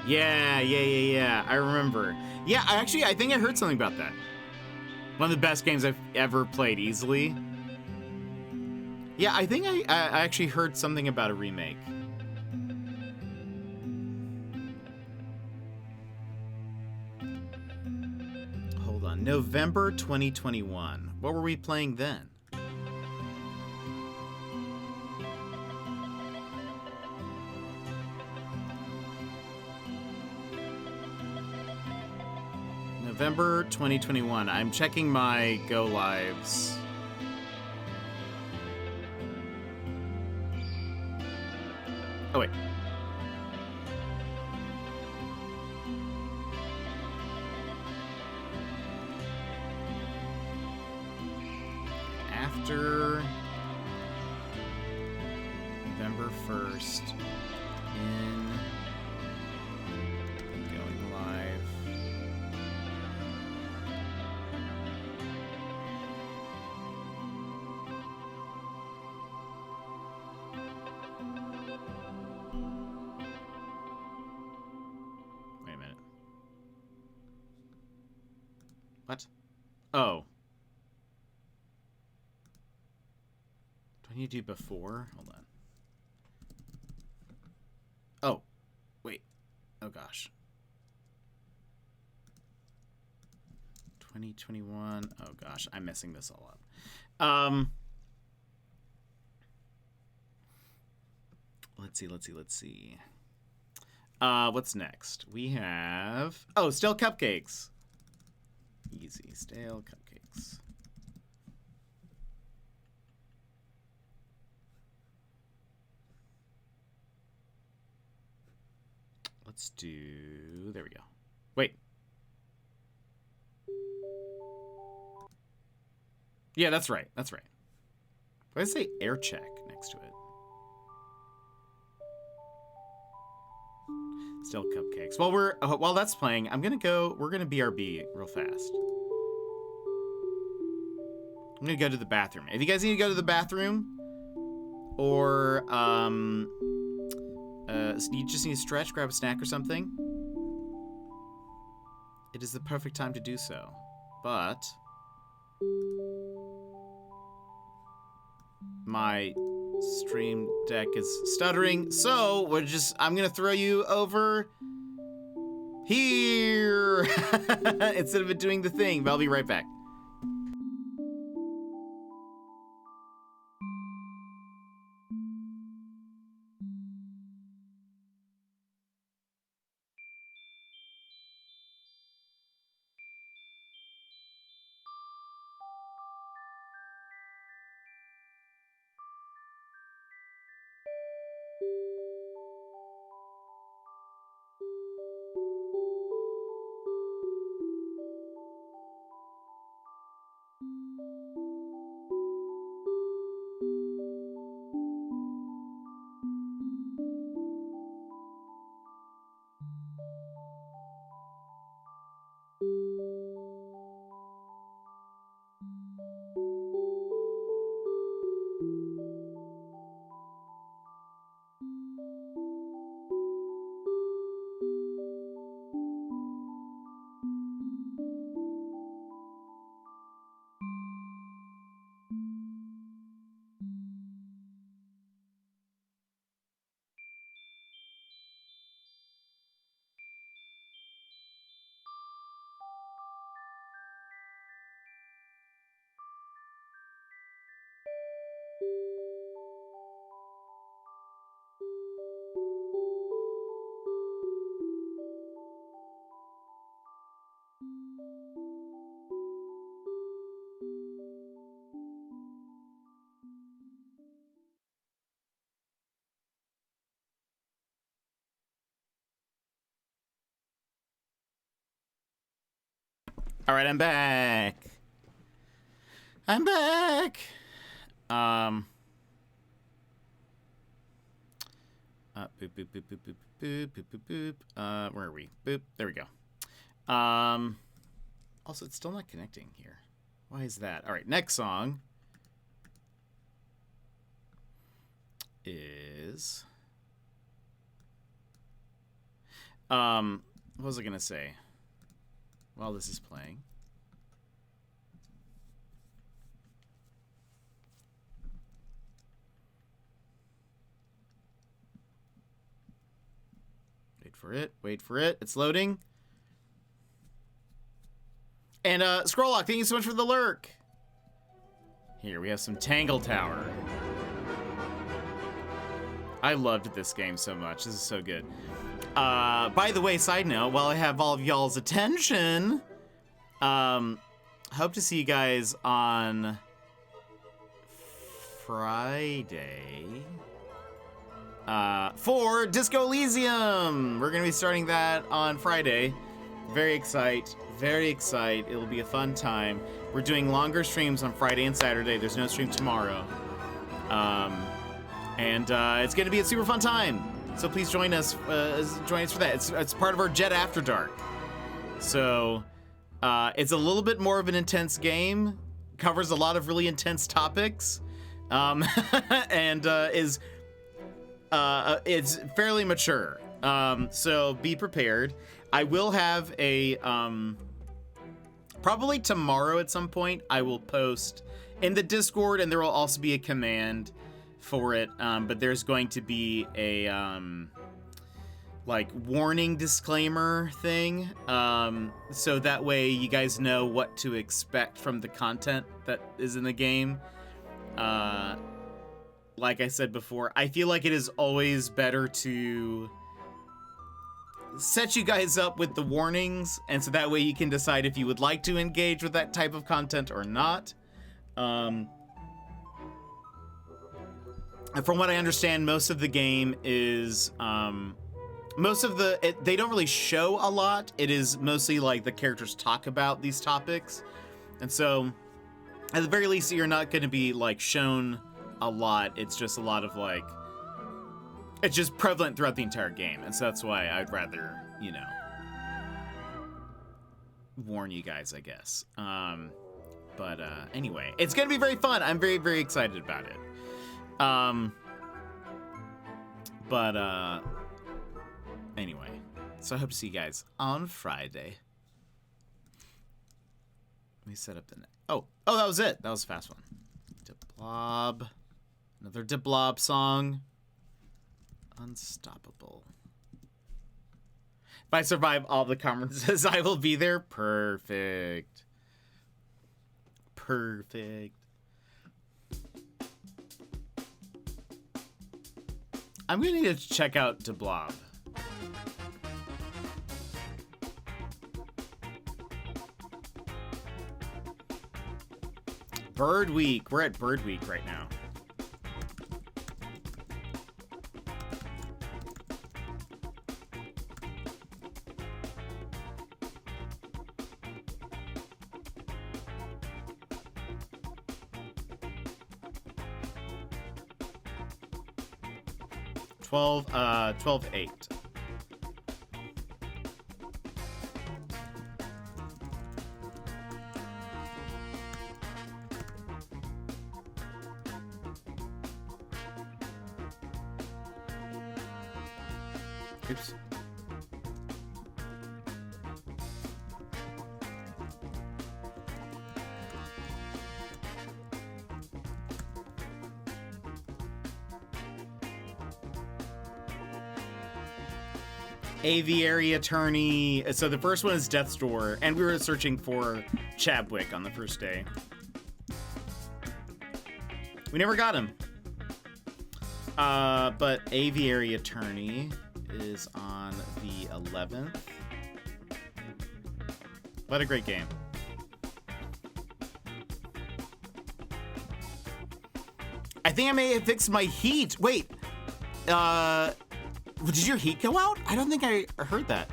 Yeah. I remember. Yeah, I think I heard something about that. One of the best games I've ever played, easily. Yeah, I think I actually heard something about a remake. Hold on. November 2021. What were we playing then? November 2021. I'm checking my go lives. Oh, wait. After November 1st, in going live. Wait a minute. What? Oh. Do I need to do before? Hold on. Oh. Wait. Oh, gosh. 2021. Oh, gosh. I'm messing this all up. Let's see. What's next? We have... Oh, stale cupcakes. Easy. Stale cupcakes. Let's do... There we go. Wait. Yeah, that's right. Why does it say air check next to it? Still cupcakes. While that's playing, we're gonna BRB real fast. I'm gonna go to the bathroom. If you guys need to go to the bathroom, or you just need to stretch, grab a snack or something, it is the perfect time to do so. But my stream deck is stuttering, so I'm gonna throw you over here instead of it doing the thing, but I'll be right back. All right, I'm back. Boop, boop, boop, boop, boop, boop, boop, boop, boop. Where are we? Boop. There we go. Also, it's still not connecting here. Why is that? All right, next song is What was I gonna say? While this is playing. Wait for it. It's loading. And Scrolllock, thank you so much for the lurk. Here we have some Tangle Tower. I loved this game so much. This is so good. By the way, side note, while I have all of y'all's attention, hope to see you guys on Friday. For Disco Elysium. We're gonna be starting that on Friday. Very excited. It'll be a fun time. We're doing longer streams on Friday and Saturday. There's no stream tomorrow. And it's gonna be a super fun time. So please join us for that. It's part of our Jet After Dark. So it's a little bit more of an intense game. Covers a lot of really intense topics. And it's fairly mature. So be prepared. I will have a probably tomorrow at some point I will post in the Discord, and there will also be a command for it, but there's going to be a like warning disclaimer thing, so that way you guys know what to expect from the content that is in the game. Like I said before, I feel like it is always better to set you guys up with the warnings, and so that way you can decide if you would like to engage with that type of content or not. And from what I understand, most of the game is, they don't really show a lot. It is mostly like the characters talk about these topics. And so, at the very least, you're not going to be like shown a lot. It's just a lot of like, it's just prevalent throughout the entire game. And so that's why I'd rather, warn you guys, I guess. But anyway, it's going to be very fun. I'm very, very excited about it. Anyway, so I hope to see you guys on Friday. Let me set up the oh, that was it. That was a fast one. Diblob. Another Diblob song. Unstoppable. If I survive all the conferences, I will be there. Perfect. I'm gonna need to check out Diblob. Bird Week. We're at Bird Week right now. Twelve 8. Oops. Aviary Attorney. So the first one is Death's Door, and we were searching for Chadwick on the first day. We never got him. But Aviary Attorney is on the 11th. What a great game. I think I may have fixed my heat. Wait. Did your heat go out? I don't think I heard that.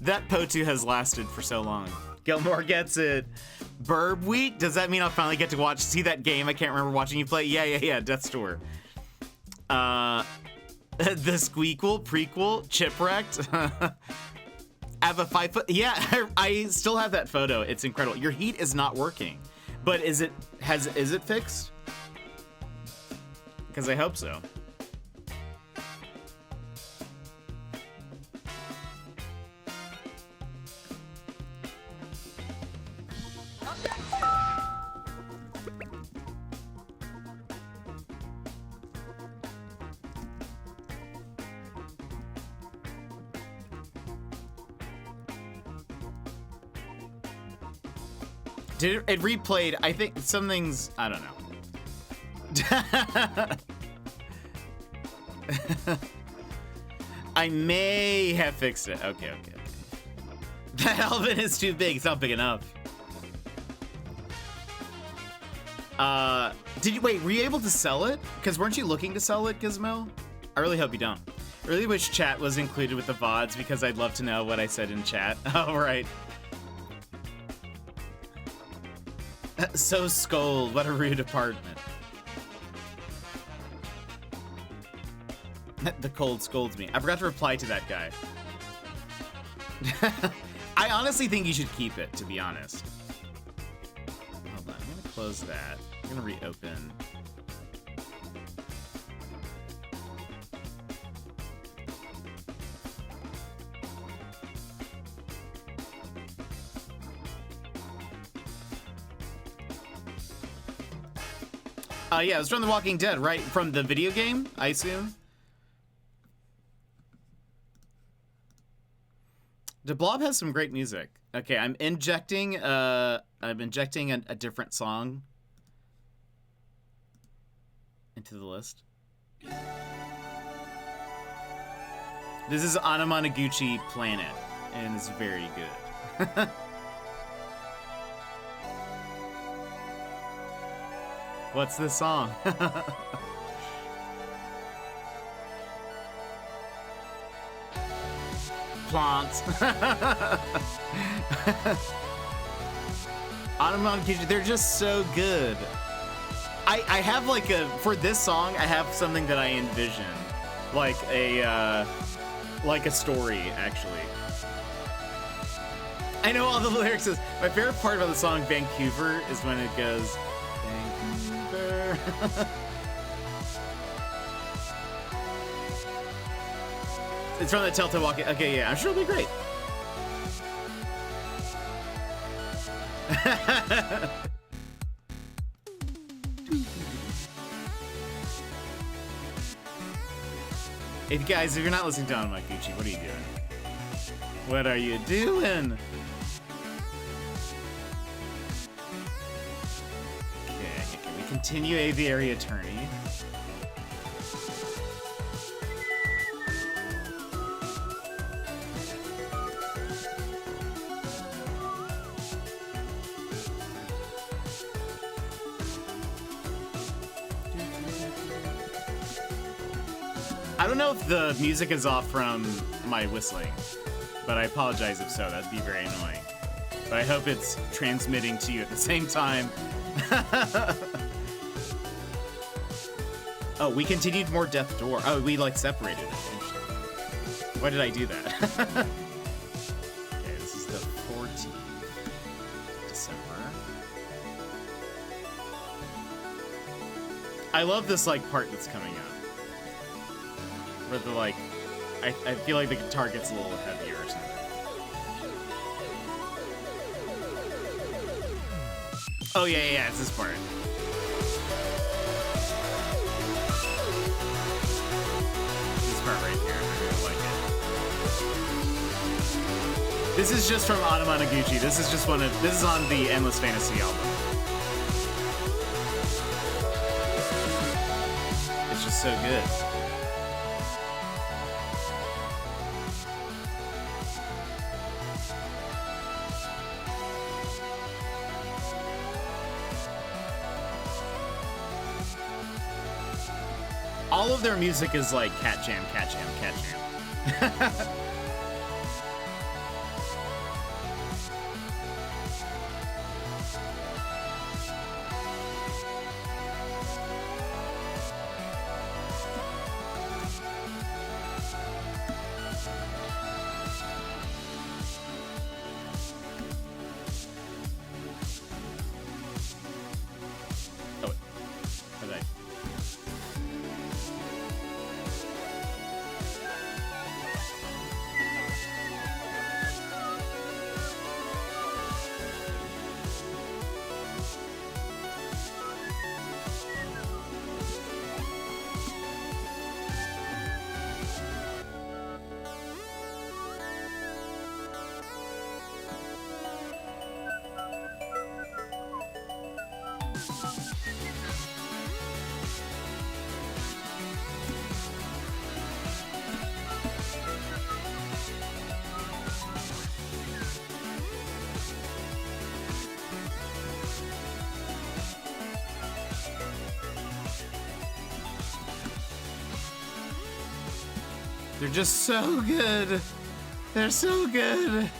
That POTU has lasted for so long. Gilmore gets it. Burb Week? Does that mean I'll finally get to see that game I can't remember watching you play? Yeah, Death's Door. The Squeakquel prequel, Chipwrecked. I have a 5 foot. Yeah, I still have that photo. It's incredible. Your heat is not working, but is it fixed? Because I hope so. Did it replayed? I think something's, I don't know. I may have fixed it. Okay. That elephant is too big. It's not big enough. Wait, were you able to sell it? Because weren't you looking to sell it, Gizmo? I really hope you don't. I really wish chat was included with the VODs because I'd love to know what I said in chat. Oh, right. So scold, what a rude apartment. The cold scolds me. I forgot to reply to that guy. I honestly think you should keep it, to be honest. Hold on, I'm gonna close that. I'm gonna reopen. Yeah, it was from The Walking Dead, right? From the video game, I assume. The Blob has some great music. Okay, I'm injecting a different song into the list. This is Anamanaguchi Planet, and it's very good. What's this song? Plants. Anamanaguchi, they're just so good. I have like for this song, I have something that I envision. Like a story, actually. I know all the lyrics. My favorite part about the song Vancouver is when it goes, Vancouver. It's from the Telltale Walking. Okay, yeah, I'm sure it'll be great. If you're not listening to Anamanaguchi, what are you doing? What are you doing? Okay, can we continue Aviary Attorney? I don't know if the music is off from my whistling, but I apologize if so. That'd be very annoying. But I hope it's transmitting to you at the same time. Oh, we continued more Death Door. Oh, we like separated it. Why did I do that? Okay, this is the 14th of December. I love this like part that's coming up. Where the like, I feel like the guitar gets a little heavier or something. Oh yeah, it's this part. This part right here, I really like it. This is just from Anamanaguchi. This is on the Endless Fantasy album. It's just so good. All of their music is like cat jam, cat jam, cat jam. Oh, wait. How did I? They're just so good. They're so good.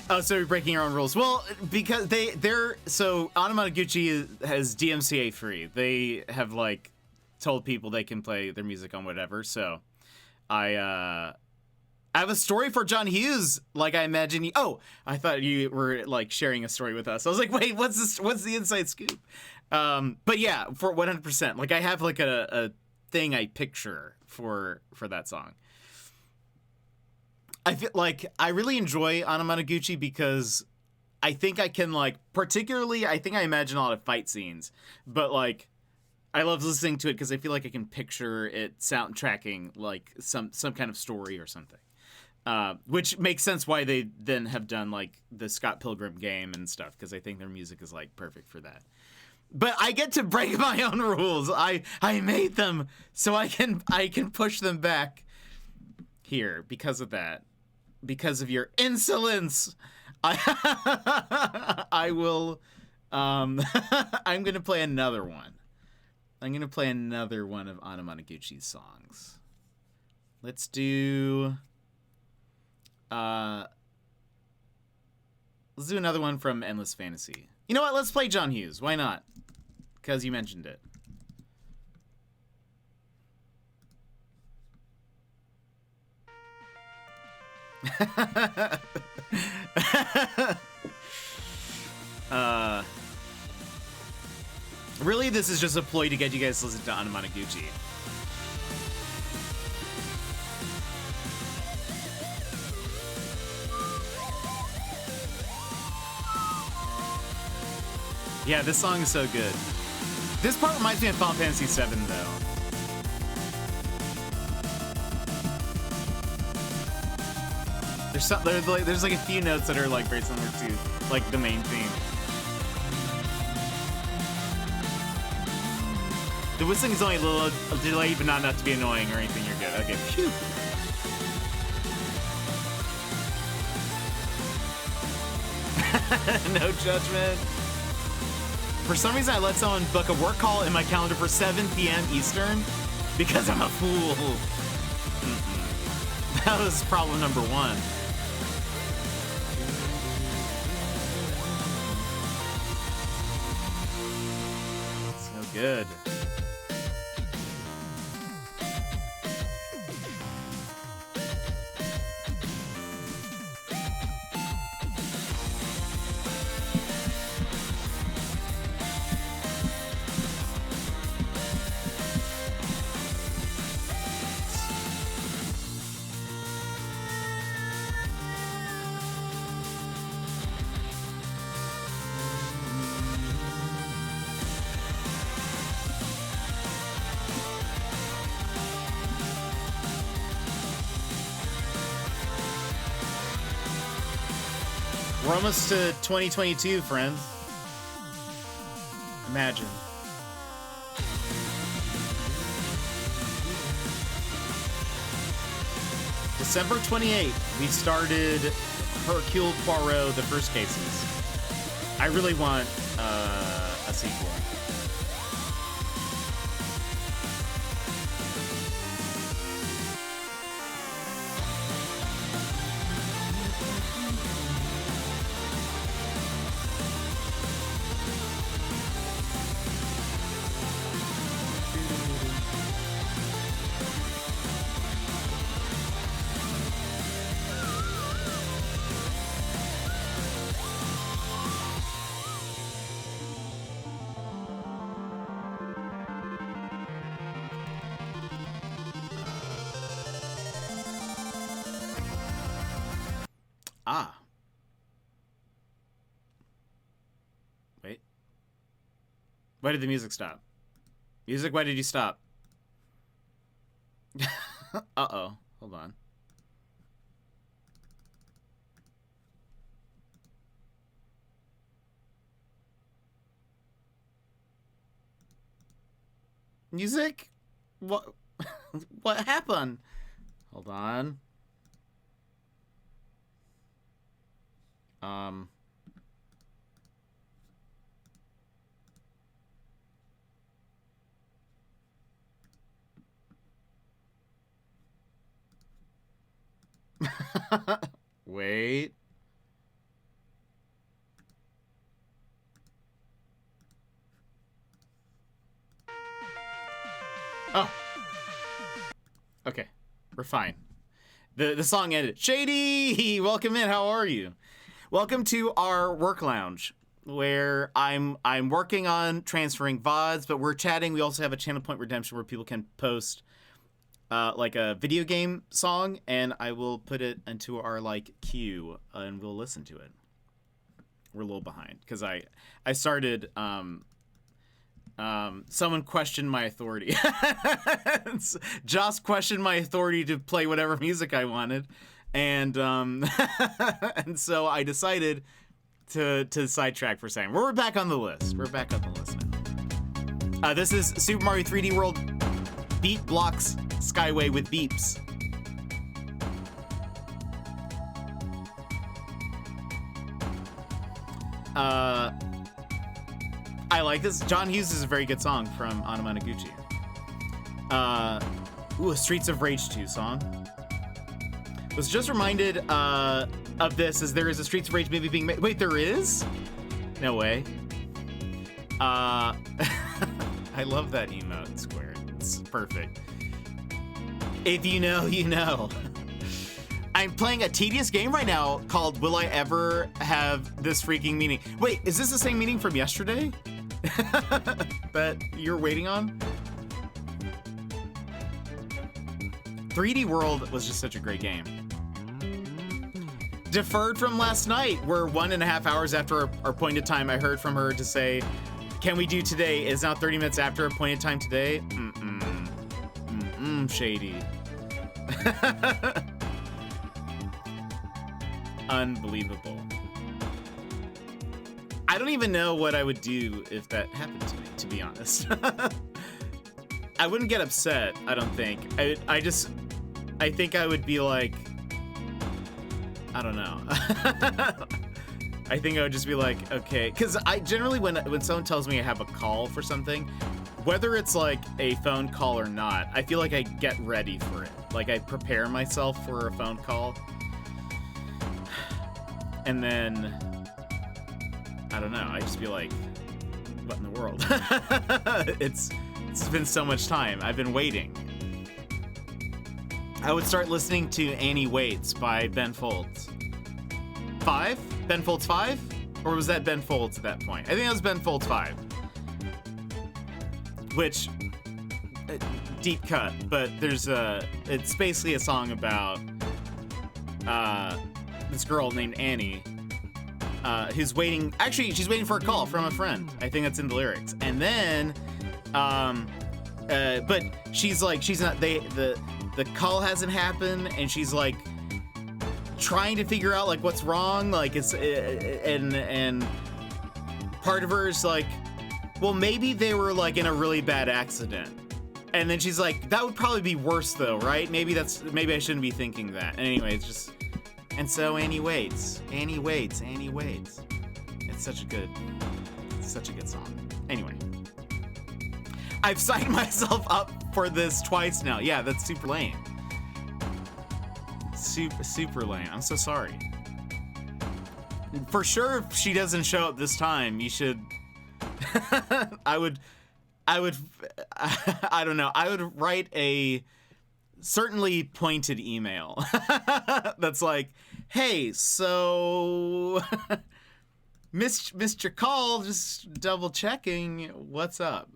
Oh, so you're breaking your own rules. Well, because they're so Anamanaguchi has DMCA free. They have like told people they can play their music on whatever. So I have a story for John Hughes. Like I imagine you. Oh, I thought you were like sharing a story with us. I was like, wait, what's this? What's the inside scoop? But yeah, for 100%. Like I have like a thing I picture for that song. I feel like I really enjoy Anamanaguchi because I think I can like, particularly, I think I imagine a lot of fight scenes, but like, I love listening to it because I feel like I can picture it soundtracking like some kind of story or something, which makes sense why they then have done like the Scott Pilgrim game and stuff, because I think their music is like perfect for that. But I get to break my own rules. I made them so I can push them back here because of that. Because of your insolence, I will. I'm gonna play another one. I'm gonna play another one of Anamanaguchi's songs. Let's do. Let's do another one from Endless Fantasy. You know what? Let's play John Hughes. Why not? Because you mentioned it. Really, this is just a ploy to get you guys to listen to Anamanaguchi. Yeah, this song is so good. This part reminds me of Final Fantasy VII, though. There's like a few notes that are like very similar to like the main theme. The whistling is only a little delayed, but not enough to be annoying or anything. You're good. Okay. Phew. No judgment. For some reason, I let someone book a work call in my calendar for 7 p.m. Eastern because I'm a fool. That was problem number one. So good. We're almost to 2022, friends. Imagine. December 28th, we started Hercule Poirot, the first cases. I really want a sequel. Ah. Wait. Why did the music stop? Music, why did you stop? Uh-oh. Hold on. Music? What? What happened? Hold on. Wait. Oh. Okay. We're fine. The song ended. Shady! Welcome in. How are you? Welcome to our work lounge, where I'm working on transferring VODs, but we're chatting. We also have a channel point redemption where people can post like a video game song, and I will put it into our like queue, and we'll listen to it. We're a little behind because I started. Someone questioned my authority. Joss questioned my authority to play whatever music I wanted, and and so I decided to sidetrack for a second. We're back on the list. We're back on the list now. This is Super Mario 3D World Beat Blocks Skyway with beeps. I like this. John Hughes is a very good song from Anamanaguchi. A Streets of Rage 2 song. Was just reminded of this as there is a Streets of Rage movie being made. Wait, there is? No way. I love that emote, Square. It's perfect. If you know, you know. I'm playing a tedious game right now called Will I Ever Have This Freaking Meaning? Wait, is this the same meaning from yesterday? That you're waiting on? 3D World was just such a great game. Deferred from last night. We're 1.5 hours after our appointed time. I heard from her to say, can we do today? It's now 30 minutes after appointed time today. Shady. Unbelievable. I don't even know what I would do if that happened to me, to be honest. I wouldn't get upset, I don't think. I think I would be like, I don't know. I think I would just be like, okay. Because I generally, when someone tells me I have a call for something, whether it's like a phone call or not, I feel like I get ready for it. Like I prepare myself for a phone call. And then, I don't know, I just be like, what in the world? It's been so much time. I've been waiting. I would start listening to Annie Waits by Ben Folds. 5? Ben Folds 5? Or was that Ben Folds at that point? I think that was Ben Folds 5. Which, deep cut, but it's basically a song about this girl named Annie, who's waiting. Actually, she's waiting for a call from a friend. I think that's in the lyrics. And then, but she's like, she's not. The call hasn't happened, and she's like trying to figure out like what's wrong. Like it's and part of her is like, well, maybe they were like in a really bad accident. And then she's like, that would probably be worse though, right? Maybe I shouldn't be thinking that. And anyway, it's just. And so Annie waits. Annie waits. Annie waits. It's such a good song. Anyway. I've signed myself up for this twice now. Yeah, that's super lame. Super lame. I'm so sorry. For sure, if she doesn't show up this time, you should... I don't know. I would write a certainly pointed email that's like, hey, so missed your call, just double checking. What's up?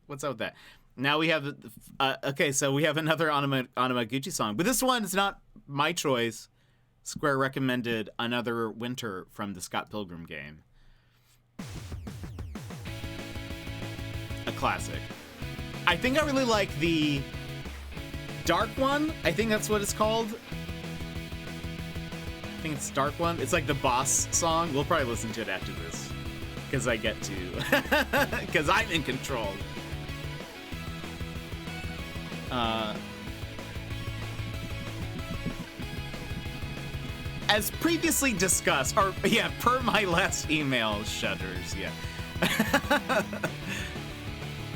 What's up with that? Now we have, okay, so we have another Anamaguchi song, but this one is not my choice. Square recommended Another Winter from the Scott Pilgrim game. A classic. I think I really like the Dark One. I think that's what it's called. I think it's Dark One. It's like the boss song. We'll probably listen to it after this because I get to, because I'm in control. As previously discussed, or yeah, per my last email, Shudders, yeah.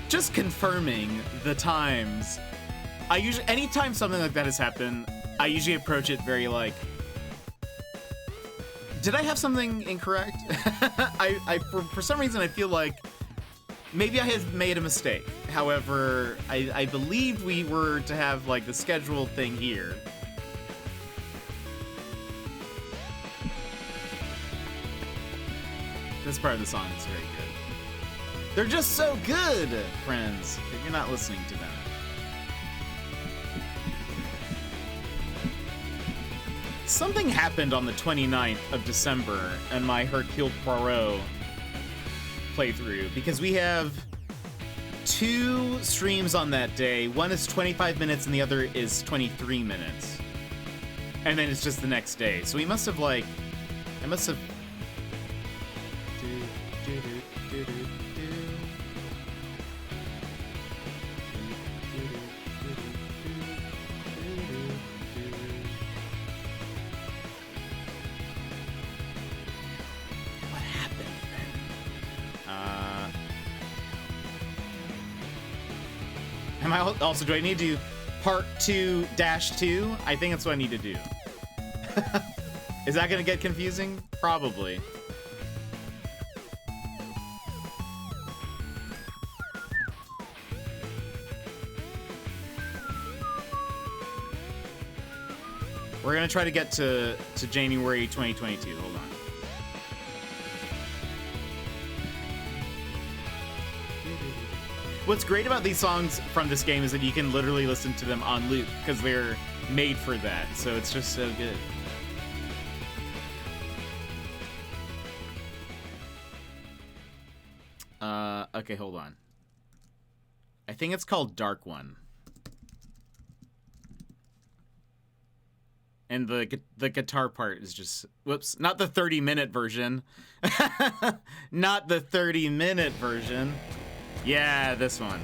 Just confirming the times. Anytime something like that has happened, I usually approach it very like, did I have something incorrect? For some reason, I feel like maybe I have made a mistake. However, I believed we were to have like the scheduled thing here. This part of the song is very good. They're just so good, friends, if you're not listening to them. Something happened on the 29th of December in my Hercule Poirot playthrough, because we have 2 streams on that day. One is 25 minutes and the other is 23 minutes. And then it's just the next day. So we must have like, I must have... What happened then? Am I also, do I need to do part 2-2? I think that's what I need to do. Is that gonna get confusing? Probably. We're gonna try to get to January 2022. Hold on. What's great about these songs from this game is that you can literally listen to them on loop because they're made for that. So it's just so good. Okay, hold on. I think it's called Dark One. And the guitar part is just, whoops, not the 30-minute version. Not the 30-minute version. Yeah, this one.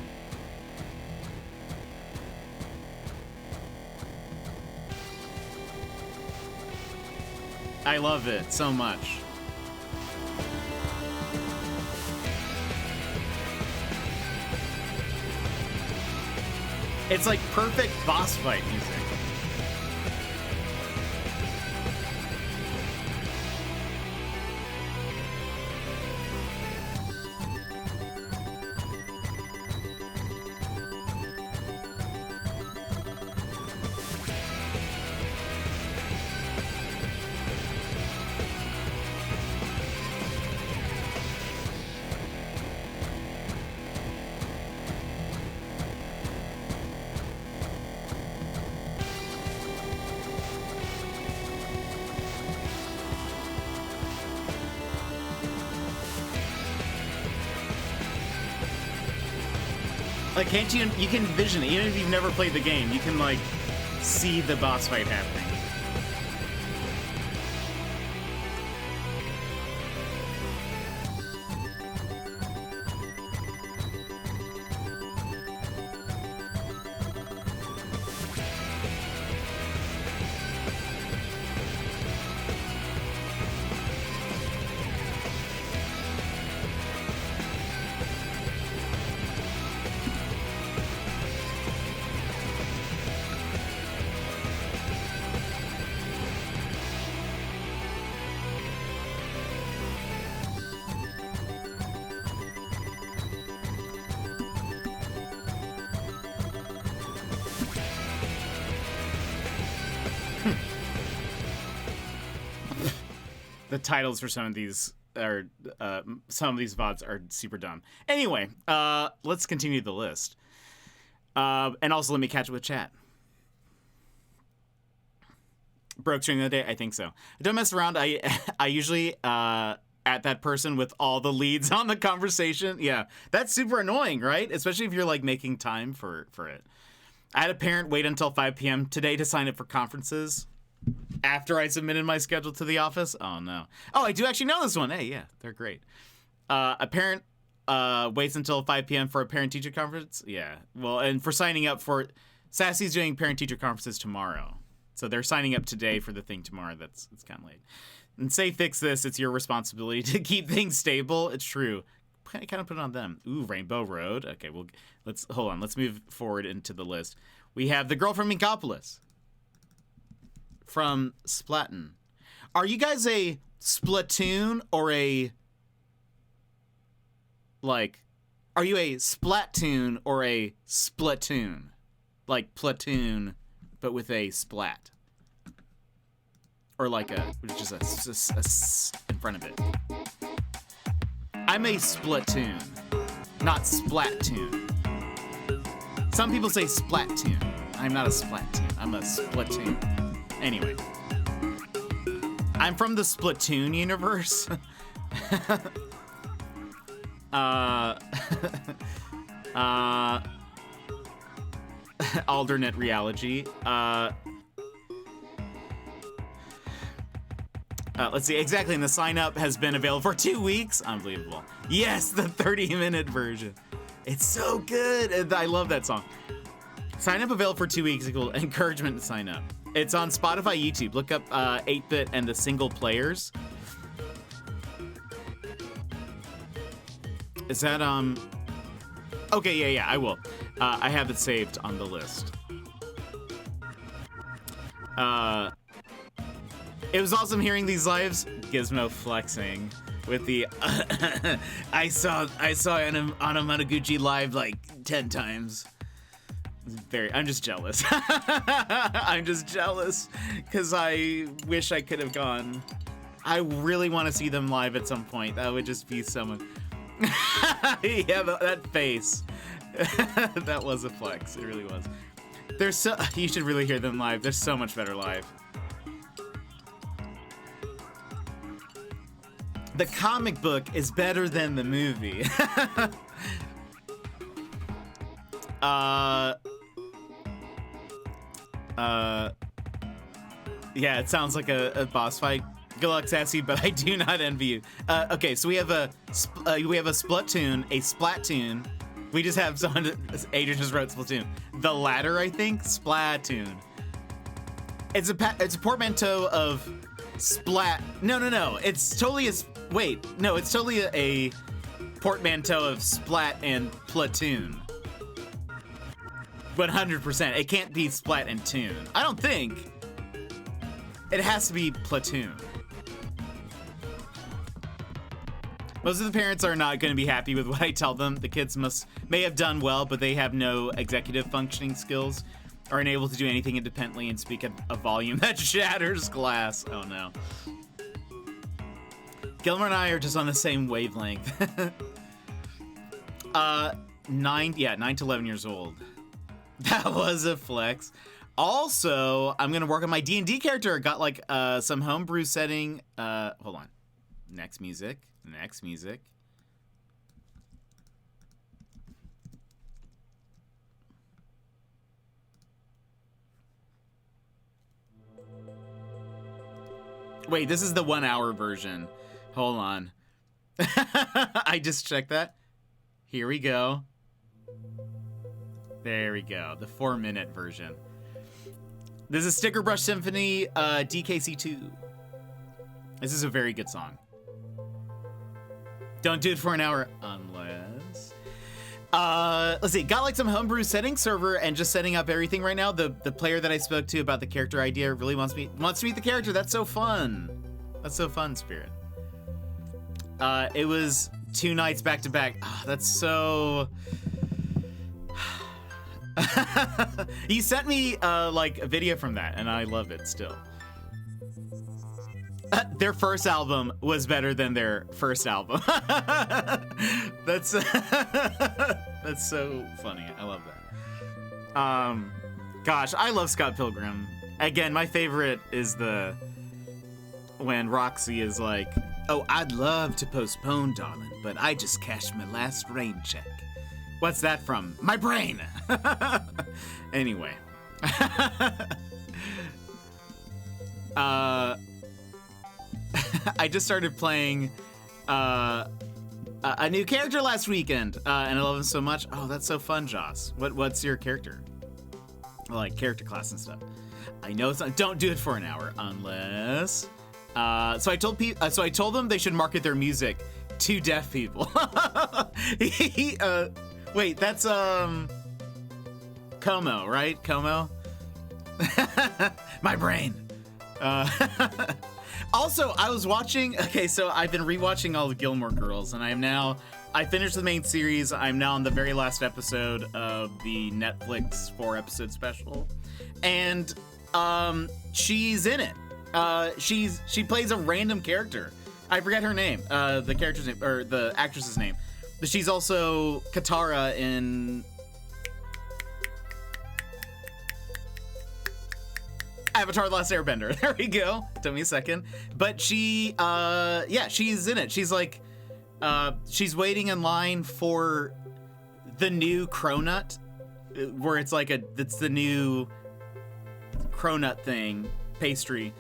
I love it so much. It's like perfect boss fight music. Like, can't you can envision it, even if you've never played the game, you can, like, see the boss fight happening. The titles for some of these are VODs are super dumb. Anyway, let's continue the list. And also let me catch up with chat. Broke stream the other day? I think so. I don't mess around. I usually at that person with all the leads on the conversation. Yeah, that's super annoying, right? Especially if you're like making time for it. I had a parent wait until 5 p.m. today to sign up for conferences. After I submitted my schedule to the office? Oh, no. Oh, I do actually know this one. Hey, yeah, they're great. A parent waits until 5 p.m. for a parent-teacher conference? Yeah. Well, and for signing up for Sassy's doing parent-teacher conferences tomorrow. So they're signing up today for the thing tomorrow. It's kind of late. And say fix this. It's your responsibility to keep things stable. It's true. Kind of put it on them. Ooh, Rainbow Road. Okay, well, hold on. Let's move forward into the list. We have the girl from Minkopolis. From Splatoon. Are you guys a Splatoon or a... Like, are you a Splatoon or a Splatoon? Like Platoon, but with a splat. Or like just a s in front of it. I'm a Splatoon, not Splatoon. Some people say Splatoon. I'm not a Splatoon. I'm a Splatoon. Anyway. I'm from the Splatoon universe. Alternate reality. Let's see, exactly, and the sign up has been available for 2 weeks. Unbelievable. Yes, the 30-minute version. It's so good. I love that song. Sign up available for 2 weeks. Equal encouragement to sign up. It's on Spotify, YouTube. Look up 8-Bit and the Single Players. Is that, Okay, yeah, I will. I have it saved on the list. It was awesome hearing these lives. Gizmo flexing with the I saw Anamanaguchi live like 10 times. I'm just jealous. I'm just jealous because I wish I could have gone. I really want to see them live at some point. That would just be someone. Yeah, that face. That was a flex. It really was. You should really hear them live. They're so much better live. The comic book is better than the movie. Yeah, it sounds like a boss fight. Good luck, Sassy, but I do not envy you. Okay, so we have a Splatoon, a Splatoon. We just have someone. Adrian just wrote Splatoon. The latter, I think, Splatoon. It's a portmanteau of splat. No. It's totally it's totally a portmanteau of splat and platoon. 100%. It can't be splat and tune. I don't think. It has to be platoon. Most of the parents are not going to be happy with what I tell them. The kids may have done well, but they have no executive functioning skills, are unable to do anything independently and speak at a volume that shatters glass. Oh no. Gilmer and I are just on the same wavelength. 9 to 11 years old. That was a flex. Also, I'm gonna work on my D&D character. Got like some homebrew setting. Hold on. Next music. Wait, this is the 1 hour version. Hold on. I just checked that. Here we go. There we go. The 4-minute version. This is Sticker Brush Symphony DKC2. This is a very good song. Don't do it for an hour unless... let's see. Got like some homebrew setting server and just setting up everything right now. The player that I spoke to about the character idea really wants to meet the character. That's so fun. That's so fun, Spirit. It was 2 nights back to back. Oh, that's so... You sent me like a video from that, and I love it still. Their first album was better than their first album. That's that's so funny. I love that. Gosh, I love Scott Pilgrim. Again, my favorite is when Roxy is like, "Oh, I'd love to postpone, darling, but I just cashed my last rain check." What's that from? My brain. Anyway. I just started playing a new character last weekend, and I love him so much. Oh, that's so fun, Joss. What's your character? like character class and stuff. I know it's not, don't do it for an hour unless. So I told them they should market their music to deaf people. Wait, that's Como, right? Como. My brain. Also, I was watching. Okay, so I've been rewatching all the Gilmore Girls, and I finished the main series. I'm now on the very last episode of the Netflix 4-episode special, and she's in it. She plays a random character. I forget her name, the character's name, or the actress's name. But she's also Katara in Avatar: The Last Airbender. There we go. Took me a second. But she's in it. She's like, she's waiting in line for the new cronut, where it's the new cronut thing, pastry.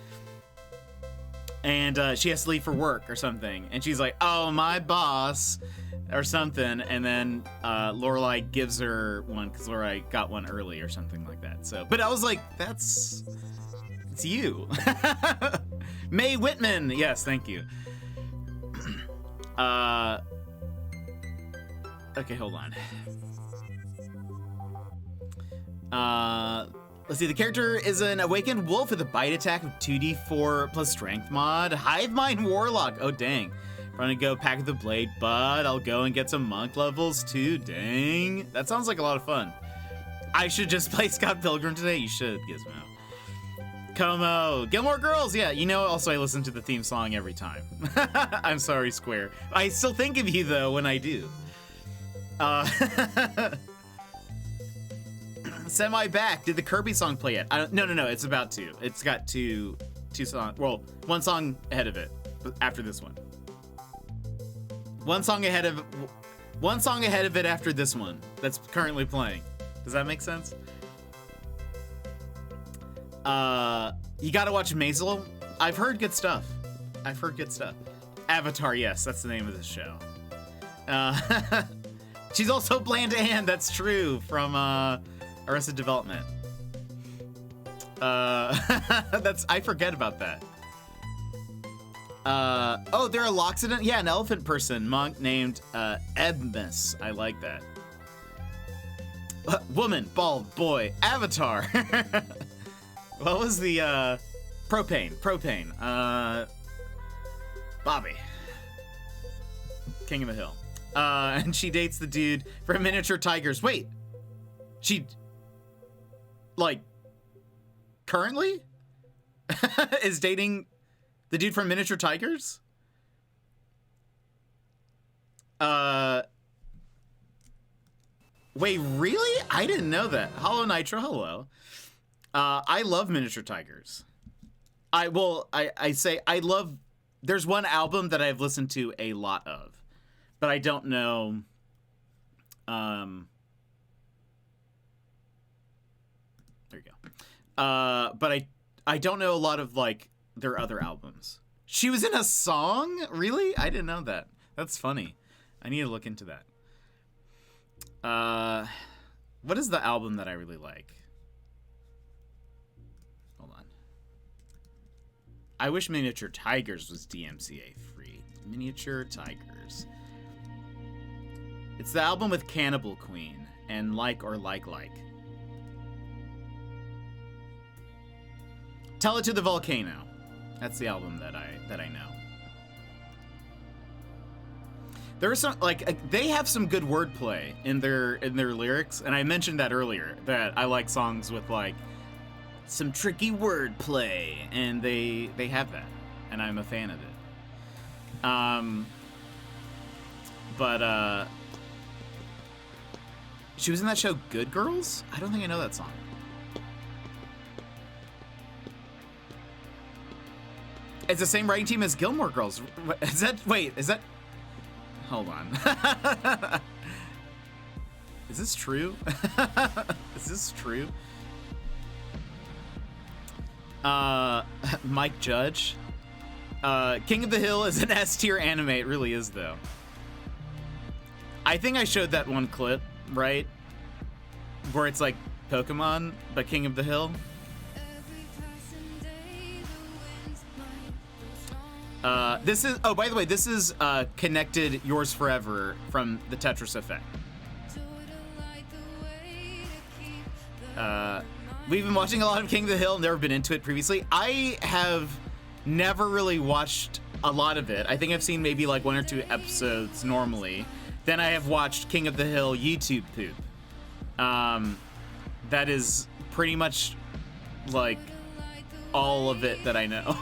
And she has to leave for work or something. And she's like, oh, my boss, or something. And then Lorelai gives her one because Lorelai got one early or something like that. So, but I was like, it's you. Mae Whitman. Yes, thank you. Okay, hold on. Let's see, the character is an awakened wolf with a bite attack of 2d4 plus strength mod. Hive Mind Warlock. Oh, dang. I'm gonna go pack with the blade, but I'll go and get some monk levels too. Dang. That sounds like a lot of fun. I should just play Scott Pilgrim today. You should, Gizmo. Como. Gilmore Girls. Yeah, also I listen to the theme song every time. I'm sorry, Square. I still think of you, though, when I do. Semi back. Did the Kirby song play yet? No. It's about to. It's got two songs. Well, one song ahead of it. After this one. One song ahead of it after this one. That's currently playing. Does that make sense? You gotta watch Maisel. I've heard good stuff. Avatar. Yes, that's the name of the show. She's also Bland Ann. That's true from Arrested Development. I forget about that. Oh, there are Loxodon. Yeah, an elephant person monk named Ebmus. I like that. Woman, bald, boy, Avatar. What was the propane? Bobby, King of the Hill. And she dates the dude from Miniature Tigers. Wait, she currently is dating the dude from Miniature Tigers? Wait, really? I didn't know that. Hollow Nitro, hello. I love Miniature Tigers. There's one album that I've listened to a lot of, but I don't know. There you go. But I don't know a lot of their other albums. She was in a song? Really? I didn't know that. That's funny. I need to look into that. What is the album that I really like? Hold on. I wish Miniature Tigers was DMCA free. Miniature Tigers. It's the album with Cannibal Queen and Like or Like. Tell It to the Volcano. That's the album that I know. There are some they have some good wordplay in their lyrics, and I mentioned that earlier that I like songs with some tricky wordplay, and they have that, and I'm a fan of it. But she was in that show Good Girls? I don't think I know that song. It's the same writing team as Gilmore Girls. Is that hold on. Is this true? Is this true? Mike Judge. King of the Hill is an S-tier anime. It really is, though. I think I showed that one clip, right? Where it's Pokemon, but King of the Hill. This is, oh, by the way, this is Connected Yours Forever from the Tetris Effect. We've been watching a lot of King of the Hill, never been into it previously. I have never really watched a lot of it. I think I've seen maybe like 1 or 2 episodes normally. Then I have watched King of the Hill YouTube poop. That is pretty much like all of it that I know.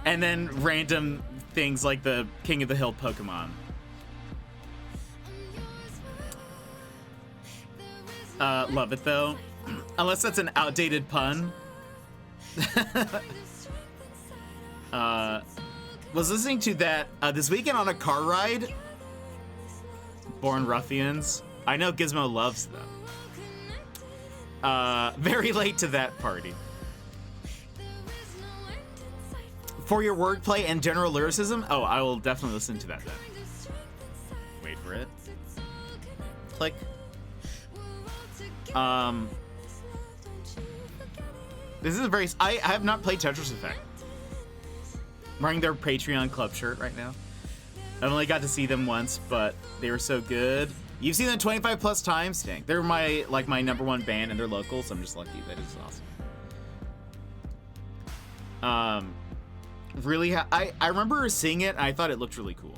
And then random things like the King of the Hill Pokemon. Love it though. Unless that's an outdated pun. Was listening to that this weekend on a car ride. Born Ruffians. I know Gizmo loves them. Very late to that party. For your wordplay and general lyricism? Oh, I will definitely listen to that then. Wait for it. Click. This is a very... I have not played Tetris Effect. I'm wearing their Patreon club shirt right now. I've only got to see them once, but they were so good. You've seen them 25 plus times? Dang. They're my #1 band and they're local, so I'm just lucky. That is awesome. Really, I remember seeing it and I thought it looked really cool.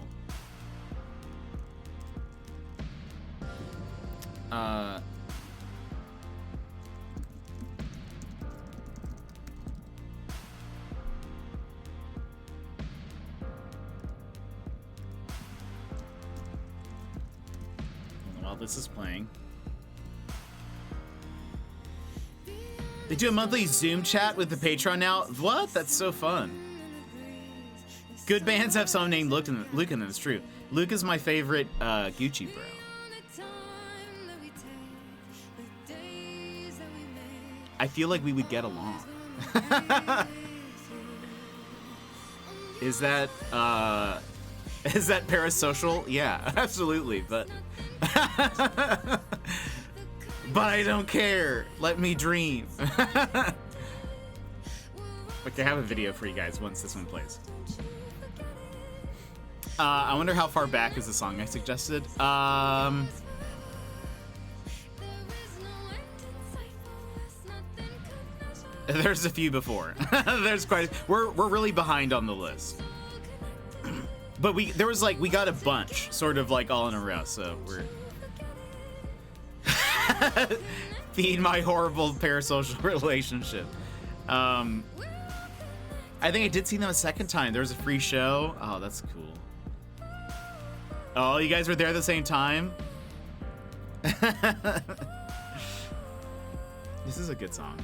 While this is playing. They do a monthly Zoom chat with the Patreon now. What? That's so fun. Good bands have someone named Luke in them, it's true. Luke is my favorite Gucci bro. I feel like we would get along. Is that parasocial? Yeah, absolutely, but but I don't care. Let me dream. Okay, I have a video for you guys once this one plays. I wonder how far back is the song I suggested. There's a few before. There's quite. We're really behind on the list. But we got a bunch, sort of like all in a row. So we're feed my horrible parasocial relationship. I think I did see them a second time. There was a free show. Oh, that's cool. Oh, you guys were there at the same time? This is a good song.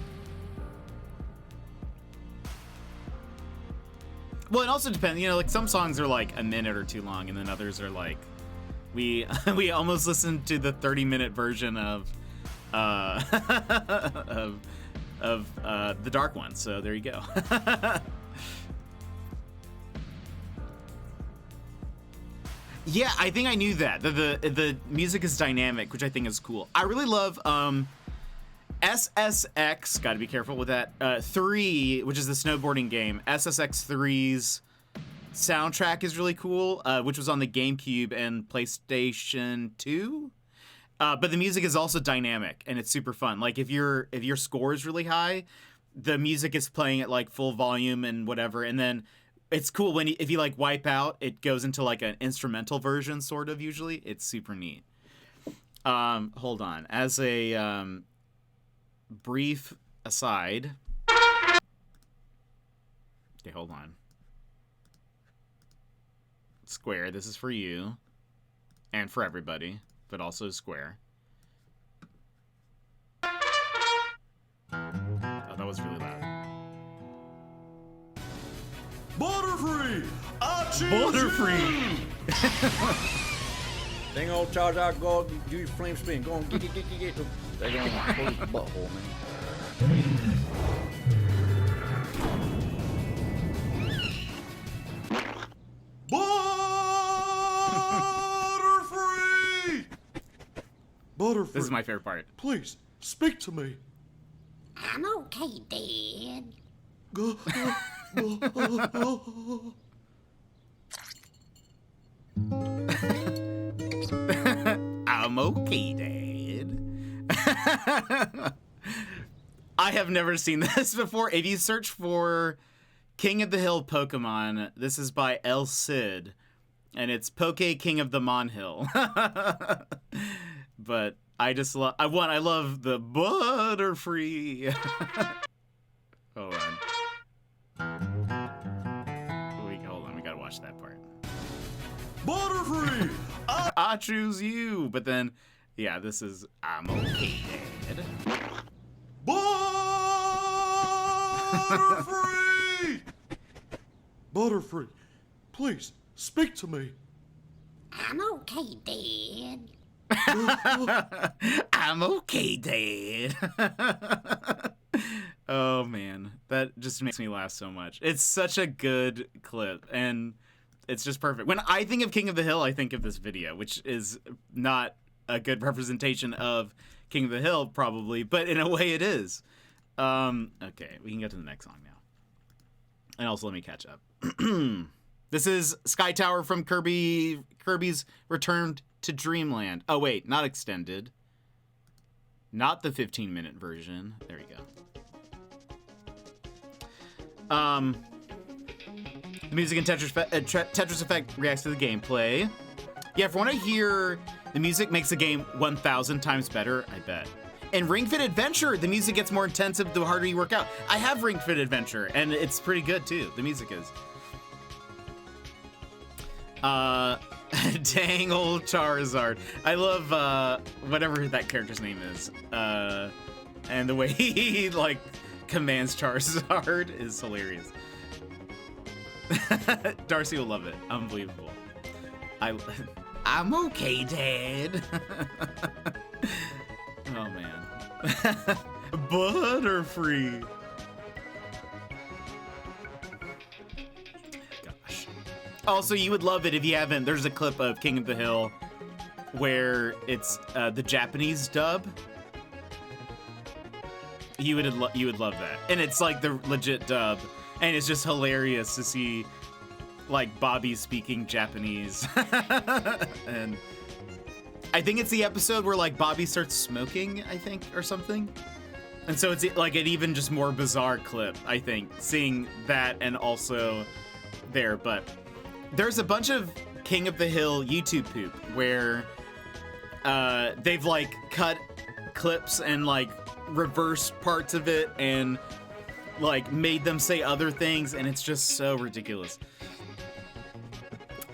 Well, it also depends. You know, like some songs are like a minute or 2 long, and then others are like, we almost listened to the 30-minute version of the Dark One. So there you go. Yeah, I think I knew that. The music is dynamic, which I think is cool. I really love SSX, gotta be careful with that, 3, which is the snowboarding game. SSX 3's soundtrack is really cool, which was on the GameCube and PlayStation 2. But the music is also dynamic, and it's super fun. Like, if your score is really high, the music is playing at, like, full volume and whatever, and then it's cool when if you like wipe out, it goes into like an instrumental version, sort of. Usually, it's super neat. Hold on. As a brief aside. Okay, hold on. Square, this is for you, and for everybody, but also Square. Oh, that was really loud. Butterfree! I choose Butterfree! Dang old charge out, go do your flame spin. Go on, get. They're going to close the butthole, man. Butterfree! Butterfree. This is my favorite part. Please, speak to me. I'm okay, Dad. I'm okay, Dad. I have never seen this before. If you search for King of the Hill Pokemon, this is by El Cid, and it's Poke King of the Monhill. But I just love, I love the Butterfree. Hold on. Hold on, we gotta watch that part. Butterfree! I choose you. But then, yeah, this is I'm okay, Dad. Butterfree! Butterfree, please, speak to me. I'm okay, Dad. I'm okay, Dad. Oh, man. That just makes me laugh so much. It's such a good clip, and it's just perfect. When I think of King of the Hill, I think of this video, which is not a good representation of King of the Hill, probably, but in a way it is. Okay, we can get to the next song now. And also let me catch up. This is Sky Tower from Kirby's Return to Dreamland. Oh, wait, not extended. Not the 15-minute version. There we go. The music in Tetris Effect reacts to the gameplay. Yeah, from what I hear, the music makes the game 1,000 times better, I bet. In Ring Fit Adventure, the music gets more intensive the harder you work out. I have Ring Fit Adventure, and it's pretty good, too. The music is. Dang old Charizard. I love, whatever that character's name is. And the way he, like, commands Charizard is hilarious. Darcy will love it. Unbelievable. I'm okay, Dad. Oh, man. Butterfree. Gosh. Also, you would love it if you haven't. There's a clip of King of the Hill where it's the Japanese dub. You would love that. And it's like the legit dub. And it's just hilarious to see like Bobby speaking Japanese. And I think it's the episode where like Bobby starts smoking, I think, or something. And so it's like an even just more bizarre clip, I think, seeing that and also there. But there's a bunch of King of the Hill YouTube poop where they've like cut clips and like reversed parts of it and like made them say other things, and it's just so ridiculous.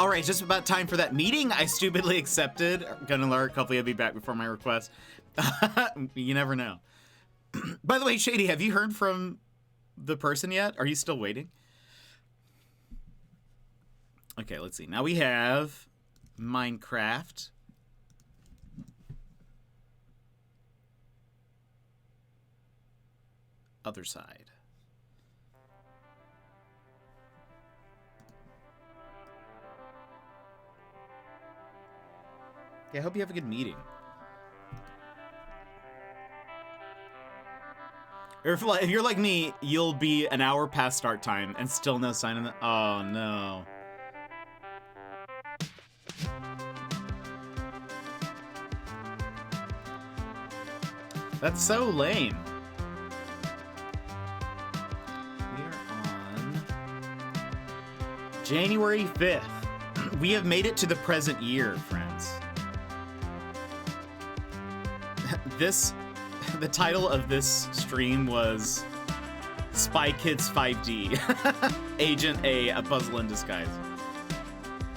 All right, just about time for that meeting I stupidly accepted. Gonna alert, hopefully I'll be back before my request. You never know. By the way, Shady, have you heard from the person yet? Are you still waiting? Okay, let's see. Now we have Minecraft. Other side. Yeah, I hope you have a good meeting. If you're like me, you'll be an hour past start time and still no sign of the. Oh no. That's so lame. We are on January 5th. We have made it to the present year, friends. The title of this stream was Spy Kids 5D. Agent A Puzzle in Disguise.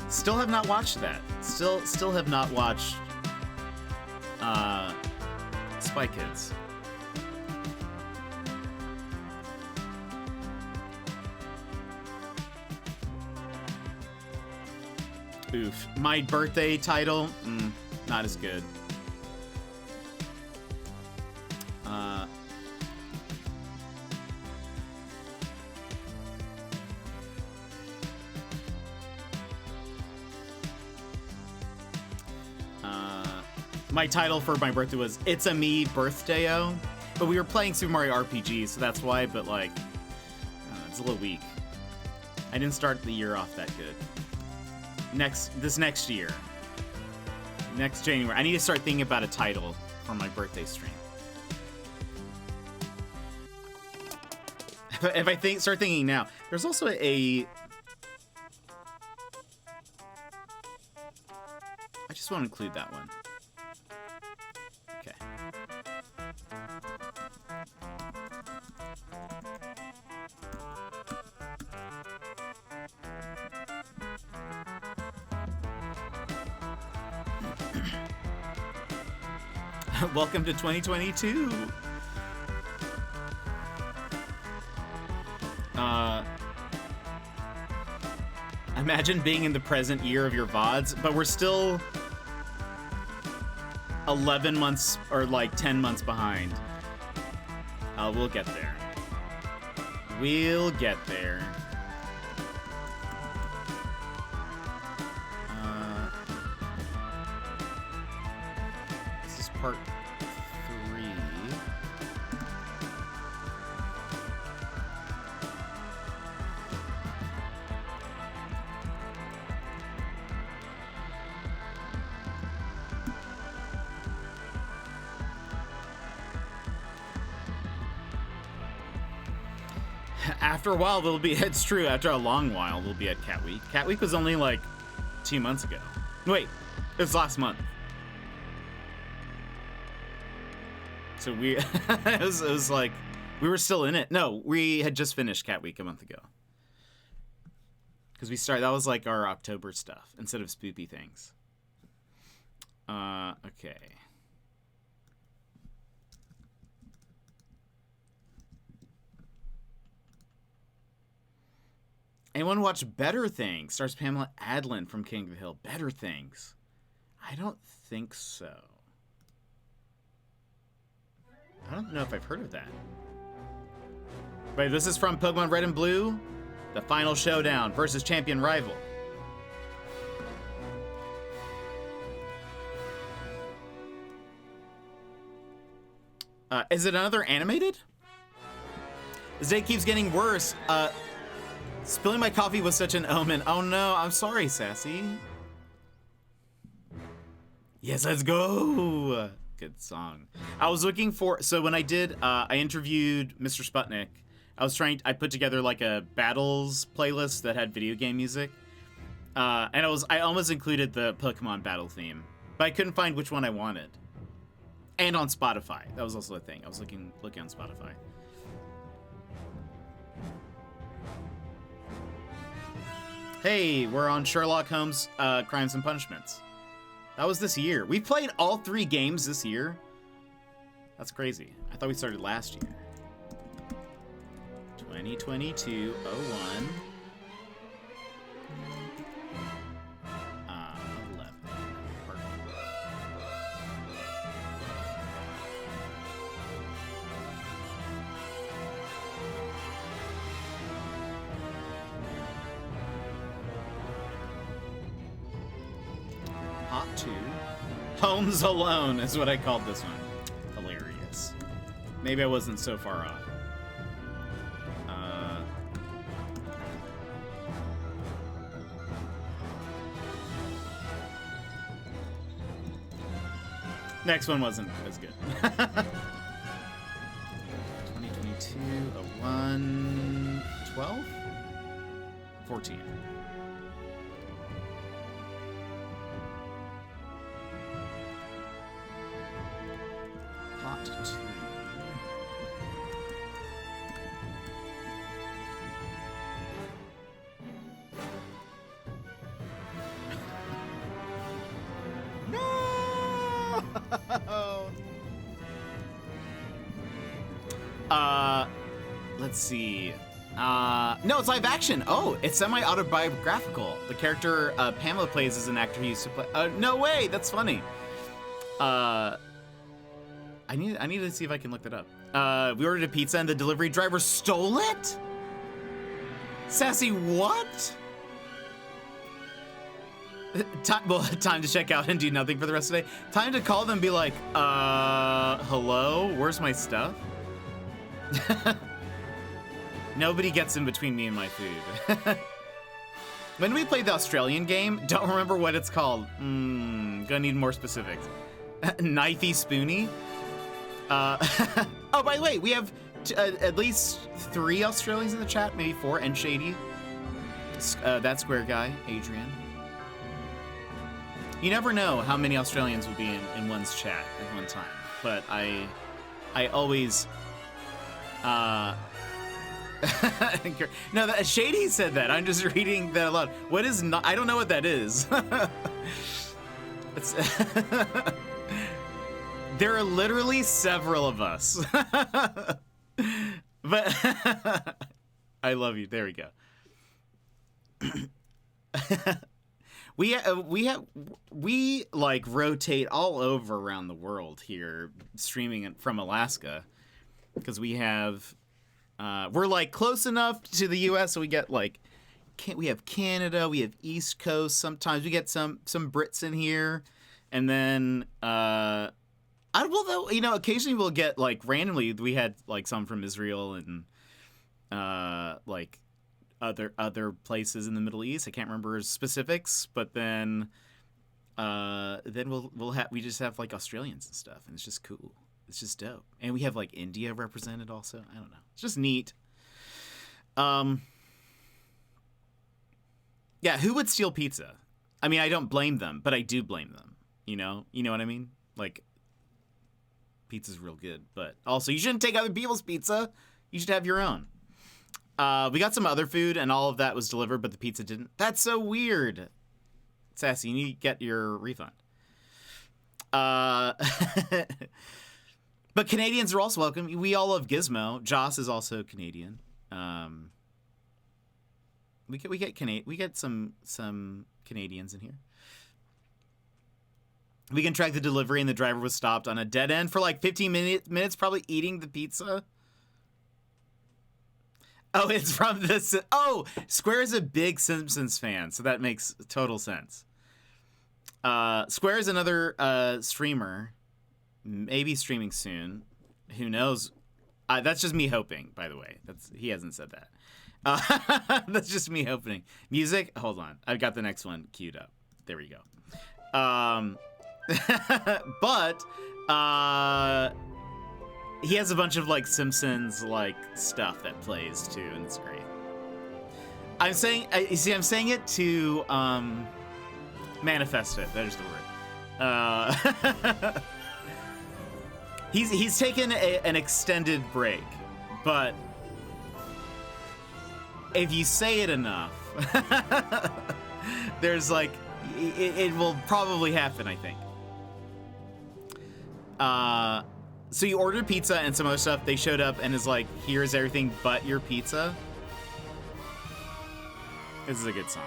Still have not watched that. Still have not watched Spy Kids. Oof. My birthday title? Not as good. My title for my birthday was It's a Me Birthday-o. But we were playing Super Mario RPG, so that's why, but like, it's a little weak. I didn't start the year off that good. This next year. Next January. I need to start thinking about a title for my birthday stream. If I start thinking now, there's also a... I just want to include that one. Okay. Welcome to 2022. Imagine being in the present year of your VODs, but we're still 11 months or like 10 months behind. We'll get there. We'll get there. This is part 3. After a while, we'll be, it's true, after a long while, we'll be at Cat Week. Cat Week was only like 2 months ago. Wait, it was last month. So we, it was like, we were still in it. No, we had just finished Cat Week a month ago. Because we started, that was like our October stuff, instead of spoopy things. Okay. Anyone watch Better Things? Stars Pamela Adlon from King of the Hill. Better Things. I don't think so. I don't know if I've heard of that. Wait, this is from Pokemon Red and Blue? The final showdown versus champion rival. Is it another animated? This day keeps getting worse. Spilling my coffee was such an omen. Oh no, I'm sorry, Sassy. Yes, let's go. Good song. I was looking for, so when I did, I interviewed Mr. Sputnik. I put together like a battles playlist that had video game music. And I almost included the Pokemon battle theme, but I couldn't find which one I wanted. And on Spotify. That was also a thing. I was looking on Spotify. Hey, we're on Sherlock Holmes Crimes and Punishments. That was this year. We played all 3 games this year. That's crazy. I thought we started last year. 2022-01. Hot 2. Homes Alone is what I called this one. Hilarious. Maybe I wasn't so far off. Next one wasn't as good. 2022, 01, 12? 14. Hot 2. Let's see. No, it's live action. Oh, it's semi-autobiographical. The character Pamela plays is an actor who used to play. No way, that's funny. I need to see if I can look that up. We ordered a pizza and the delivery driver stole it? Sassy, what? Time to check out and do nothing for the rest of the day. Time to call them and be like, hello? Where's my stuff? Nobody gets in between me and my food. When we played the Australian game, don't remember what it's called. Gonna need more specifics. Knifey Spoony. Oh, by the way, we have at least 3 Australians in the chat, maybe 4, and Shady. That square guy, Adrian. You never know how many Australians will be in one's chat at one time, but I always, no, Shady said that. I'm just reading that aloud. What is not? I don't know what that is. It's there are literally several of us, but I love you. There we go. We like rotate all over around the world here, streaming it from Alaska, because we have we're like close enough to the U.S. so we get like we have Canada, we have East Coast. Sometimes we get some Brits in here, and then occasionally we'll get like randomly. We had like some from Israel and like other places in the Middle East. I can't remember specifics, but then we just have like Australians and stuff, and it's just cool. It's just dope. And we have like India represented also. I don't know. It's just neat. Yeah, who would steal pizza? I mean, I don't blame them, but I do blame them. You know what I mean? Like, pizza's real good, but also you shouldn't take other people's pizza. You should have your own. We got some other food, and all of that was delivered, but the pizza didn't. That's so weird. Sassy, you need to get your refund. But Canadians are also welcome. We all love Gizmo. Joss is also Canadian. We get some Canadians in here. We can track the delivery, and the driver was stopped on a dead end for like 15 minutes, probably eating the pizza. Oh, it's from this. Oh, Square is a big Simpsons fan, so that makes total sense. Square is another streamer, maybe streaming soon. Who knows? That's just me hoping, by the way. He hasn't said that. That's just me hoping. Music? Hold on. I've got the next one queued up. There we go. But he has a bunch of like Simpsons like stuff that plays too, and it's great. I'm saying it to manifest it. There's the word. He's taken an extended break, but if you say it enough, there's like it will probably happen, I think. So you ordered pizza and some other stuff. They showed up and is like, here's everything but your pizza. This is a good song.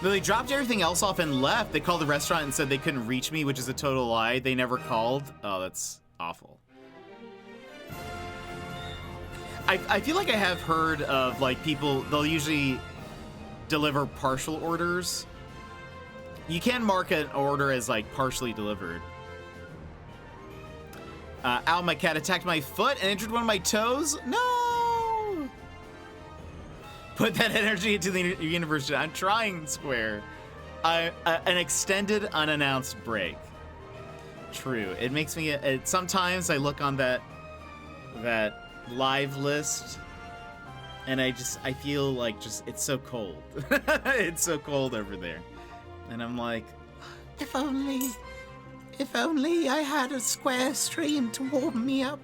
They dropped everything else off and left. They called the restaurant and said they couldn't reach me, which is a total lie. They never called. Oh, that's awful. I feel like I have heard of like people, they'll usually deliver partial orders. You can mark an order as like partially delivered. Ow, my cat attacked my foot and injured one of my toes. No! Put that energy into the universe. I'm trying, Square. An extended unannounced break. True. It makes me, sometimes I look on that live list and I feel like it's so cold. It's so cold over there. And I'm like, if only I had a Square stream to warm me up.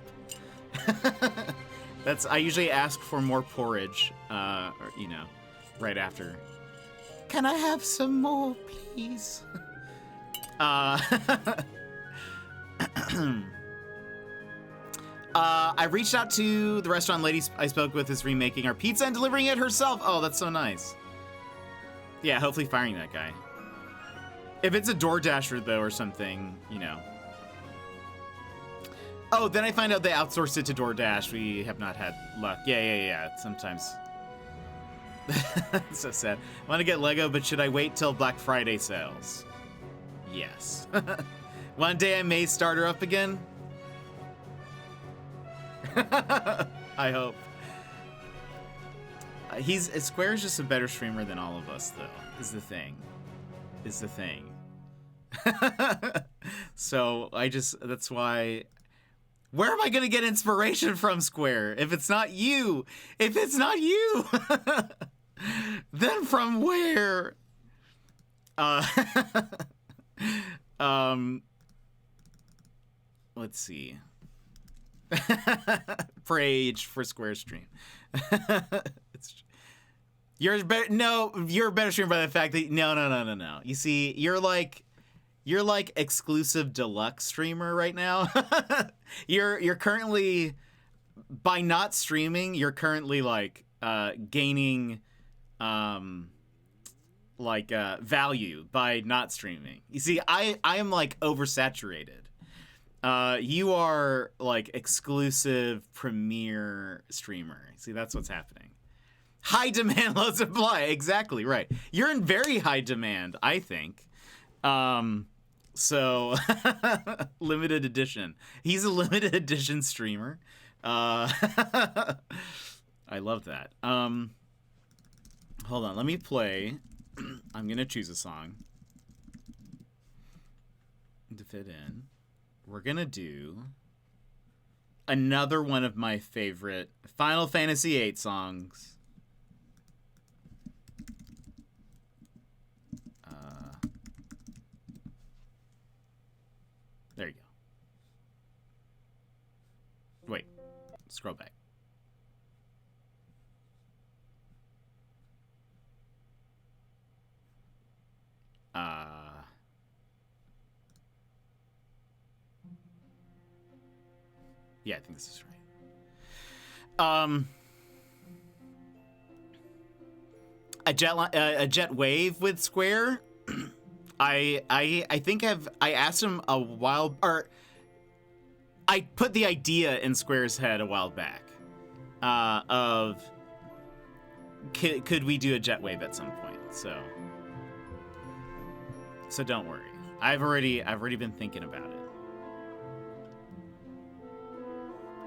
I usually ask for more porridge, right after. Can I have some more, please? I reached out to the restaurant lady I spoke with is remaking our pizza and delivering it herself. Oh, that's so nice. Yeah, hopefully firing that guy. If it's a DoorDasher, though, or something, Oh, then I find out they outsourced it to DoorDash. We have not had luck. Yeah. Sometimes. So sad. Want to get Lego, but should I wait till Black Friday sales? Yes. One day I may start her up again. I hope. Square's just a better streamer than all of us, though. Is the thing. So that's why. Where am I gonna get inspiration from, Square? If it's not you, then from where? Let's see. Rage for Square stream. You're a better streamer by the fact that no. You see, you're like exclusive deluxe streamer right now. You're currently, by not streaming, you're currently like gaining value by not streaming. You see, I am like oversaturated. You are like exclusive premier streamer. See, that's what's happening. High demand, low supply. Exactly right. You're in very high demand, I think. So limited edition. He's a limited edition streamer. I love that. Hold on, let me play. I'm gonna choose a song to fit in. We're gonna do another one of my favorite Final Fantasy VIII songs. There you go. Wait, scroll back. Yeah, I think this is right. A jet wave with Square. I think I asked him a while, or I put the idea in Square's head a while back of could we do a jet wave at some point. So don't worry. I've already been thinking about it.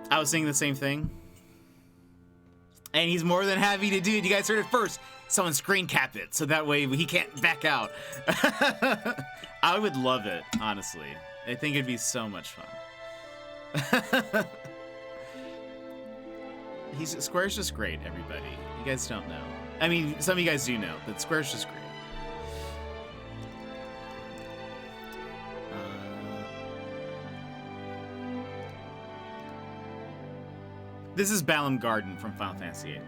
I was saying the same thing. And he's more than happy to do it. You guys heard it first. Someone screen cap it so that way he can't back out. I would love it, honestly. I think it'd be so much fun. Square's just great, everybody. You guys don't know. I mean, some of you guys do know, but Square's just great. This is Balam Garden from Final Fantasy VIII.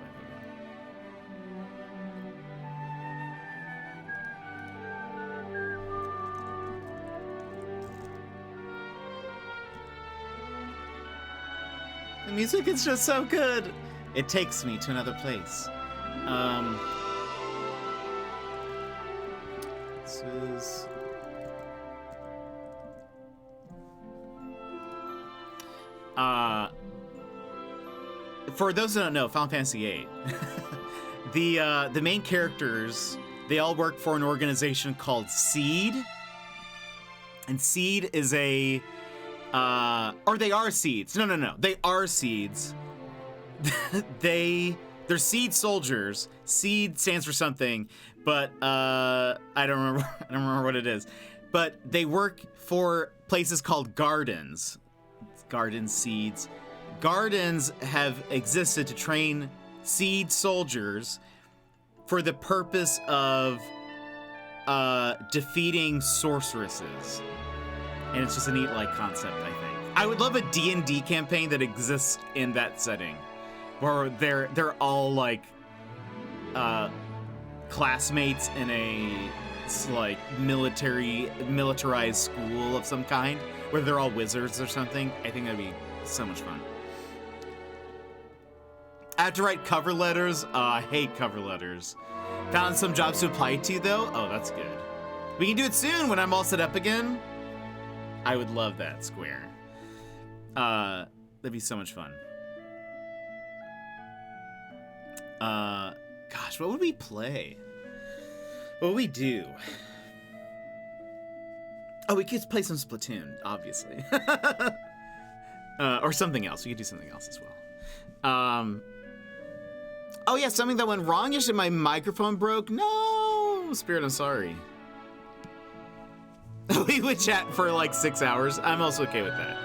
The music is just so good. It takes me to another place. This is... For those who don't know, Final Fantasy VIII, the main characters, they all work for an organization called Seed. And Seed is a... or they are seeds. No. They are seeds. They're seed soldiers. Seed stands for something, but I don't remember what it is. But they work for places called gardens. Gardens, seeds. Gardens have existed to train seed soldiers for the purpose of defeating sorceresses. And it's just a neat, like, concept, I think. I would love a D&D campaign that exists in that setting, where they're all like classmates in a like militarized school of some kind, where they're all wizards or something. I think that'd be so much fun. I have to write cover letters. I hate cover letters. Found some jobs to apply to, though. Oh, that's good. We can do it soon when I'm all set up again. I would love that, Square. That'd be so much fun. God, Gosh, what would we play? What would we do? Oh, we could play some Splatoon, obviously. Or something else. We could do something else as well. Oh yeah, something that went wrong yesterday. My microphone broke. No, Spirit, I'm sorry. We would chat for like 6 hours. I'm also okay with that.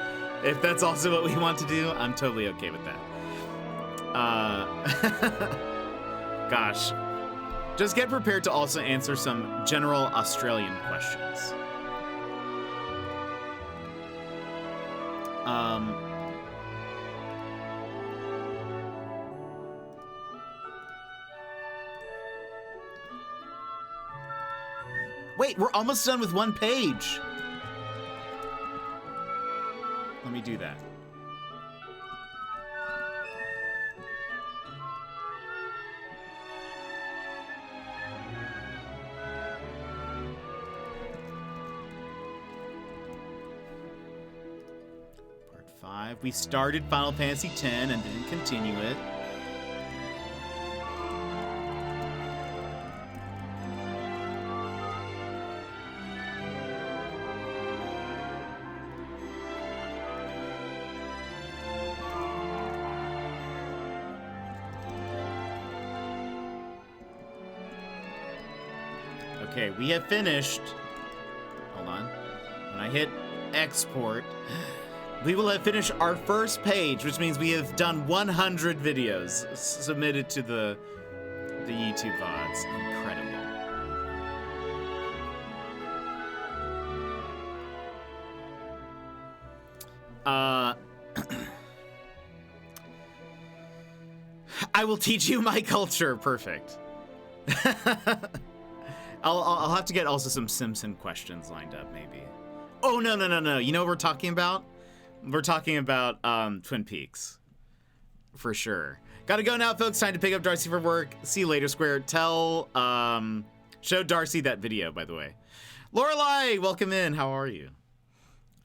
If that's also what we want to do, I'm totally okay with that. Gosh. Just get prepared to also answer some general Australian questions. Wait, we're almost done with one page. Let me do that. Part 5. We started Final Fantasy X and didn't continue it. Okay, we have finished. Hold on. When I hit export, we will have finished our first page, which means we have done 100 videos submitted to the YouTube VODs. Incredible. I will teach you my culture. Perfect. I'll have to get also some Simpson questions lined up, maybe. Oh, no. You know what we're talking about? We're talking about Twin Peaks. For sure. Gotta go now, folks. Time to pick up Darcy for work. See you later, Square. Show Darcy that video, by the way. Lorelai, welcome in. How are you?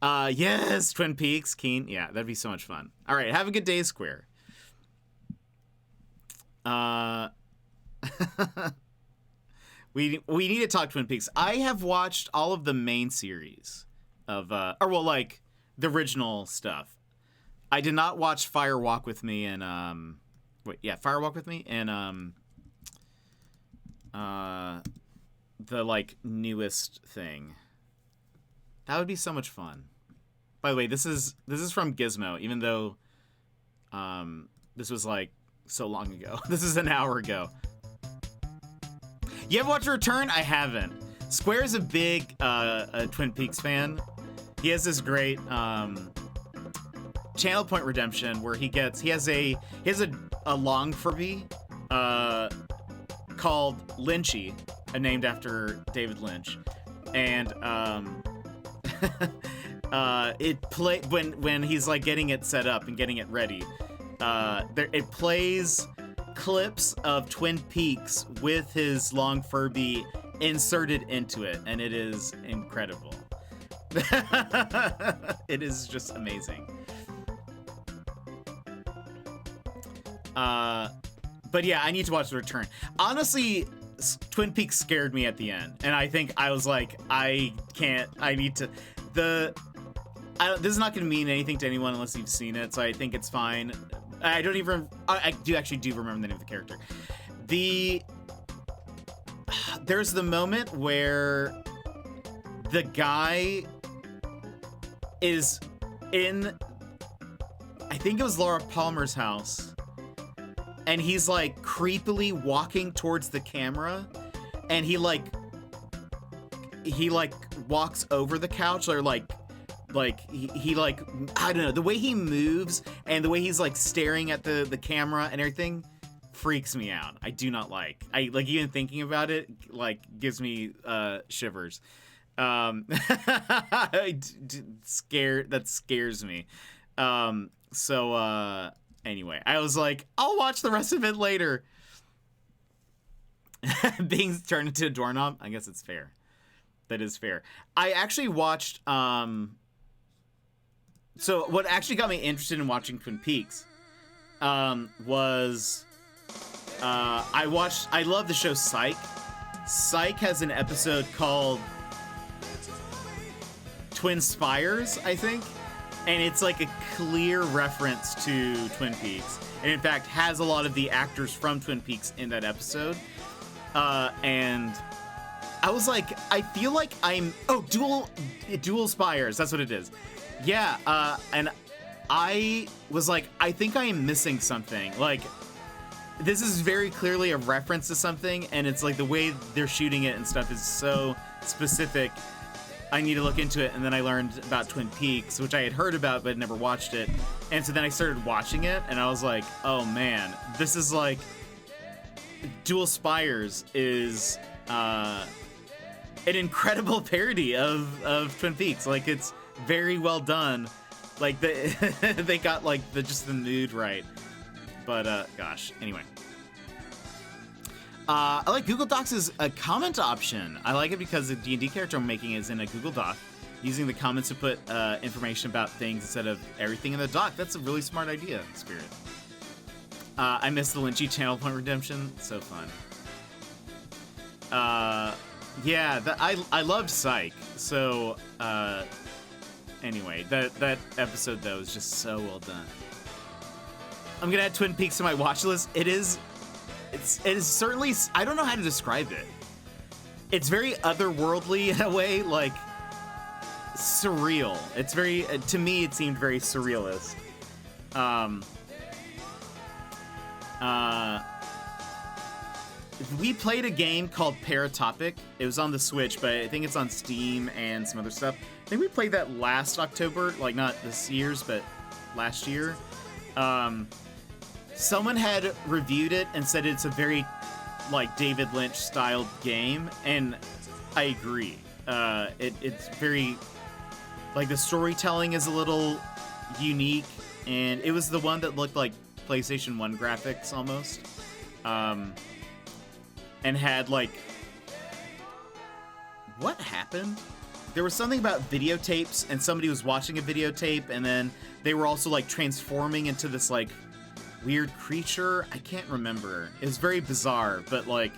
Yes, Twin Peaks. Keen. Yeah, that'd be so much fun. All right, have a good day, Square. We need to talk Twin Peaks. I have watched all of the main series of, the original stuff. I did not watch Fire Walk with Me and, Fire Walk with Me and, the, newest thing. That would be so much fun. By the way, this is from Gizmo, even though, this was, so long ago. This is an hour ago. You ever watched Return? I haven't. Square's a big Twin Peaks fan. He has this great Channel Point Redemption where he has a long Furby called Lynchy, named after David Lynch, and when he's getting it set up and getting it ready, it plays clips of Twin Peaks with his long Furby inserted into it, and it is incredible. It is just amazing. But yeah, I need to watch The Return. Honestly, Twin Peaks scared me at the end, and I think I was like, this is not going to mean anything to anyone unless you've seen it, so I think it's fine. I do remember the name of the character. There's the moment where the guy is in, I think it was Laura Palmer's house, and he's creepily walking towards the camera, and he walks over the couch, or he I don't know, the way he moves and the way he's staring at the camera and everything freaks me out. I do not like. Even thinking about it gives me shivers. That scares me. Anyway, I was like, I'll watch the rest of it later. Being turned into a doorknob, I guess it's fair. That is fair. I actually watched so what actually got me interested in watching Twin Peaks was I love the show Psych. Psych has an episode called Twin Spires, I think. And it's like a clear reference to Twin Peaks. And in fact, has a lot of the actors from Twin Peaks in that episode. And I was like, I feel like I'm... Oh, Dual Spires. That's what it is. Yeah, and I was like, I think I am missing something. Like, this is very clearly a reference to something, and it's like the way they're shooting it and stuff is so specific. I need to look into it. And then I learned about Twin Peaks, which I had heard about but had never watched it. And so then I started watching it, and I was like, oh man, this is like... Dual Spires is an incredible parody of Twin Peaks. Like, it's very well done. Like, they got like just the mood right. But gosh, anyway. I like Google Docs as a comment option. I like it because the D&D character I'm making is in a Google Doc, using the comments to put information about things instead of everything in the doc. That's a really smart idea, Spirit. I miss the Lynchy channel point redemption. So fun. Yeah, I loved Psych. So anyway, that episode though is just so well done. I'm gonna add Twin Peaks to my watch list. It is certainly, I don't know how to describe it. It's very otherworldly in a way, like surreal. It's very, to me, it seemed very surrealist. We played a game called Paratopic. It was on the Switch, but I think it's on Steam and some other stuff. I think we played that last October, like not this year's, but last year. Someone had reviewed it and said it's a very like David Lynch styled game, and I agree. It's very like the storytelling is a little unique, and it was the one that looked like PlayStation 1 graphics almost, and had like, what happened? There was something about videotapes, and somebody was watching a videotape, and then they were also like transforming into this like weird creature. I can't remember. It was very bizarre, but like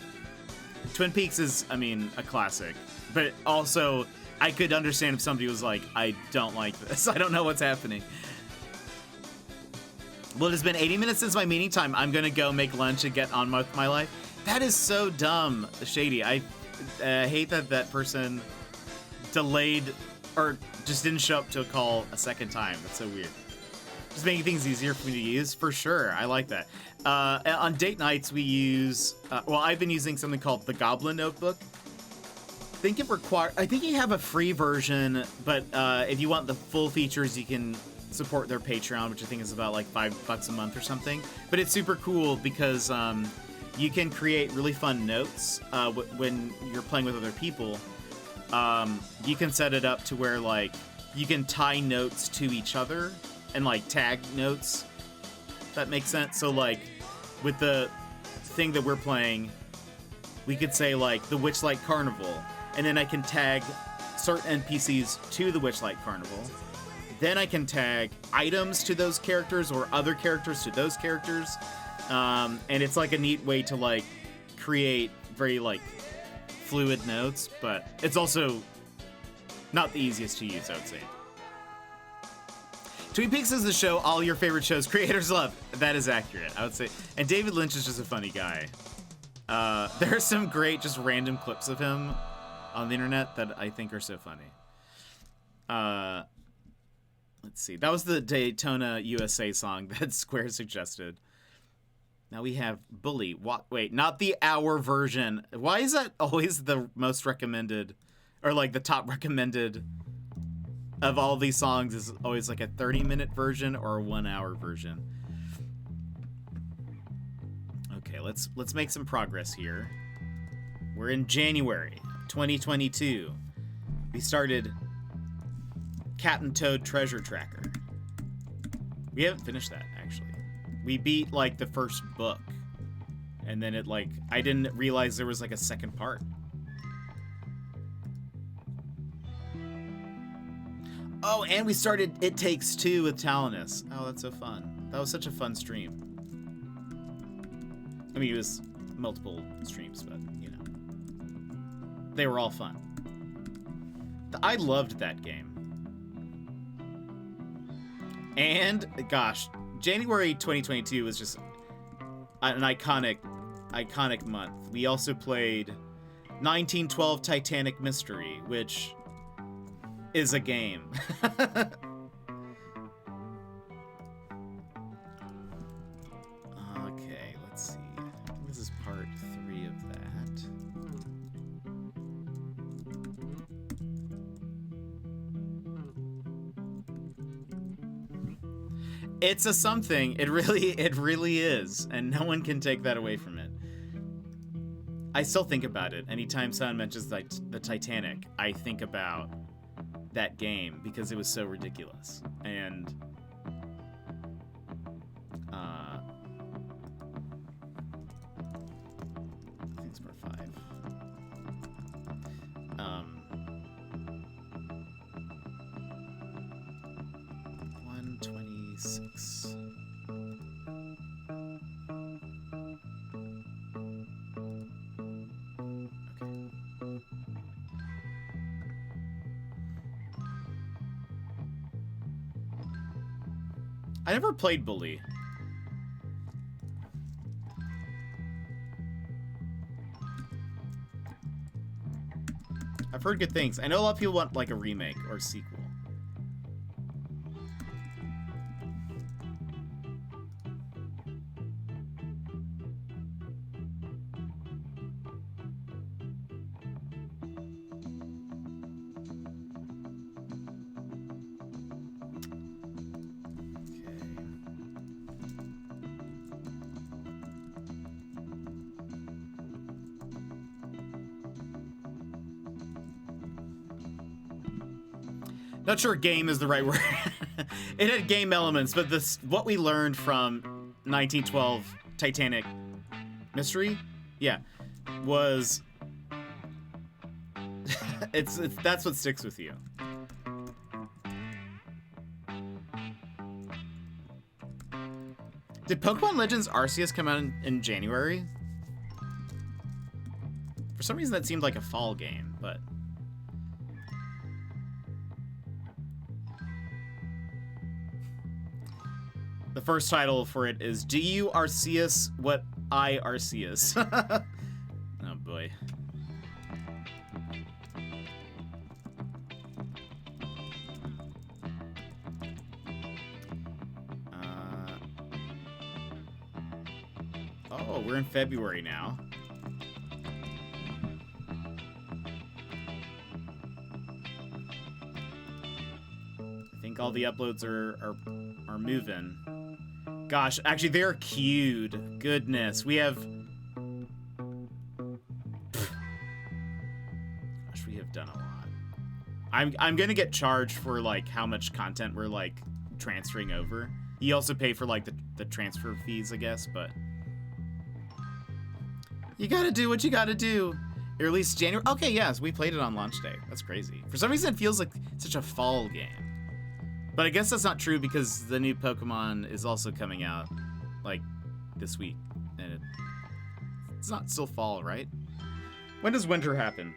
Twin Peaks is, I mean, a classic, but also I could understand if somebody was like, I don't like this. I don't know what's happening. Well, it has been 80 minutes since my meeting time. I'm gonna go make lunch and get on with my life. That is so dumb, Shady. I hate that person delayed or just didn't show up to a call a second time. That's so weird. Just making things easier for me to use, for sure. I like that. On date nights, we use... well, I've been using something called the Goblin Notebook. I think you have a free version, but if you want the full features, you can support their Patreon, which I think is about like $5 a month or something. But it's super cool because you can create really fun notes when you're playing with other people. You can set it up to where like you can tie notes to each other and like tag notes. If that makes sense. So like with the thing that we're playing, we could say like the Witchlight Carnival, and then I can tag certain NPCs to the Witchlight Carnival. Then I can tag items to those characters or other characters to those characters. And it's like a neat way to like create very like fluid notes, but it's also not the easiest to use, I would say. Twin Peaks is the show all your favorite shows creators love. That is accurate, I would say. And David Lynch is just a funny guy. There are some great just random clips of him on the internet that I think are so funny. Let's see. That was the Daytona USA song that Square suggested. Now we have Bully. Wait, not the hour version. Why is that always the most recommended, or like the top recommended of all these songs is always like a 30-minute version or a 1-hour version? Okay, let's make some progress here. We're in January 2022. We started Captain Toad Treasure Tracker. We haven't finished that, actually. We beat like the first book, and then it like I didn't realize there was like a second part. Oh, and we started It Takes Two with Talinus. Oh, that's so fun. That was such a fun stream. I mean, it was multiple streams, but, you know. They were all fun. I loved that game. And, gosh, January 2022 was just an iconic month. We also played 1912 Titanic Mystery, which is a game. Okay, let's see. This is part 3 of that. It's a something. It really is, and no one can take that away from it. I still think about it. Anytime someone mentions the Titanic, I think about that game because it was so ridiculous. And I think it's part 5. 126. I never played Bully. I've heard good things. I know a lot of people want like a remake or a sequel. Not sure game is the right word. It had game elements, but what we learned from 1912 Titanic Mystery, yeah, was that's what sticks with you. Did Pokemon Legends Arceus come out in January? For some reason that seemed like a fall game, but the first title for it is Do You Arceus What I Arceus? Oh boy. Oh, we're in February now. I think all the uploads are moving. Gosh, actually, they're queued. Goodness, we have... Gosh, we have done a lot. I'm gonna get charged for, like, how much content we're, like, transferring over. You also pay for, like, the transfer fees, I guess, but... You gotta do what you gotta do. Or at least January... Okay, yes, we played it on launch day. That's crazy. For some reason, it feels like such a fall game. But I guess that's not true because the new Pokemon is also coming out, like, this week. And it's not still fall, right? When does winter happen?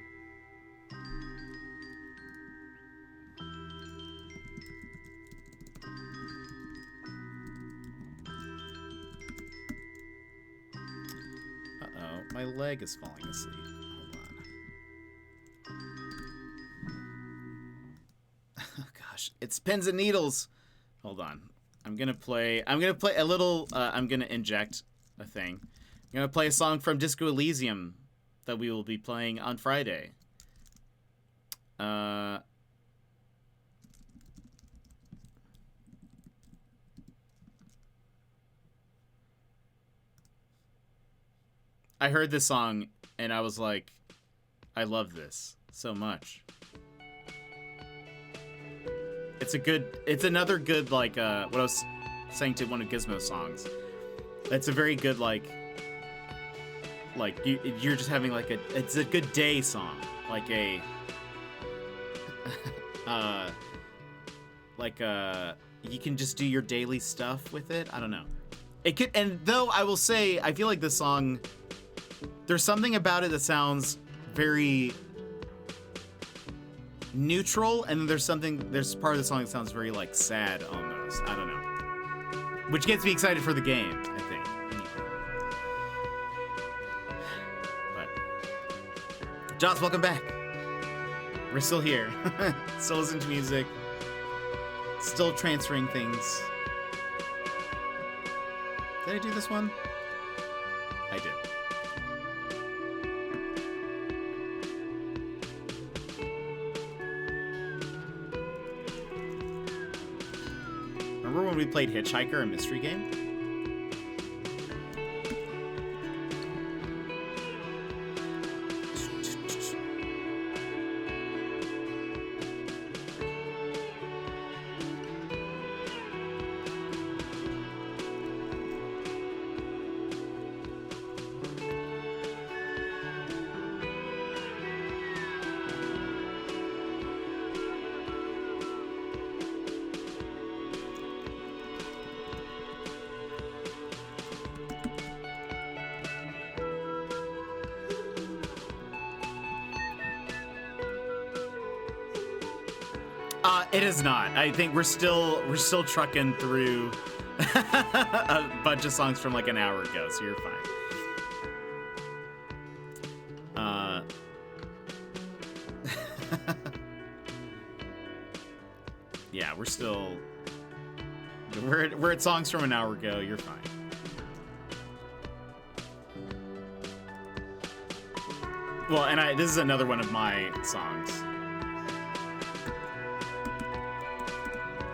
Uh-oh, my leg is falling asleep. Hold on. Oh gosh, it's pins and needles. Hold on. I'm gonna play a little, I'm gonna inject a thing. I'm gonna play a song from Disco Elysium that we will be playing on Friday. I heard this song and I was like, I love this so much. It's another good, like, what I was saying to one of Gizmo's songs. It's a very good, like you're just having, like, it's a good day song. Like a, you can just do your daily stuff with it. I don't know. It could, and though I will say, I feel like this song, there's something about it that sounds very neutral, and then there's part of the song that sounds very like sad almost. I don't know. Which gets me excited for the game, I think. But Joss, welcome back. We're still here. Still listening to music. Still transferring things. Did I do this one? I did. Remember when we played Hitchhiker, a mystery game? It is not. I think we're still trucking through a bunch of songs from like an hour ago, so you're fine. Yeah, we're at songs from an hour ago. You're fine. Well, and this is another one of my songs.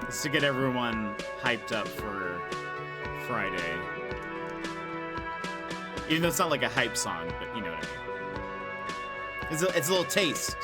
It's to get everyone hyped up for Friday. Even though it's not like a hype song, but you know what I mean. It's a little taste.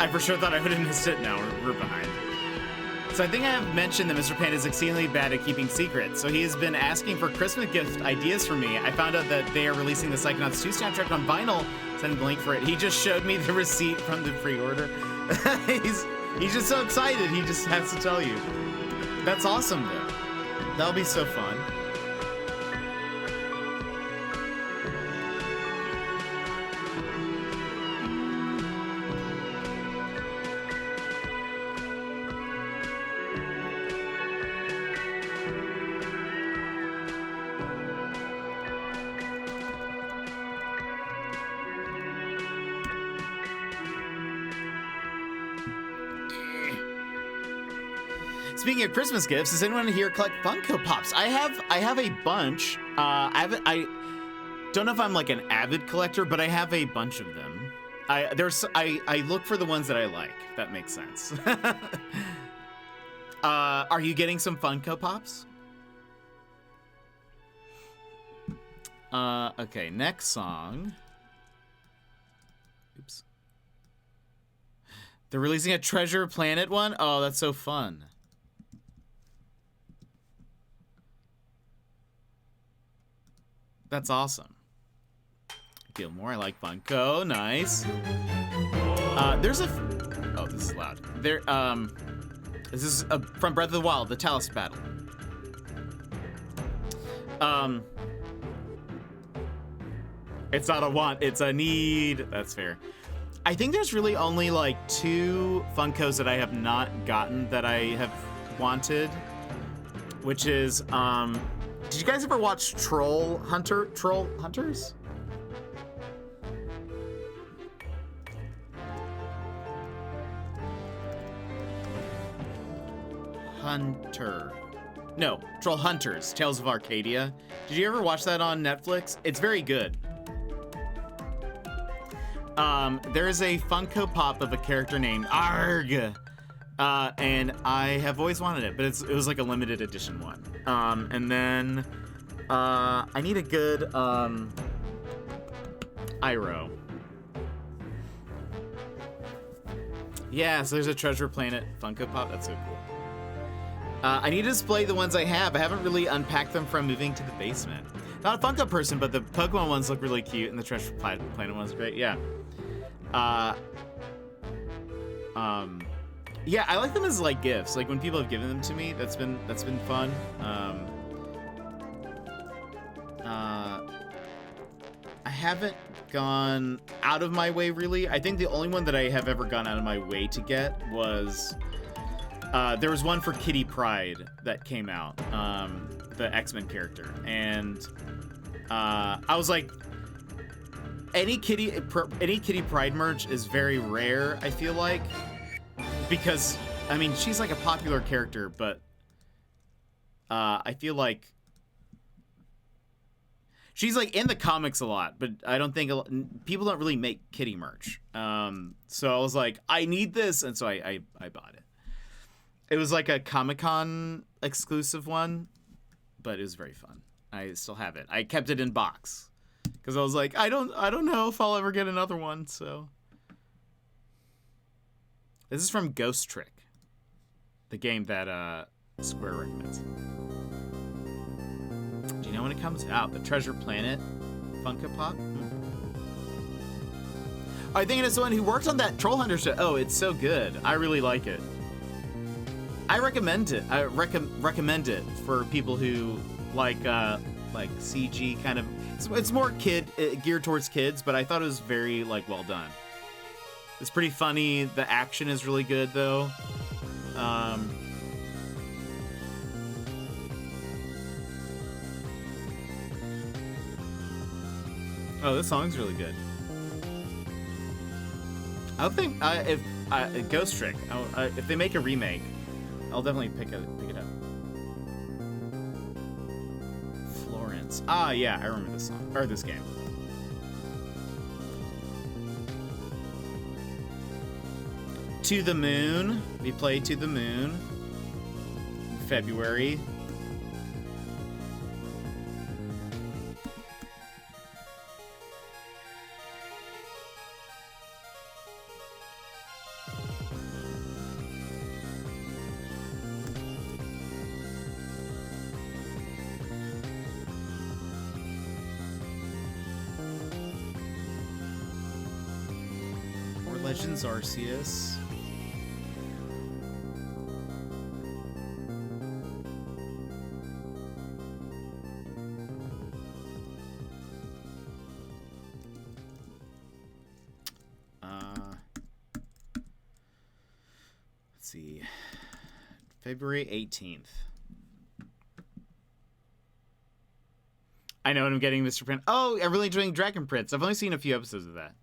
I for sure thought I would have missed it. No, we're behind. So I think I have mentioned that Mr. Panda is exceedingly bad at keeping secrets. So he has been asking for Christmas gift ideas for me. I found out that they are releasing the Psychonauts 2 soundtrack on vinyl. Send the link for it. He just showed me the receipt from the pre-order. He's just so excited. He just has to tell you. That's awesome, though. That'll be so fun. Speaking of Christmas gifts, does anyone here collect Funko Pops? I have a bunch. I don't know if I'm like an avid collector, but I have a bunch of them. I look for the ones that I like, if that makes sense. Are you getting some Funko Pops? Okay, next song. Oops. They're releasing a Treasure Planet one? Oh, that's so fun. That's awesome. Gilmore, I like Funko. Nice. There's a... Oh, this is loud. This is from Breath of the Wild, the Talus battle. It's not a want, it's a need. That's fair. I think there's really only like 2 Funkos that I have not gotten that I have wanted, which is, did you guys ever watch Troll Hunters? No, Troll Hunters, Tales of Arcadia. Did you ever watch that on Netflix? It's very good. There's a Funko Pop of a character named Arg, and I have always wanted it, but it was like a limited edition one. And then I need a good Iroh. Yeah, so there's a Treasure Planet Funko Pop. That's so cool. I need to display the ones I have. I haven't really unpacked them from moving to the basement. Not a Funko person, but the Pokemon ones look really cute, and the Treasure Planet one's great. Yeah. Yeah, I like them as like gifts. Like when people have given them to me, that's been fun. I haven't gone out of my way really. I think the only one that I have ever gone out of my way to get was there was one for Kitty Pryde that came out, the X-Men character, and I was like, any Kitty Pryde merch is very rare, I feel like, because I mean she's like a popular character, but I feel like she's like in the comics a lot, but I don't think people don't really make Kitty merch. So I was like, I need this, and so I bought it. It was like a Comic-Con exclusive one, but it was very fun. I still have it. I kept it in box because I was like, I don't know if I'll ever get another one. So this is from Ghost Trick, the game that Square recommends. Do you know when it comes out? The Treasure Planet Funko Pop? I think it's the one who worked on that Troll Hunter show. Oh, it's so good. I really like it. I recommend it. I recommend it for people who like CG kind of. It's more geared towards kids, but I thought it was very like well done. It's pretty funny. The action is really good though. Oh, this song's really good. I think if Ghost Trick, if they make a remake, I'll definitely pick it up. Florence. Ah, yeah, I remember this song or this game. To the Moon. We played To the Moon in February. Legends Arceus. Let's see. February 18th. I know what I'm getting, Mr. Prince. Oh, I'm really enjoying Dragon Prince. I've only seen a few episodes of that.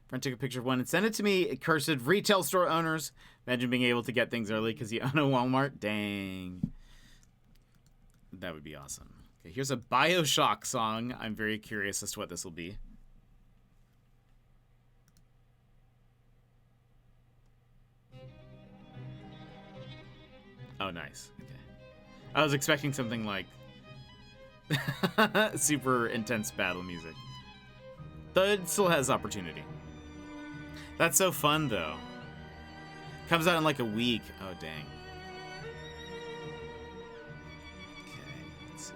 Friend took a picture of one and sent it to me. It cursed retail store owners. Imagine being able to get things early because you own a Walmart. Dang. That would be awesome. Okay, here's a BioShock song. I'm very curious as to what this will be. Oh, nice. Okay. I was expecting something like super intense battle music. But it still has opportunity. That's so fun, though. Comes out in like a week. Oh, dang. Okay, let's see.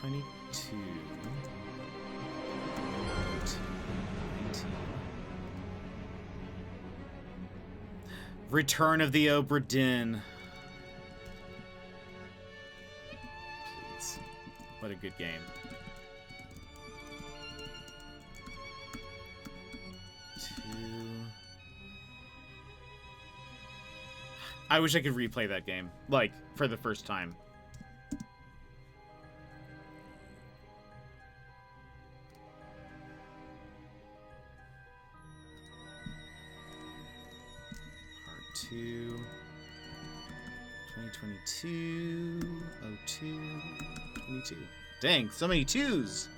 $2022. Return of the Obra Dinn. Please. What a good game. I wish I could replay that game, like, for the first time. 2022. 2022. 02. 22. Dang, so many twos.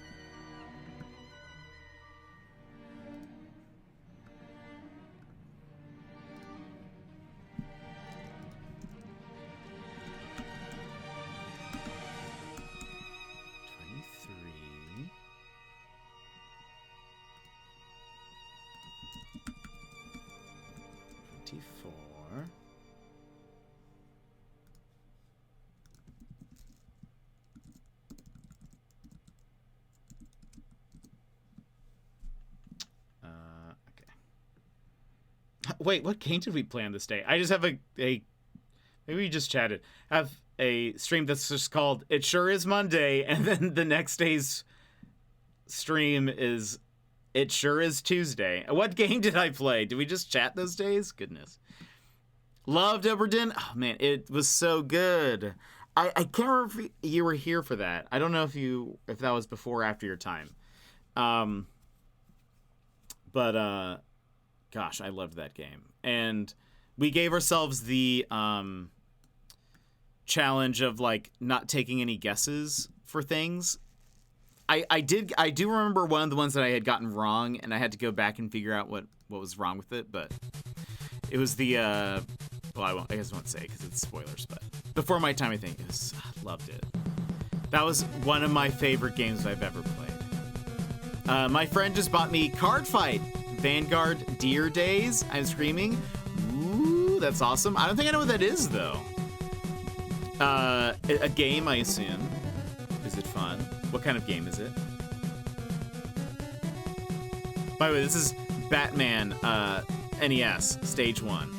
Wait, what game did we play on this day? I just have a maybe we just chatted. I have a stream that's just called "It Sure Is Monday," and then the next day's stream is "It Sure Is Tuesday." What game did I play? Did we just chat those days? Goodness. Loved Oberdin. Oh man, it was so good. I can't remember if you were here for that. I don't know if that was before or after your time. But gosh, I loved that game. And we gave ourselves the challenge of like not taking any guesses for things. I do remember one of the ones that I had gotten wrong, and I had to go back and figure out what was wrong with it, but it was the well, I guess I won't say because it's spoilers, but before my time, I think. Loved it. That was one of my favorite games I've ever played. My friend just bought me Card Fight Vanguard Deer Days. I'm screaming. Ooh, that's awesome. I don't think I know what that is, though. A game, I assume. Is it fun? What kind of game is it? By the way, this is Batman NES, Stage 1.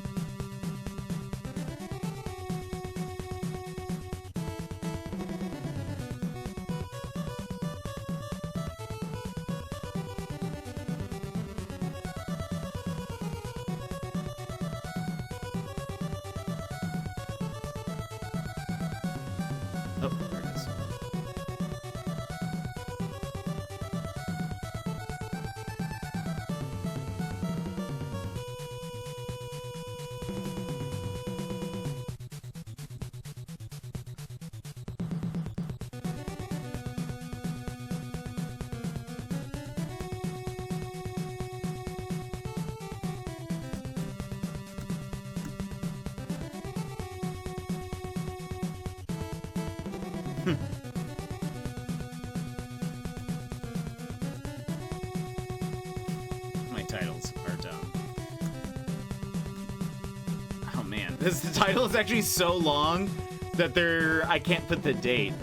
Oh, there it is. My titles are dumb. Oh man, the title is actually so long that I can't put the date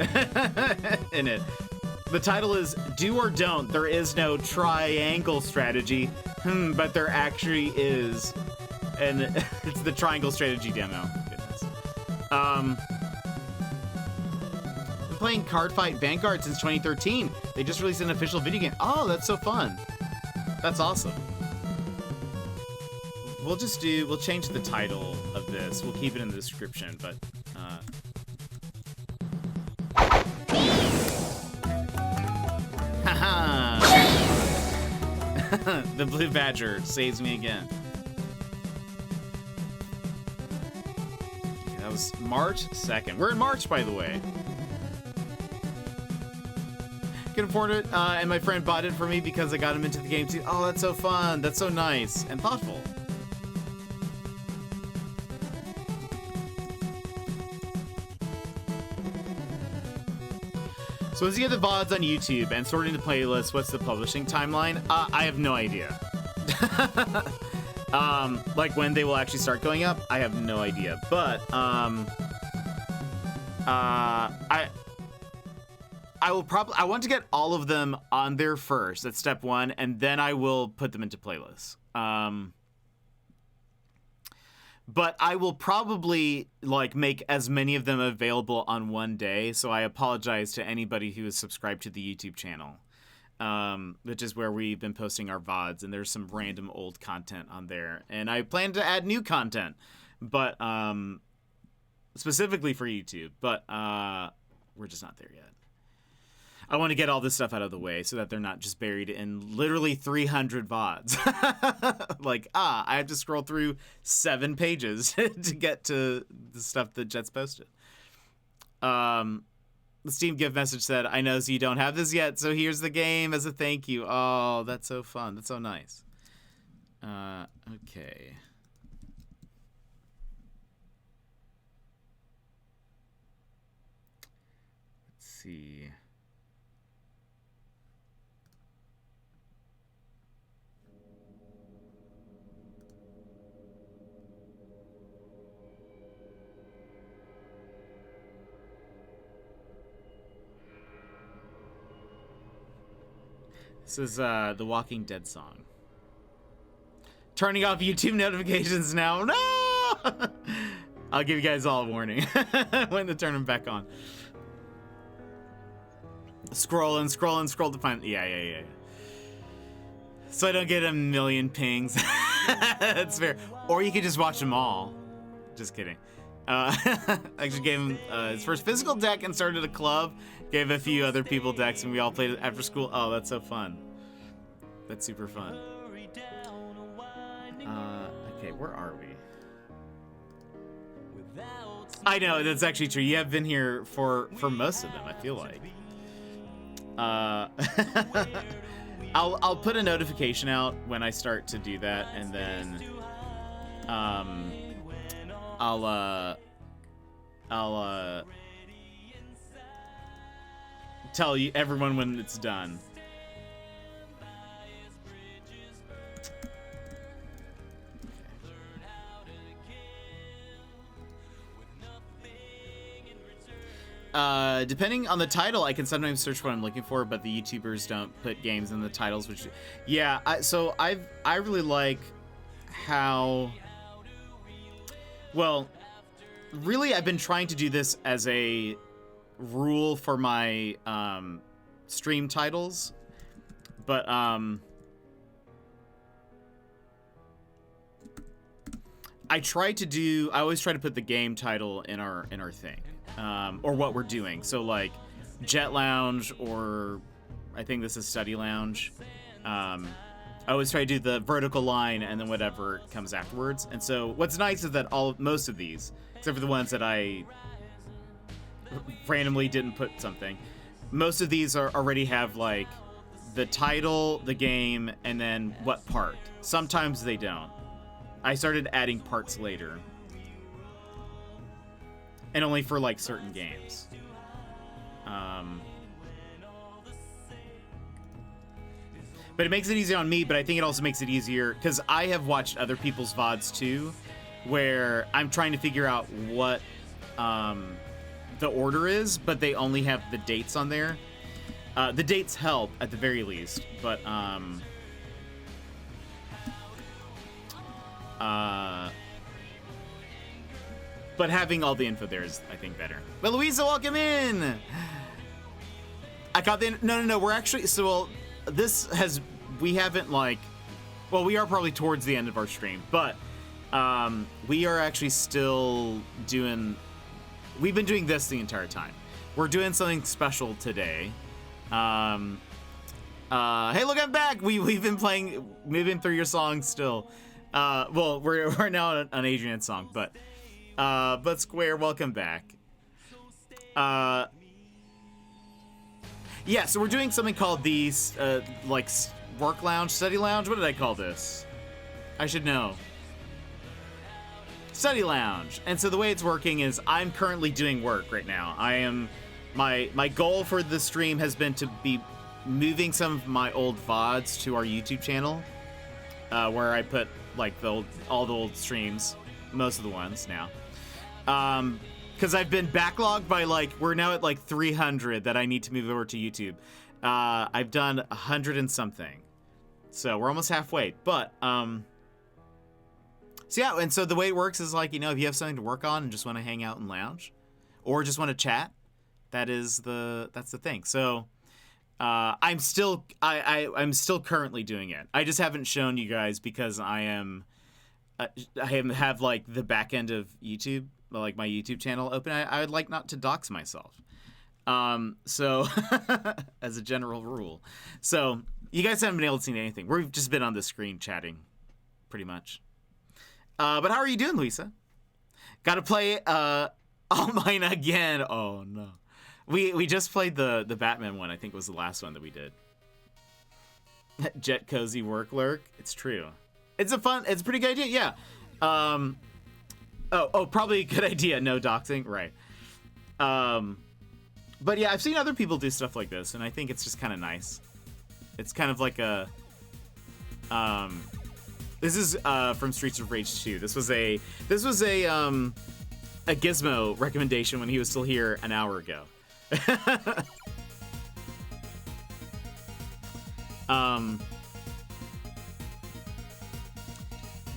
in it. The title is Do or Don't. There is no triangle strategy, but there actually is, and it's the triangle strategy demo. Goodness. Been playing Card Fight Vanguard since 2013. They just released an official video game. Oh, that's so fun. That's awesome. We'll change the title of this. We'll keep it in the description, but haha. The blue badger saves me again. Okay, that was March 2nd. We're in March, by the way. Can afford it, and my friend bought it for me because I got him into the game too. Oh, that's so fun. That's so nice and thoughtful. So once you get the VODs on YouTube and sorting the playlist, what's the publishing timeline? I have no idea. Like when they will actually start going up, I have no idea. But I want to get all of them on there first. That's step one, and then I will put them into playlists. But I will probably like make as many of them available on one day. So I apologize to anybody who is subscribed to the YouTube channel, which is where we've been posting our VODs, and there's some random old content on there. And I plan to add new content, but specifically for YouTube. But we're just not there yet. I want to get all this stuff out of the way so that they're not just buried in literally 300 VODs. Like, I have to scroll through 7 pages to get to the stuff that Jet's posted. The Steam gift message said, I know you don't have this yet, so here's the game as a thank you. Oh, that's so fun. That's so nice. Okay. Let's see. This is the Walking Dead song. Turning off YouTube notifications now. No! I'll give you guys all a warning when to turn them back on. Scroll to find. Yeah. So I don't get a million pings. That's fair. Or you could just watch them all. Just kidding. I actually gave him his first physical deck and started a club. Gave a few other people decks and we all played it after school. Oh, that's so fun. That's super fun. Okay, where are we? I know, that's actually true. You have been here for most of them, I feel like. I'll put a notification out when I start to do that, and then I'll tell you everyone when it's done. Depending on the title, I can sometimes search what I'm looking for, but the YouTubers don't put games in the titles, which, yeah, I really like how, well, really I've been trying to do this as a rule for my stream titles, but I always try to put the game title in our thing, or what we're doing. So like Jet Lounge, or I think this is Study Lounge. I always try to do the vertical line and then whatever comes afterwards. And so what's nice is that most of these, except for the ones that I randomly didn't put something, most of these already have like the title, the game, and then what part. Sometimes they don't. I started adding parts later, and only for like certain games. But it makes it easier on me, but I think it also makes it easier because I have watched other people's VODs too, where I'm trying to figure out what the order is, but they only have the dates on there. The dates help at the very least, but having all the info there is, I think, better. But Louisa, welcome in! I got the... No, we're actually... So, well, we haven't, like... Well, we are probably towards the end of our stream, but we are actually still doing... We've been doing this the entire time. We're doing something special today. Hey, look, I'm back! We've been moving through your songs still. Well, we're now on Adrian's song, but Square, welcome back. Yeah, so we're doing something called the like work lounge, study lounge. What did I call this? I should know. Study lounge. And so the way it's working is I'm currently doing work right now. My goal for the stream has been to be moving some of my old VODs to our YouTube channel, where I put like all the old streams, most of the ones now. Because I've been backlogged by we're now at 300 that I need to move over to YouTube. I've done 100 and something, so we're almost halfway. But so yeah, and so the way it works is if you have something to work on and just want to hang out and lounge, or just want to chat, that's the thing. So I'm still currently doing it. I just haven't shown you guys because I have the back end of YouTube, like my YouTube channel open. I would like not to dox myself. So as a general rule. So you guys haven't been able to see anything. We've just been on the screen chatting pretty much. But how are you doing, Luisa? Gotta play All Mine again. Oh no. We just played the Batman one. I think was the last one that we did. Jet Cozy Work Lurk. It's true. It's a pretty good idea, yeah. Probably a good idea, no doxing. Right. But yeah, I've seen other people do stuff like this, and I think it's just kind of nice. It's kind of like a this is from Streets of Rage 2. This was a Gizmo recommendation when he was still here an hour ago.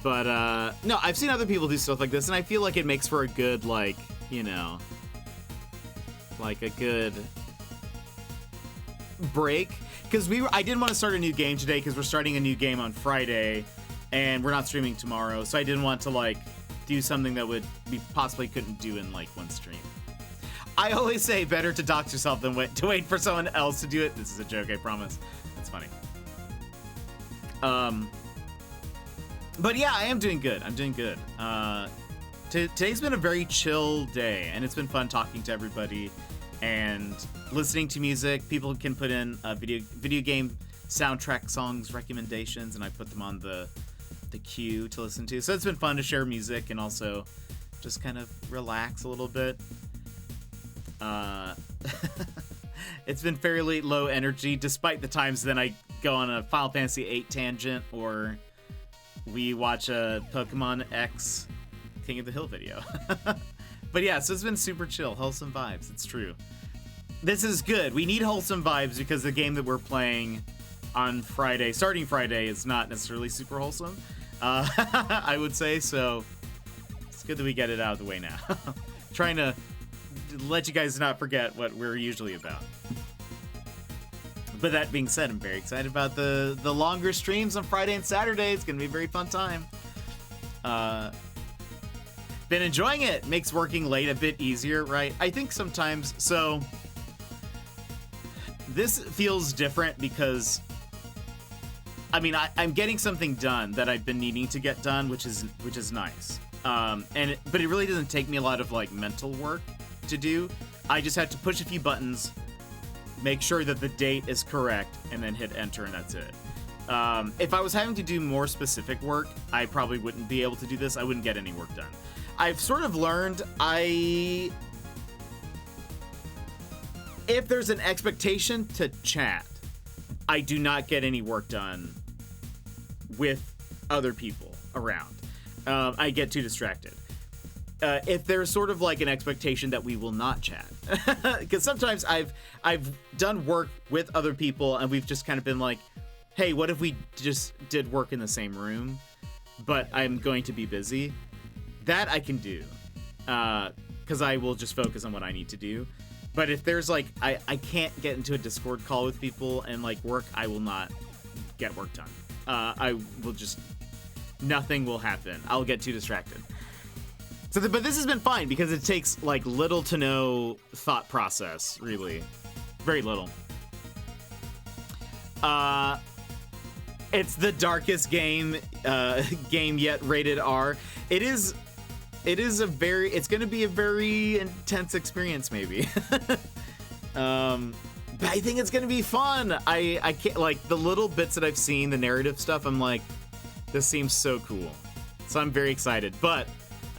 No, I've seen other people do stuff like this, and I feel like it makes for a good, like, you know, like a good break. Because I didn't want to start a new game today because we're starting a new game on Friday, and we're not streaming tomorrow, so I didn't want to, like, do something that we possibly couldn't do in, like, one stream. I always say better to dox yourself than to wait for someone else to do it. This is a joke, I promise. That's funny. But yeah, I am doing good. I'm doing good. Today's been a very chill day, and it's been fun talking to everybody and listening to music. People can put in video game soundtrack songs recommendations, and I put them on the queue to listen to. So it's been fun to share music and also just kind of relax a little bit. It's been fairly low energy, despite the times that I go on a Final Fantasy VIII tangent or we watch a Pokemon X King of the Hill video. But yeah, so it's been super chill, wholesome vibes. It's true. This is good. We need wholesome vibes because the game that we're playing on Friday, starting Friday, is not necessarily super wholesome. I would say, so it's good that we get it out of the way now. Trying to let you guys not forget what we're usually about. But that being said, I'm very excited about the longer streams on Friday and Saturday. It's going to be a very fun time. Been enjoying it. Makes working late a bit easier, right? I think sometimes, so this feels different because I mean, I'm getting something done that I've been needing to get done, which is nice. But it really doesn't take me a lot of like mental work to do. I just have to push a few buttons, make sure that the date is correct, and then hit enter, and that's it. If I was having to do more specific work, I probably wouldn't be able to do this. I wouldn't get any work done. I've sort of learned if there's an expectation to chat, I do not get any work done with other people around. I get too distracted. If there's sort of like an expectation that we will not chat, because sometimes I've done work with other people and we've just kind of been like, hey, what if we just did work in the same room, but I'm going to be busy? That I can do, because I will just focus on what I need to do. But if there's like, I can't get into a Discord call with people and like work, I will not get work done. I will just, nothing will happen. I'll get too distracted. So, but this has been fine because it takes like little to no thought process, really. Very little. It's the darkest game yet, rated R. It's going to be a very intense experience, maybe. But I think it's going to be fun. I can't, like, the little bits that I've seen, the narrative stuff, I'm like, this seems so cool. So I'm very excited. But,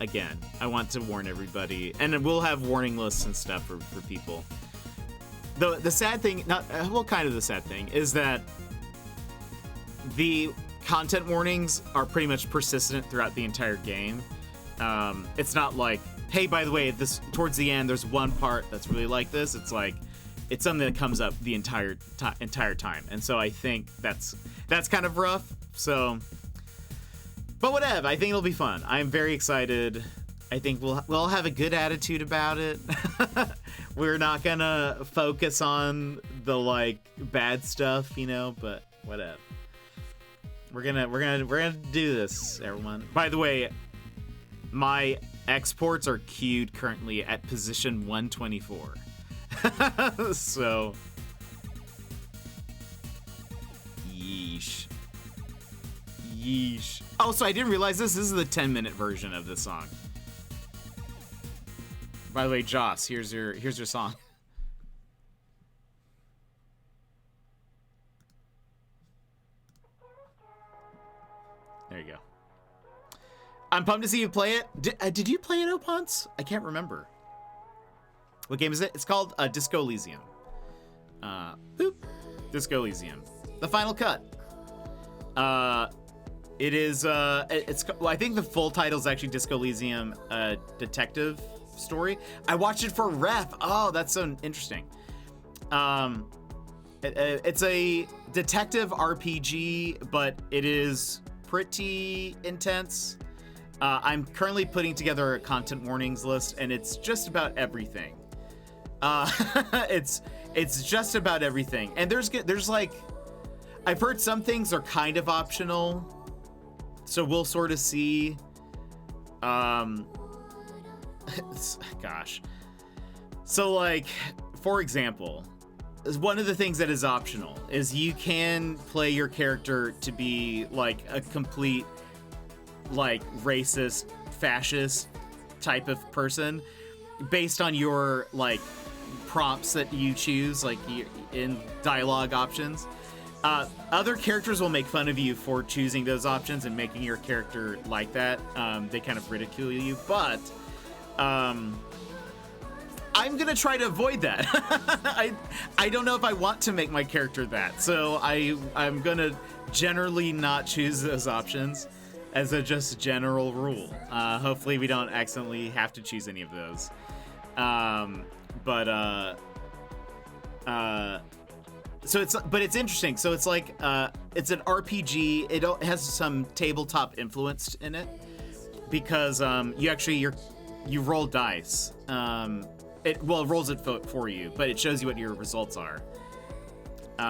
again, I want to warn everybody, and we'll have warning lists and stuff for people. The sad thing, kind of the sad thing, is that the content warnings are pretty much persistent throughout the entire game. It's not like, hey, by the way, towards the end, there's one part that's really like this. It's like, it's something that comes up the entire time. And so I think that's kind of rough. So, but whatever, I think it'll be fun. I'm very excited. I think we'll have a good attitude about it. We're not gonna focus on the like bad stuff, but whatever. We're gonna do this, everyone. By the way, my exports are queued currently at position 124. So, yeesh. Yeesh. Oh, so I didn't realize this is the 10-minute version of this song. By the way, Joss, here's your song. There you go. I'm pumped to see you play it. Did you play it, Opons? I can't remember. What game is it? It's called Disco Elysium. Boop. Disco Elysium. The final cut. It is, well, I think the full title is actually Disco Elysium Detective Story. I watched it for Ref. Oh, that's so interesting. It's a detective RPG, but it is pretty intense. I'm currently putting together a content warnings list, and it's just about everything. It's just about everything, and there's like, I've heard some things are kind of optional, so we'll sort of see. Gosh. So like, for example, one of the things that is optional is you can play your character to be like a complete like racist, fascist type of person based on your like prompts that you choose, like in dialogue options. Other characters will make fun of you for choosing those options and making your character like that. They kind of ridicule you, but I'm gonna try to avoid that. I don't know if I want to make my character that, so I'm gonna generally not choose those options as a just general rule. Hopefully we don't accidentally have to choose any of those. So it's interesting. So it's like it's an RPG. It has some tabletop influence in it because you roll dice. It rolls it for you, but it shows you what your results are.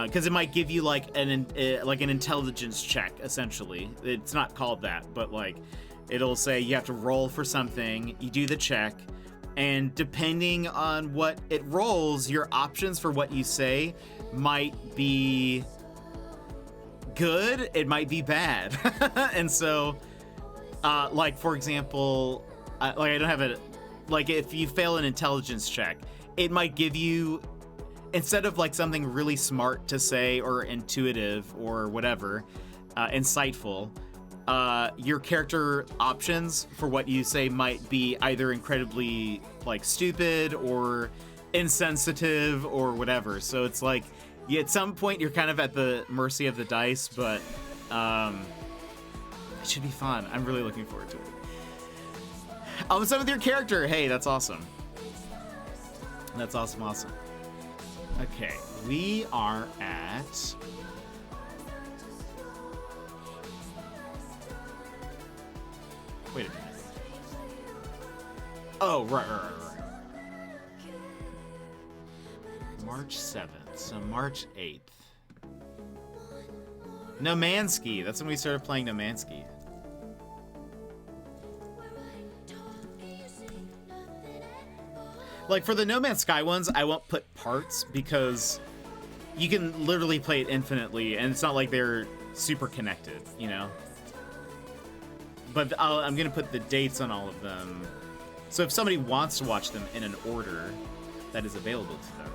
Because it might give you like an intelligence check, essentially. It's not called that, but like it'll say you have to roll for something. You do the check, and depending on what it rolls, your options for what you say might be good. It might be bad, and so, like for example, I don't have a like if you fail an intelligence check, it might give you, instead of like something really smart to say or intuitive or whatever, insightful, your character options for what you say might be either incredibly like stupid or insensitive or whatever. So it's like, at some point you're kind of at the mercy of the dice, but it should be fun. I'm really looking forward to it. What's up with your character? Hey, that's awesome. That's awesome. Okay, we are at... Wait a minute. Oh, right. March 7th, so March 8th. No Man's Ski. That's when we started playing No Man's Ski. Like, for the No Man's Sky ones, I won't put parts because you can literally play it infinitely, and it's not like they're super connected, you know? But I'm going to put the dates on all of them. So if somebody wants to watch them in an order, that is available to them.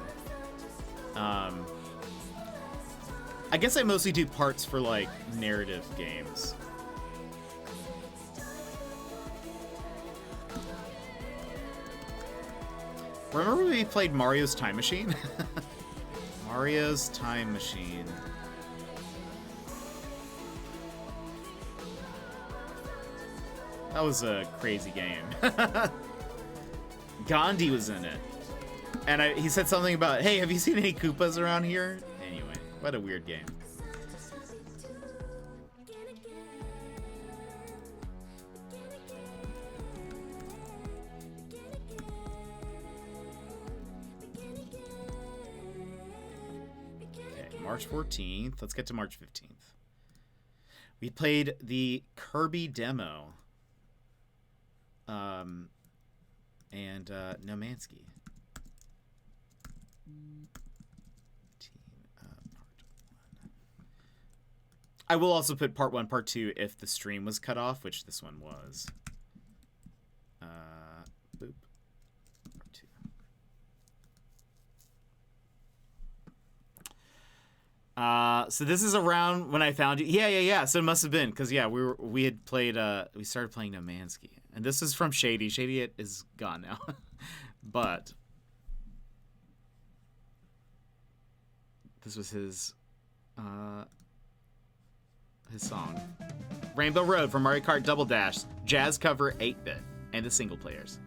I guess I mostly do parts for, like, narrative games. Remember when we played Mario's Time Machine? Mario's Time Machine. That was a crazy game. Gandhi was in it. And he said something about, hey, have you seen any Koopas around here? Anyway, what a weird game. March 14th. Let's get to March 15th. We played the Kirby demo. And No Man's Ski. I will also put part 1, part 2 if the stream was cut off, which this one was. Boop. Part 2. So this is around when I found you. Yeah. So it must have been because we had played. We started playing No Man's Sky, and this is from Shady. Shady is gone now, but this was his song. Rainbow Road from Mario Kart Double Dash, jazz cover 8-bit, and the single players.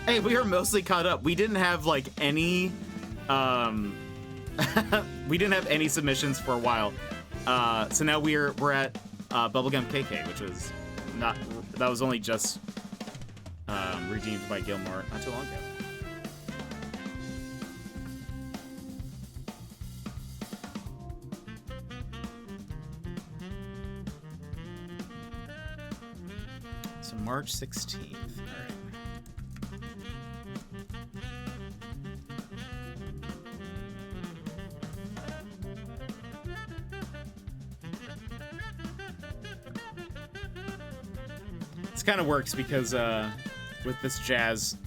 Hey, we are mostly caught up. We didn't have like any we didn't have any submissions for a while. So now we're at Bubblegum KK, which was that was only just redeemed by Gilmore not too long ago. So March 16th. All right. Kind of works because with this jazz,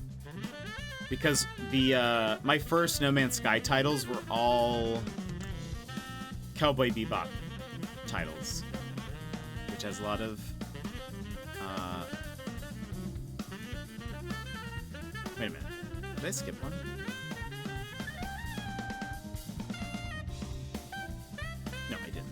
because the my first No Man's Sky titles were all Cowboy Bebop titles, which has a lot of wait a minute, did I skip one? No, I didn't.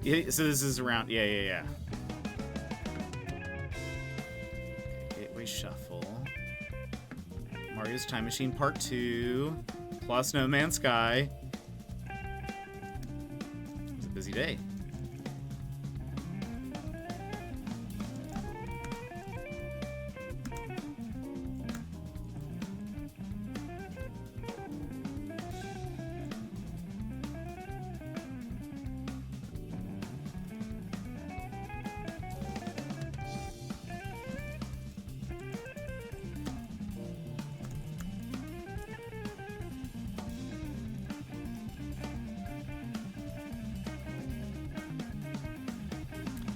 Yeah, so this is around, yeah. Gateway Shuffle. Mario's Time Machine Part 2. Plus No Man's Sky. It's a busy day.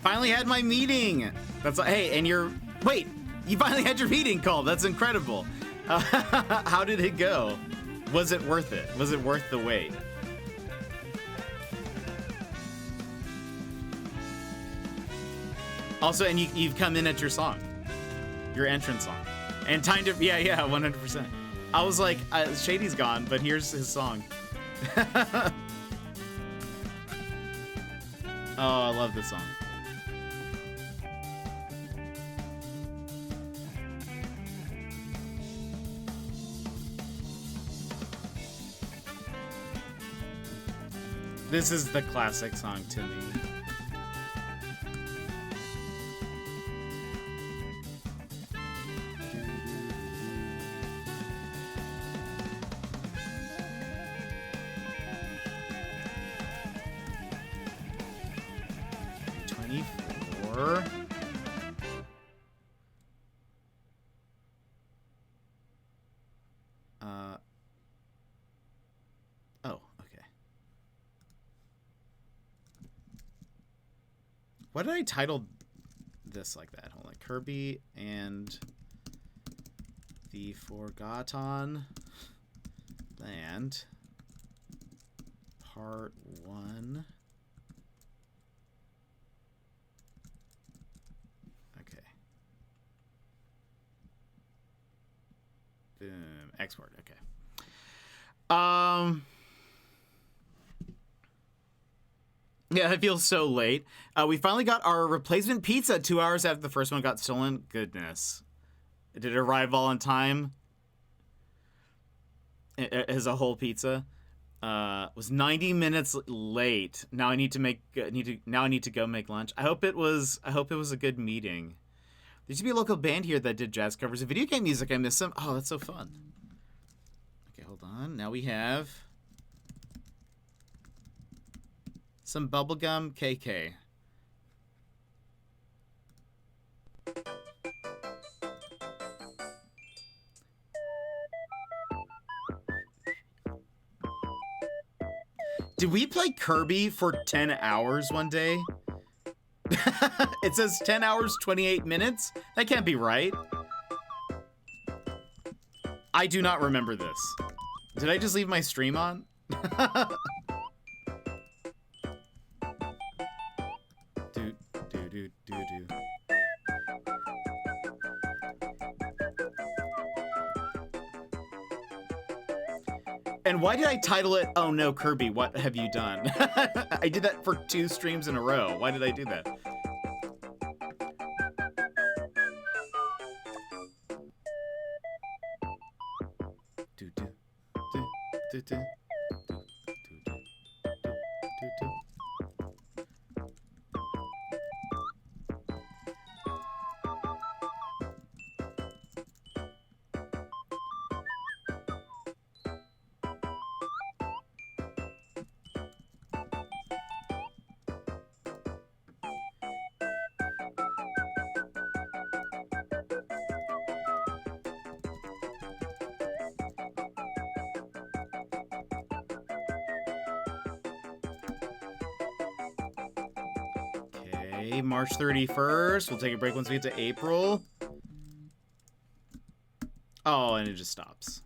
Finally had my meeting. That's hey, and wait, you finally had your meeting called. That's incredible. How did it go? Was it worth it? Was it worth the wait? Also, and you've come in at your song, your entrance song, and timed it. Yeah, 100%. I was like, Shady's gone, but here's his song. Oh, I love this song. This is the classic song to me. Why did I title this like that? Hold on. Kirby and the Forgotten And part 1. Okay. Boom. Export. Okay. Yeah, it feels so late. We finally got our replacement pizza 2 hours after the first one got stolen. Goodness. Did it arrive all on time? As a whole pizza. Was 90 minutes late. Now I need to go make lunch. I hope it was a good meeting. There used to be a local band here that did jazz covers of video game music. I miss them. Oh, that's so fun. Okay, hold on. Now we have some bubblegum KK. Did we play Kirby for 10 hours one day? It says 10 hours, 28 minutes? That can't be right. I do not remember this. Did I just leave my stream on? do, do, do, do, do. And why did I title it, "Oh no, Kirby, what have you done?" I did that for 2 streams in a row. Why did I do that? Do, do, do, do, do, do, do, do, do, do. Okay, March 31st. We'll take a break once we get to April. Oh, and it just stops.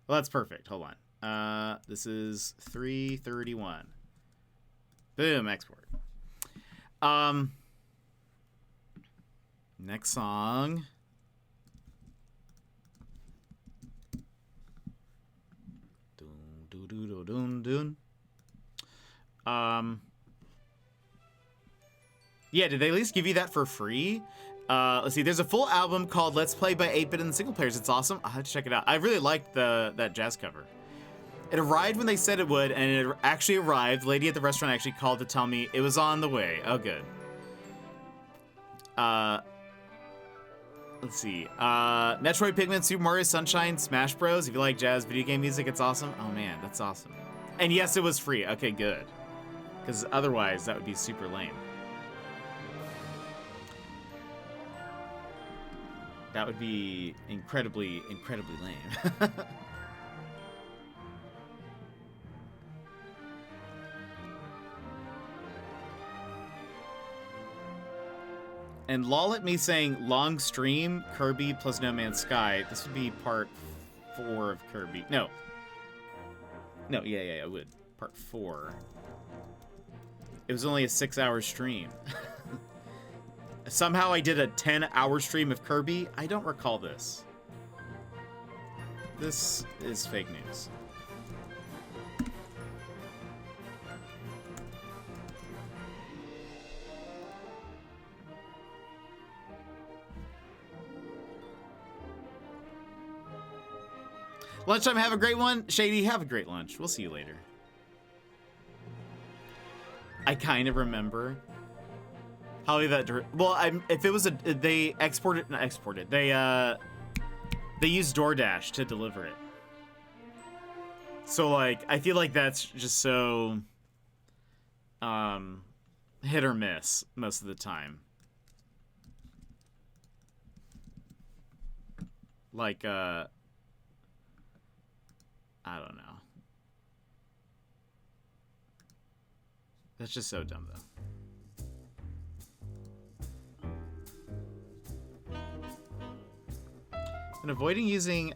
Well, that's perfect. Hold on. This is 3:31. Boom, export. Next song. Dun, dun, dun, dun, dun. Yeah, did they at least give you that for free? Let's see. There's a full album called "Let's Play" by 8-Bit and the Single Players. It's awesome. I'll have to check it out. I really liked that jazz cover. It arrived when they said it would, and it actually arrived. The lady at the restaurant actually called to tell me it was on the way. Oh, good. Let's see. Metroid, Pikmin, Super Mario, Sunshine, Smash Bros. If you like jazz video game music, it's awesome. Oh man, that's awesome. And yes, it was free. Okay, good. Because otherwise, that would be super lame. That would be incredibly, incredibly lame. And lol at me saying long stream, Kirby plus No Man's Sky. This would be part 4 of Kirby. No. No, yeah, it would. Part 4. It was only a 6-hour stream. Somehow I did a 10-hour stream of Kirby. I don't recall this. This is fake news. Lunchtime, have a great one. Shady, have a great lunch. We'll see you later. I kind of remember. Probably that. Well, if it was they not exported. They used DoorDash to deliver it. So like, I feel like that's just so hit or miss most of the time. Like I don't know. That's just so dumb though. And avoiding using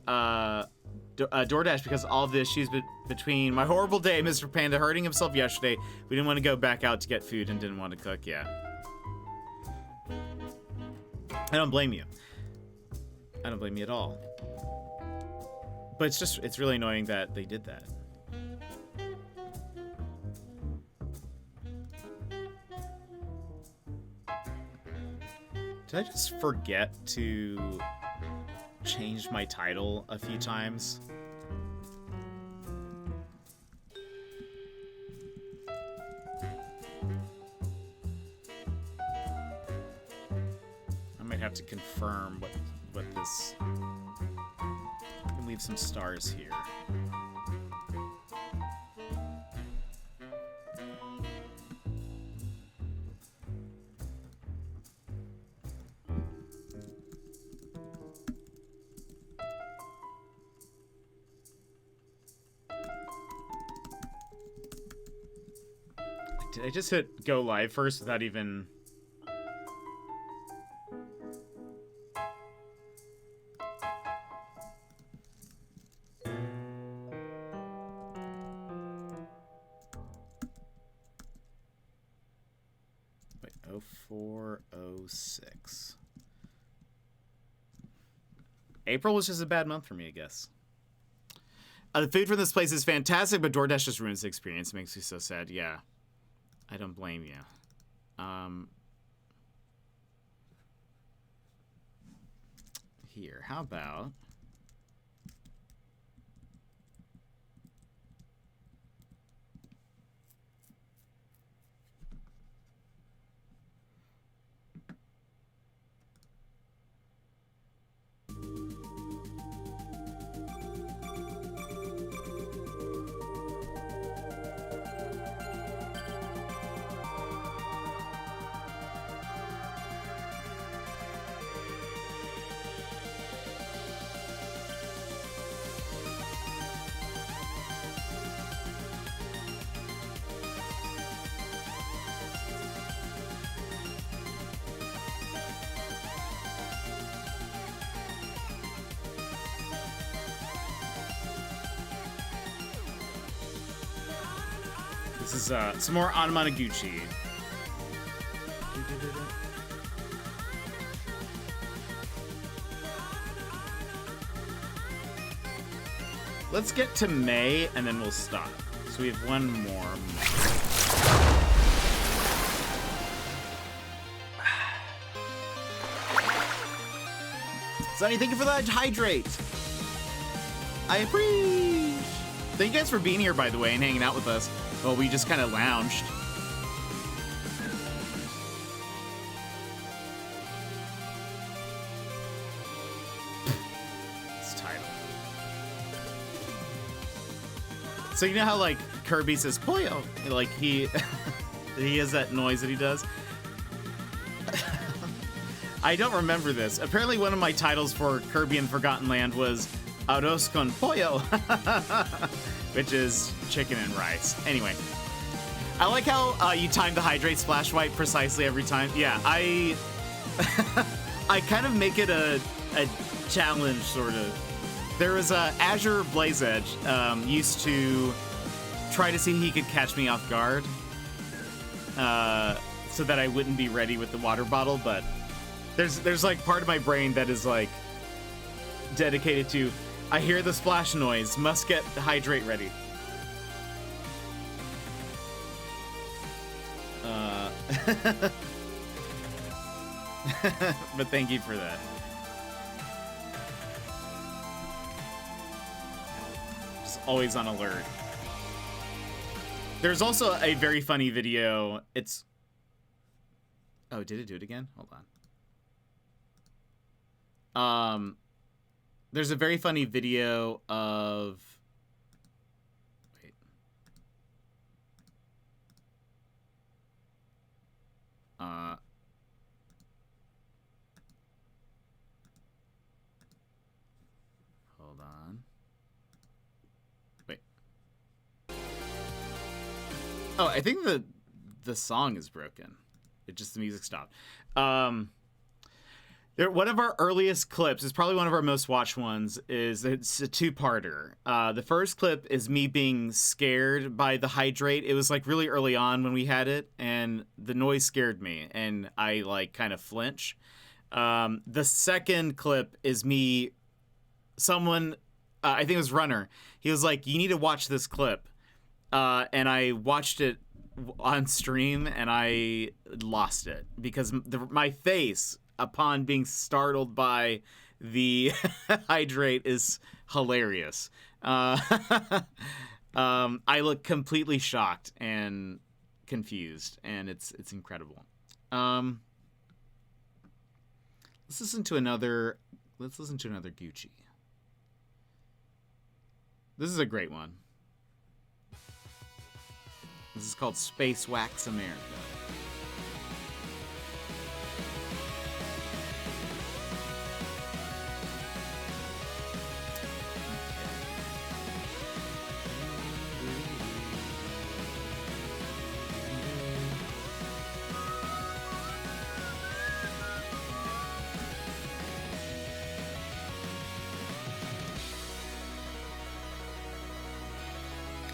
DoorDash because all of the issues between my horrible day, Mr. Panda hurting himself yesterday. We didn't want to go back out to get food and didn't want to cook. Yeah. I don't blame you. I don't blame you at all. But it's really annoying that they did that. Did I just forget to change my title a few times? I might have to confirm what this... I can leave some stars here. Did I just hit go live first without even... Wait, 0406. April was just a bad month for me, I guess. The food from this place is fantastic, but DoorDash just ruins the experience. It makes me so sad. Yeah. I don't blame you. Here, how about... This is some more Anamanaguchi. Let's get to May and then we'll stop. So we have one more. Sonny, thank you for that hydrate. I appreciate. Thank you guys for being here, by the way, and hanging out with us. Well, we just kind of lounged. This title. So you know how like Kirby says "Pollo," like he has that noise that he does. I don't remember this. Apparently, one of my titles for Kirby and Forgotten Land was Arroz con Pollo, which is chicken and rice. Anyway, I like how you time the hydrate splash wipe precisely every time. Yeah, I kind of make it a challenge, sort of. There was Azure Blaze Edge used to try to see if he could catch me off guard so that I wouldn't be ready with the water bottle, but there's like part of my brain that is like dedicated to, I hear the splash noise, must get the hydrate ready. But thank you for that. Just always on alert. There's also a very funny video. It's... Oh, did it do it again? Hold on. There's a very funny video of... Wait. Hold on. Wait. Oh, I think the song is broken. It just, the music stopped. One of our earliest clips is probably one of our most watched ones. It's a two-parter. The first clip is me being scared by the hydrate. It was like really early on when we had it, and the noise scared me, and I like kind of flinch. The second clip is me. Someone, I think it was Runner. He was like, "You need to watch this clip," and I watched it on stream, and I lost it because my face upon being startled by the hydrate is hilarious. I look completely shocked and confused, and it's incredible. Let's listen to another Gucci. This is a great one. This is called Space Wax America.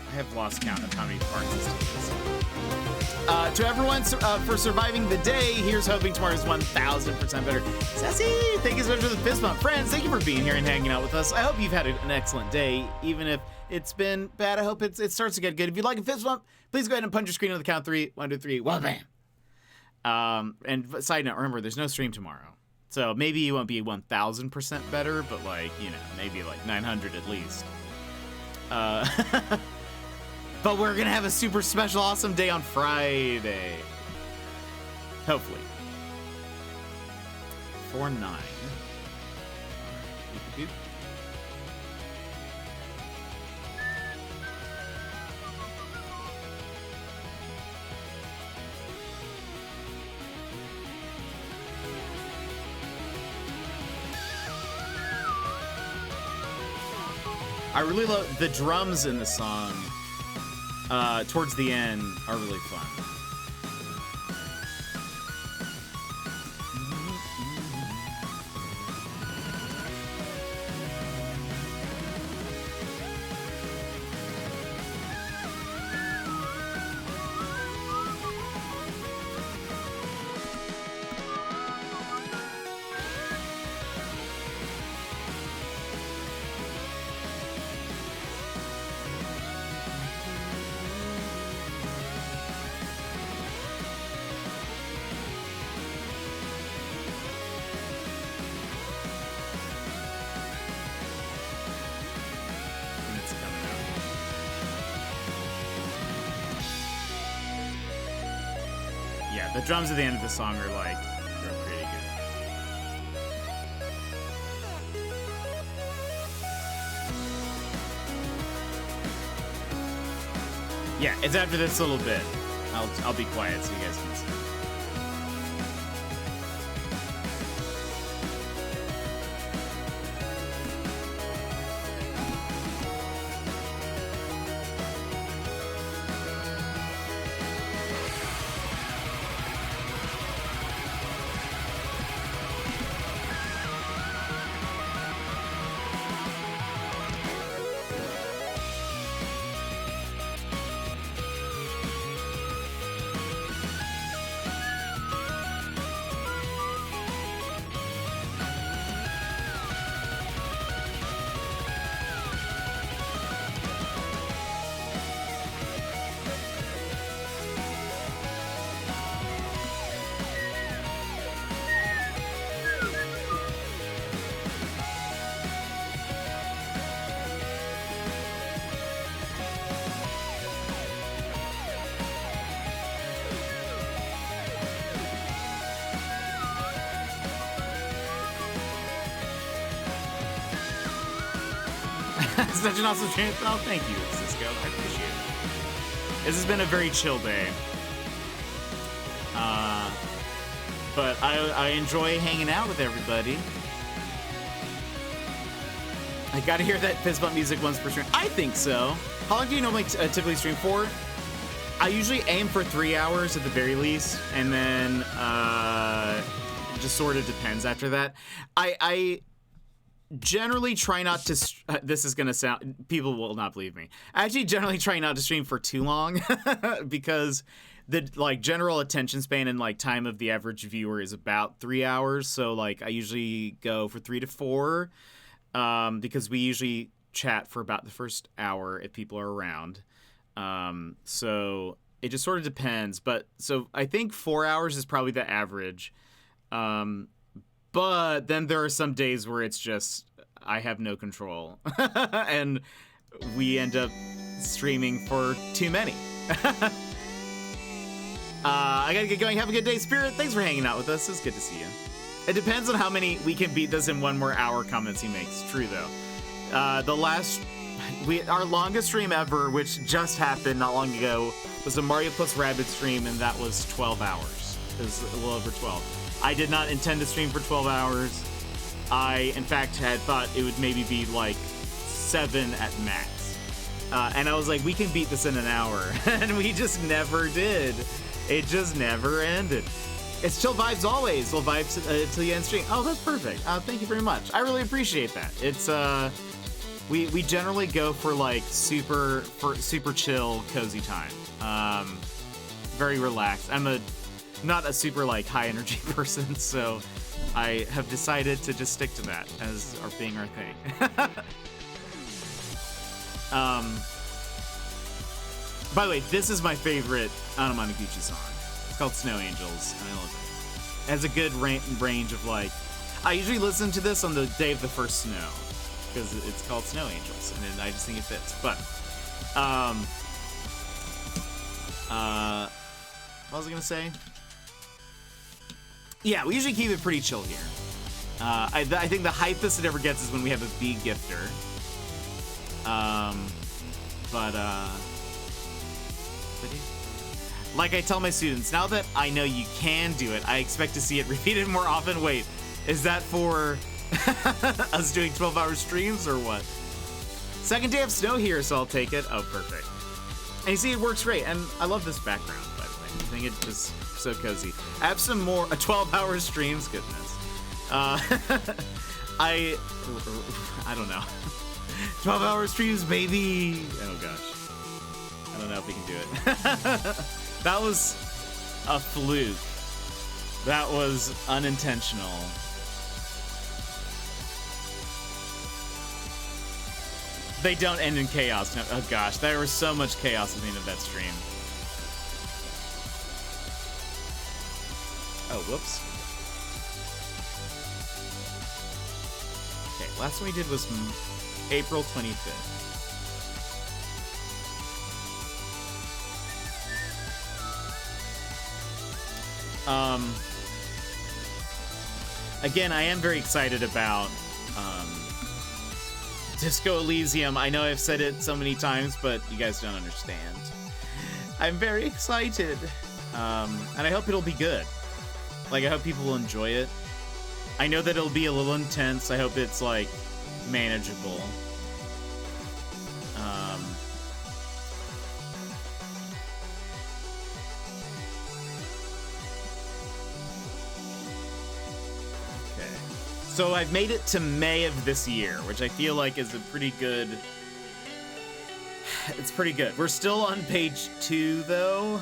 I have lost count of how many parts this is. To everyone for surviving the day, here's hoping tomorrow's 1,000% better. Sassy, thank you so much for the fist bump. Friends, thank you for being here and hanging out with us. I hope you've had an excellent day, even if it's been bad. I hope it starts to get good. If you'd like a fist bump, please go ahead and punch your screen on the count 3. 1, 2, 3. Well, bam. And side note, remember, there's no stream tomorrow. So maybe you won't be 1,000% better, but like, you know, maybe like 900 at least. But we're gonna have a super special, awesome day on Friday. Hopefully. 4-9. Beep, beep. I really love the drums in the song. Towards the end are really fun. Yeah, the drums at the end of the song are like, they're pretty good. Yeah, it's after this little bit. I'll be quiet so you guys can see. Such an awesome chance. Oh, thank you, Cisco. I appreciate it. This has been a very chill day. But I enjoy hanging out with everybody. I gotta hear that fist bump music once per stream. I think so. How long do you normally typically stream for? I usually aim for 3 hours at the very least, and then just sort of depends after that. I generally try not to, this is going to sound, people will not believe me. I actually generally try not to stream for too long because the like general attention span and like time of the average viewer is about 3 hours. So like I usually go for 3 to 4 because we usually chat for about the first hour if people are around. So it just sort of depends. But so I think 4 hours is probably the average. But then there are some days where it's just, I have no control. And we end up streaming for too many. I gotta get going. Have a good day, Spirit. Thanks for hanging out with us. It's good to see you. It depends on how many we can beat this in 1 more hour comments he makes. True, though. Our longest stream ever, which just happened not long ago, was a Mario plus Rabbids stream, and that was 12 hours. It was a little over 12. I did not intend to stream for 12 hours. I, in fact, had thought it would maybe be like 7 at max. And I was like, we can beat this in an hour. And we just never did. It just never ended. It's chill vibes always. We'll vibe till the end stream. Oh, that's perfect. Thank you very much. I really appreciate that. It's, we generally go for like super chill, cozy time. Very relaxed. I'm not a super like high energy person, so I have decided to just stick to that as being our thing. By the way, this is my favorite Anamanaguchi song. It's called Snow Angels, and I love it. It has a good range of like, I usually listen to this on the day of the first snow because it's called Snow Angels, and I just think it fits. But what was I gonna say? Yeah, we usually keep it pretty chill here. I think the hypest it ever gets is when we have a big gifter. Like I tell my students, now that I know you can do it, I expect to see it repeated more often. Wait, is that for us doing 12-hour streams or what? Second day of snow here, so I'll take it. Oh, perfect. And you see, it works great, and I love this background, by the way. I think it's just so cozy. I have some more 12-hour streams, goodness. I don't know. 12-hour streams, baby. Oh gosh, I don't know if we can do it. That was a fluke. That was unintentional. They don't end in chaos. No, oh gosh, there was so much chaos at the end of that stream. Oh, whoops. Okay, last one we did was April 25th. Again, I am very excited about Disco Elysium. I know I've said it so many times, but you guys don't understand. I'm very excited. And I hope it'll be good. Like, I hope people will enjoy it. I know that it'll be a little intense. I hope it's, like, manageable. Okay. So I've made it to May of this year, which I feel like is a pretty good... It's pretty good. We're still on page 2, though.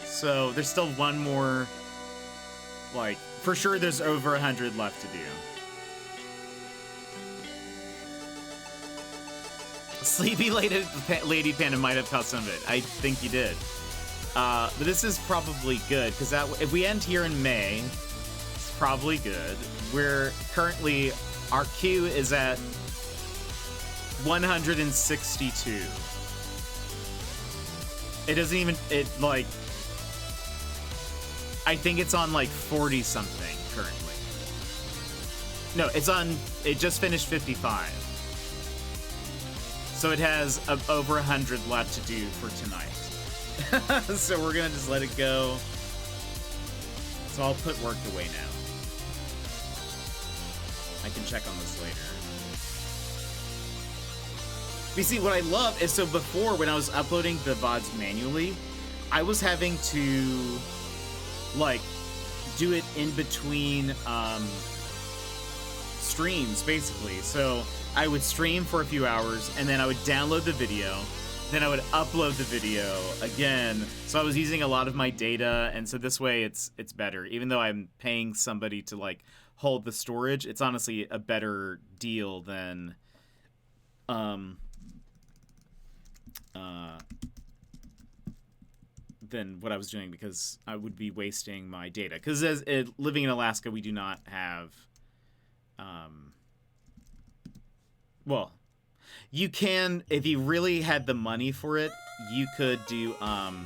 So there's still one more... Like, for sure there's over 100 left to do. Sleepy Lady Panda might have caught some of it. I think you did. But this is probably good, because if we end here in May, it's probably good. We're currently, our queue is at 162. It doesn't even, like, I think it's on like 40 something currently. No, it just finished 55. So it has over 100 left to do for tonight. So we're gonna just let it go. So I'll put work away now. I can check on this later. You see, what I love is, so before when I was uploading the VODs manually, I was having to like do it in between streams, basically. So I would stream for a few hours, and then I would download the video, then I would upload the video again. So I was using a lot of my data, and so this way it's better. Even though I'm paying somebody to like hold the storage, it's honestly a better deal than what I was doing, because I would be wasting my data. Because living in Alaska, we do not have, well, you can, if you really had the money for it, you could do, what's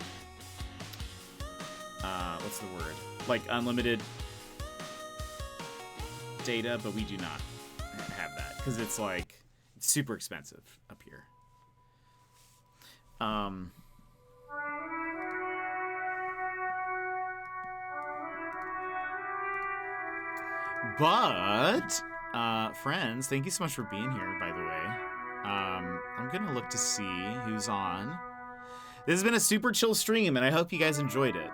the word? Like unlimited data, but we do not have that because it's like super expensive up here. But friends, thank you so much for being here, by the way. I'm gonna look to see who's on. This has been a super chill stream, and I hope you guys enjoyed it.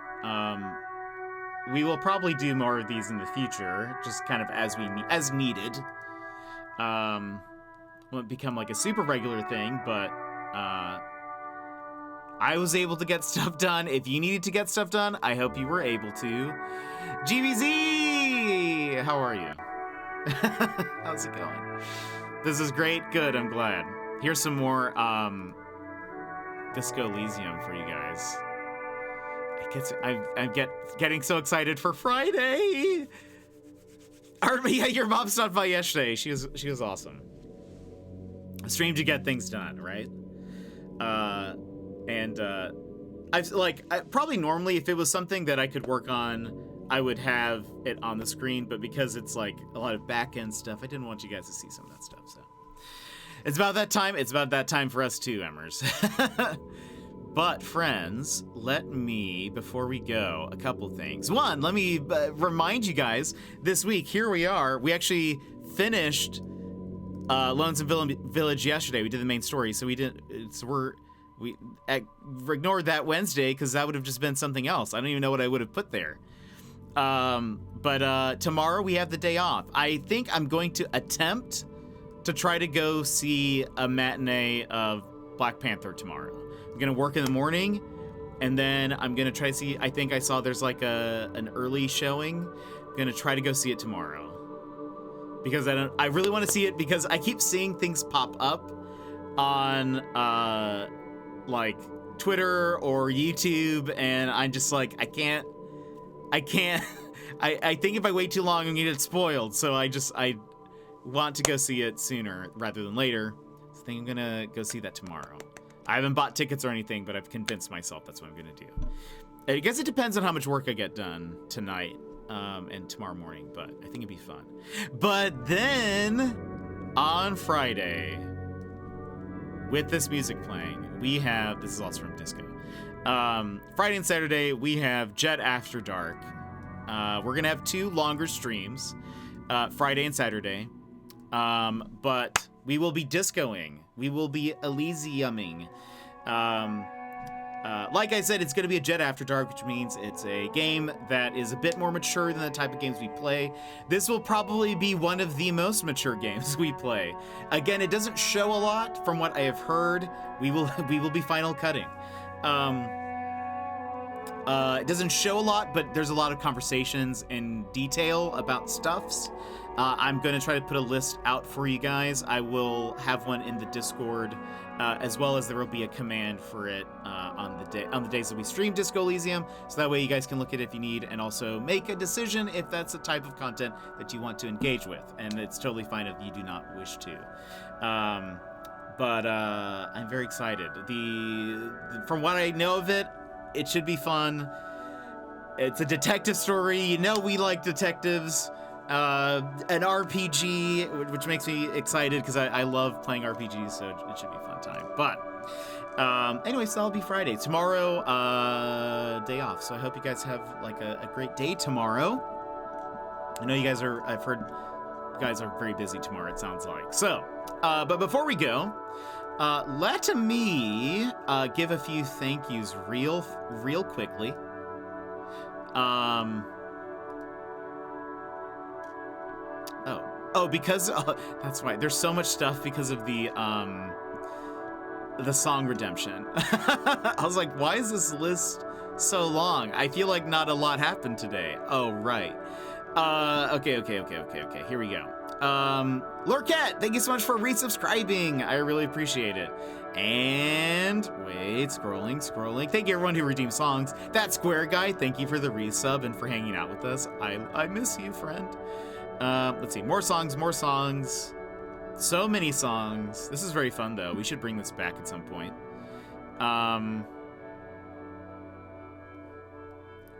We will probably do more of these in the future, just kind of as needed. Won't become like a super regular thing, but I was able to get stuff done. If you needed to get stuff done, I hope you were able to. GBZ, how are you? How's it going? This is great. Good. I'm glad. Here's some more Disco Elysium for you guys. I'm getting so excited for Friday. Yeah, your mom stopped by yesterday. She was awesome. A stream to get things done, right? Probably normally if it was something that I could work on, I would have it on the screen, but because it's like a lot of back end stuff, I didn't want you guys to see some of that stuff. So it's about that time. It's about that time for us too, Emmers. But friends, let me, before we go, a couple things. One, let me remind you guys, this week, here we are. We actually finished Lonesome Village yesterday. We did the main story, so we ignored that Wednesday because that would have just been something else. I don't even know what I would have put there. But tomorrow we have the day off. I think I'm going to attempt to try to go see a matinee of Black Panther tomorrow. I'm gonna work in the morning, and then I'm gonna try to see. I think I saw there's like an early showing. I'm gonna try to go see it tomorrow because I really want to see it because I keep seeing things pop up on like Twitter or YouTube, and I'm just like I can't. I think if I wait too long, I'm gonna get spoiled. So I want to go see it sooner rather than later. So I think I'm gonna go see that tomorrow. I haven't bought tickets or anything, but I've convinced myself that's what I'm gonna do. I guess it depends on how much work I get done tonight and tomorrow morning, but I think it'd be fun. But then on Friday, with this music playing, we have, this is also from Disco. Friday and Saturday, we have Jet After Dark. We're gonna have 2 longer streams, Friday and Saturday. But we will be discoing. We will be Elysiuming. Like I said, it's going to be a Jet After Dark, which means it's a game that is a bit more mature than the type of games we play. This will probably be one of the most mature games we play. Again, it doesn't show a lot from what I have heard. We will be final cutting. It doesn't show a lot, but there's a lot of conversations in detail about stuffs. I'm going to try to put a list out for you guys. I will have one in the Discord, as well as there will be a command for it on the days that we stream Disco Elysium, so that way you guys can look at it if you need, and also make a decision if that's the type of content that you want to engage with. And it's totally fine if you do not wish to. But I'm very excited. From what I know of it, it should be fun. It's a detective story. You know we like detectives. An RPG, which makes me excited because I love playing RPGs, so it should be a fun time. But anyway, so that'll be Friday. Tomorrow, day off. So I hope you guys have like a great day tomorrow. I know you guys are, I've heard you guys are very busy tomorrow, it sounds like. So, but before we go, let me give a few thank yous real quickly. Oh, because that's why there's so much stuff because of the song redemption. I was like, why is this list so long? I feel like not a lot happened today. Oh, right. Okay. Here we go. Lorcat, thank you so much for resubscribing. I really appreciate it. And wait, scrolling. Thank you everyone who redeemed songs. That Square Guy, thank you for the resub and for hanging out with us. I miss you, friend. Let's see, more songs. So many songs. This is very fun though. We should bring this back at some point.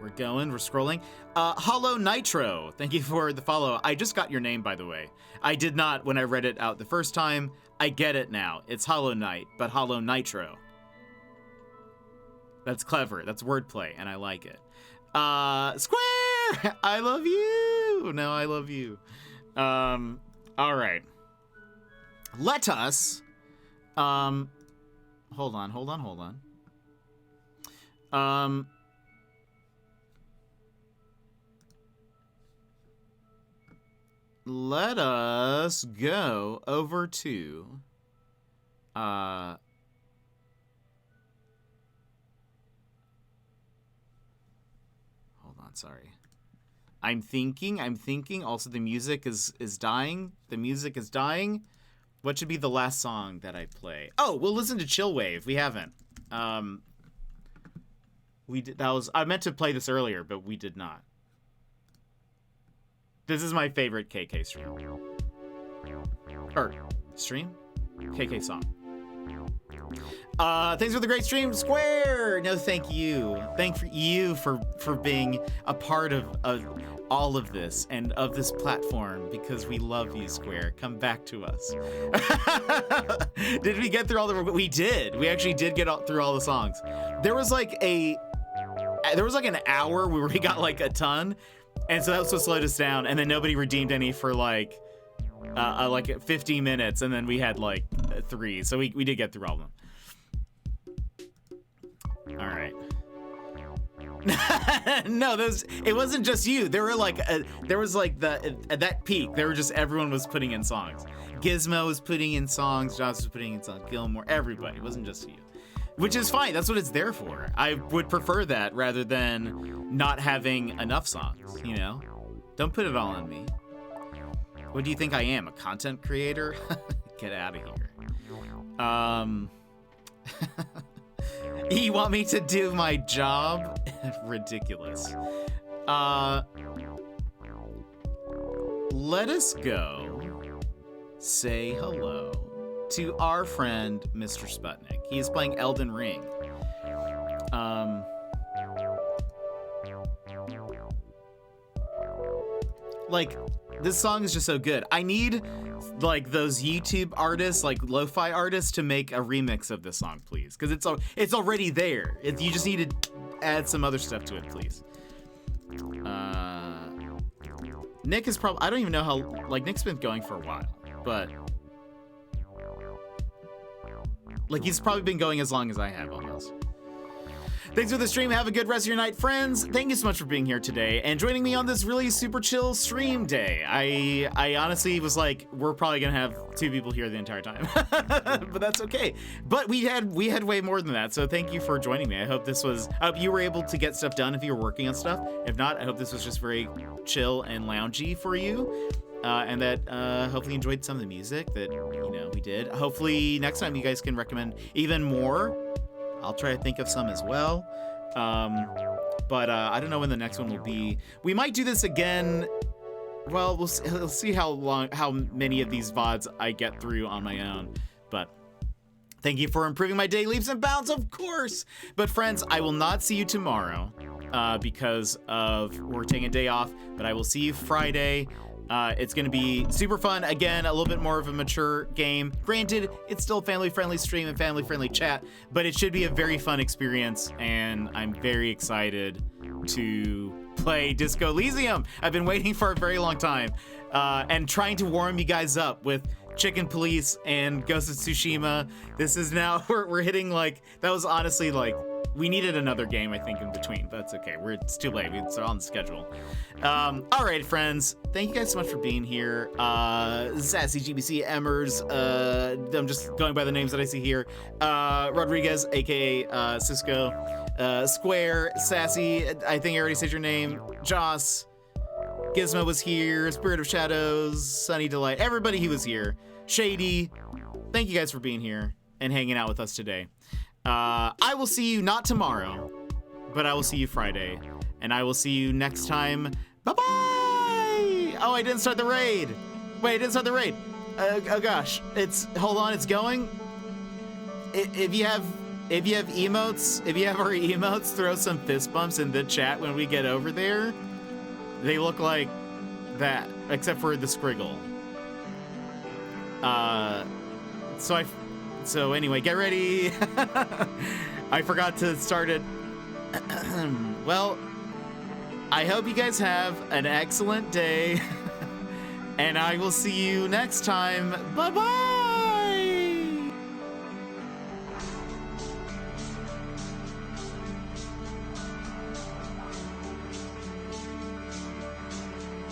We're scrolling. Hollow Nitro, thank you for the follow. I just got your name, by the way. I did not when I read it out the first time. I get it now. It's Hollow Knight, but Hollow Nitro. That's clever. That's wordplay, and I like it. Square! I love you! No, I love you. All right. Let us... Hold on. Let us go over to hold on, sorry. I'm thinking. Also, the music is dying. What should be the last song that I play? Oh, we'll listen to Chill Wave. We haven't. We did. I meant to play this earlier, but we did not. This is my favorite KK stream. Stream? KK song. Thanks for the great stream, Square! No, thank you. Thank you for being a part of all of this and of this platform, because we love you, Square. Come back to us. Did we get through all the... We did. We actually did get through all the songs. There was like an hour where we got like a ton, and so that was what slowed us down, and then nobody redeemed any for like 15 minutes, and then we had like 3, so we did get through all of them. All right. No, it wasn't just you. There were like at that peak, everyone was putting in songs. Gizmo was putting in songs, Joss was putting in songs, Gilmore, everybody. It wasn't just you. Which is fine. That's what it's there for. I would prefer that rather than not having enough songs, you know? Don't put it all on me. What do you think I am, a content creator? Get out of here. You want me to do my job? Ridiculous. Let us go say hello to our friend, Mr. Sputnik. He is playing Elden Ring. Like, this song is just so good. I need, like, those YouTube artists, like, lo-fi artists, to make a remix of this song, please. Because it's already there. You just need to add some other stuff to it, please. Nick is probably... I don't even know how... Like, Nick's been going for a while, but... Like, he's probably been going as long as I have, almost. Thanks for the stream. Have a good rest of your night, friends. Thank you so much for being here today and joining me on this really super chill stream day. I honestly was like, we're probably gonna have 2 people here the entire time, but that's okay. But we had way more than that. So thank you for joining me. I hope this was, I hope you were able to get stuff done if you were working on stuff. If not, I hope this was just very chill and loungy for you. And that hopefully you enjoyed some of the music that, you know, we did. Hopefully next time you guys can recommend even more. I'll try to think of some as well. But I don't know when the next one will be. We might do this again. Well, we'll see how many of these VODs I get through on my own. But thank you for improving my day leaps and bounds, of course. But friends, I will not see you tomorrow because we're taking a day off. But I will see you Friday. It's going to be super fun. Again, a little bit more of a mature game. Granted, it's still a family-friendly stream and family-friendly chat, but it should be a very fun experience, and I'm very excited to play Disco Elysium. I've been waiting for a very long time, and trying to warm you guys up with Chicken Police and Ghost of Tsushima. This is now, we're hitting like, that was honestly like, we needed another game, I think, in between, but that's okay. It's too late. It's on the schedule. All right, friends. Thank you guys so much for being here. Sassy GBC, Emmers. I'm just going by the names that I see here. Rodriguez, aka Cisco. Square, Sassy. I think I already said your name. Joss. Gizmo was here. Spirit of Shadows. Sunny Delight. Everybody who was here. Shady. Thank you guys for being here and hanging out with us today. I will see you not tomorrow, but I will see you Friday, and I will see you next time. Bye-bye! Oh, I didn't start the raid. Wait, I didn't start the raid. Oh gosh, hold on, it's going. If you have emotes, if you have our emotes, throw some fist bumps in the chat when we get over there. They look like that, except for the scriggle. So anyway, get ready. I forgot to start it. Well, I hope you guys have an excellent day. And I will see you next time. Bye-bye.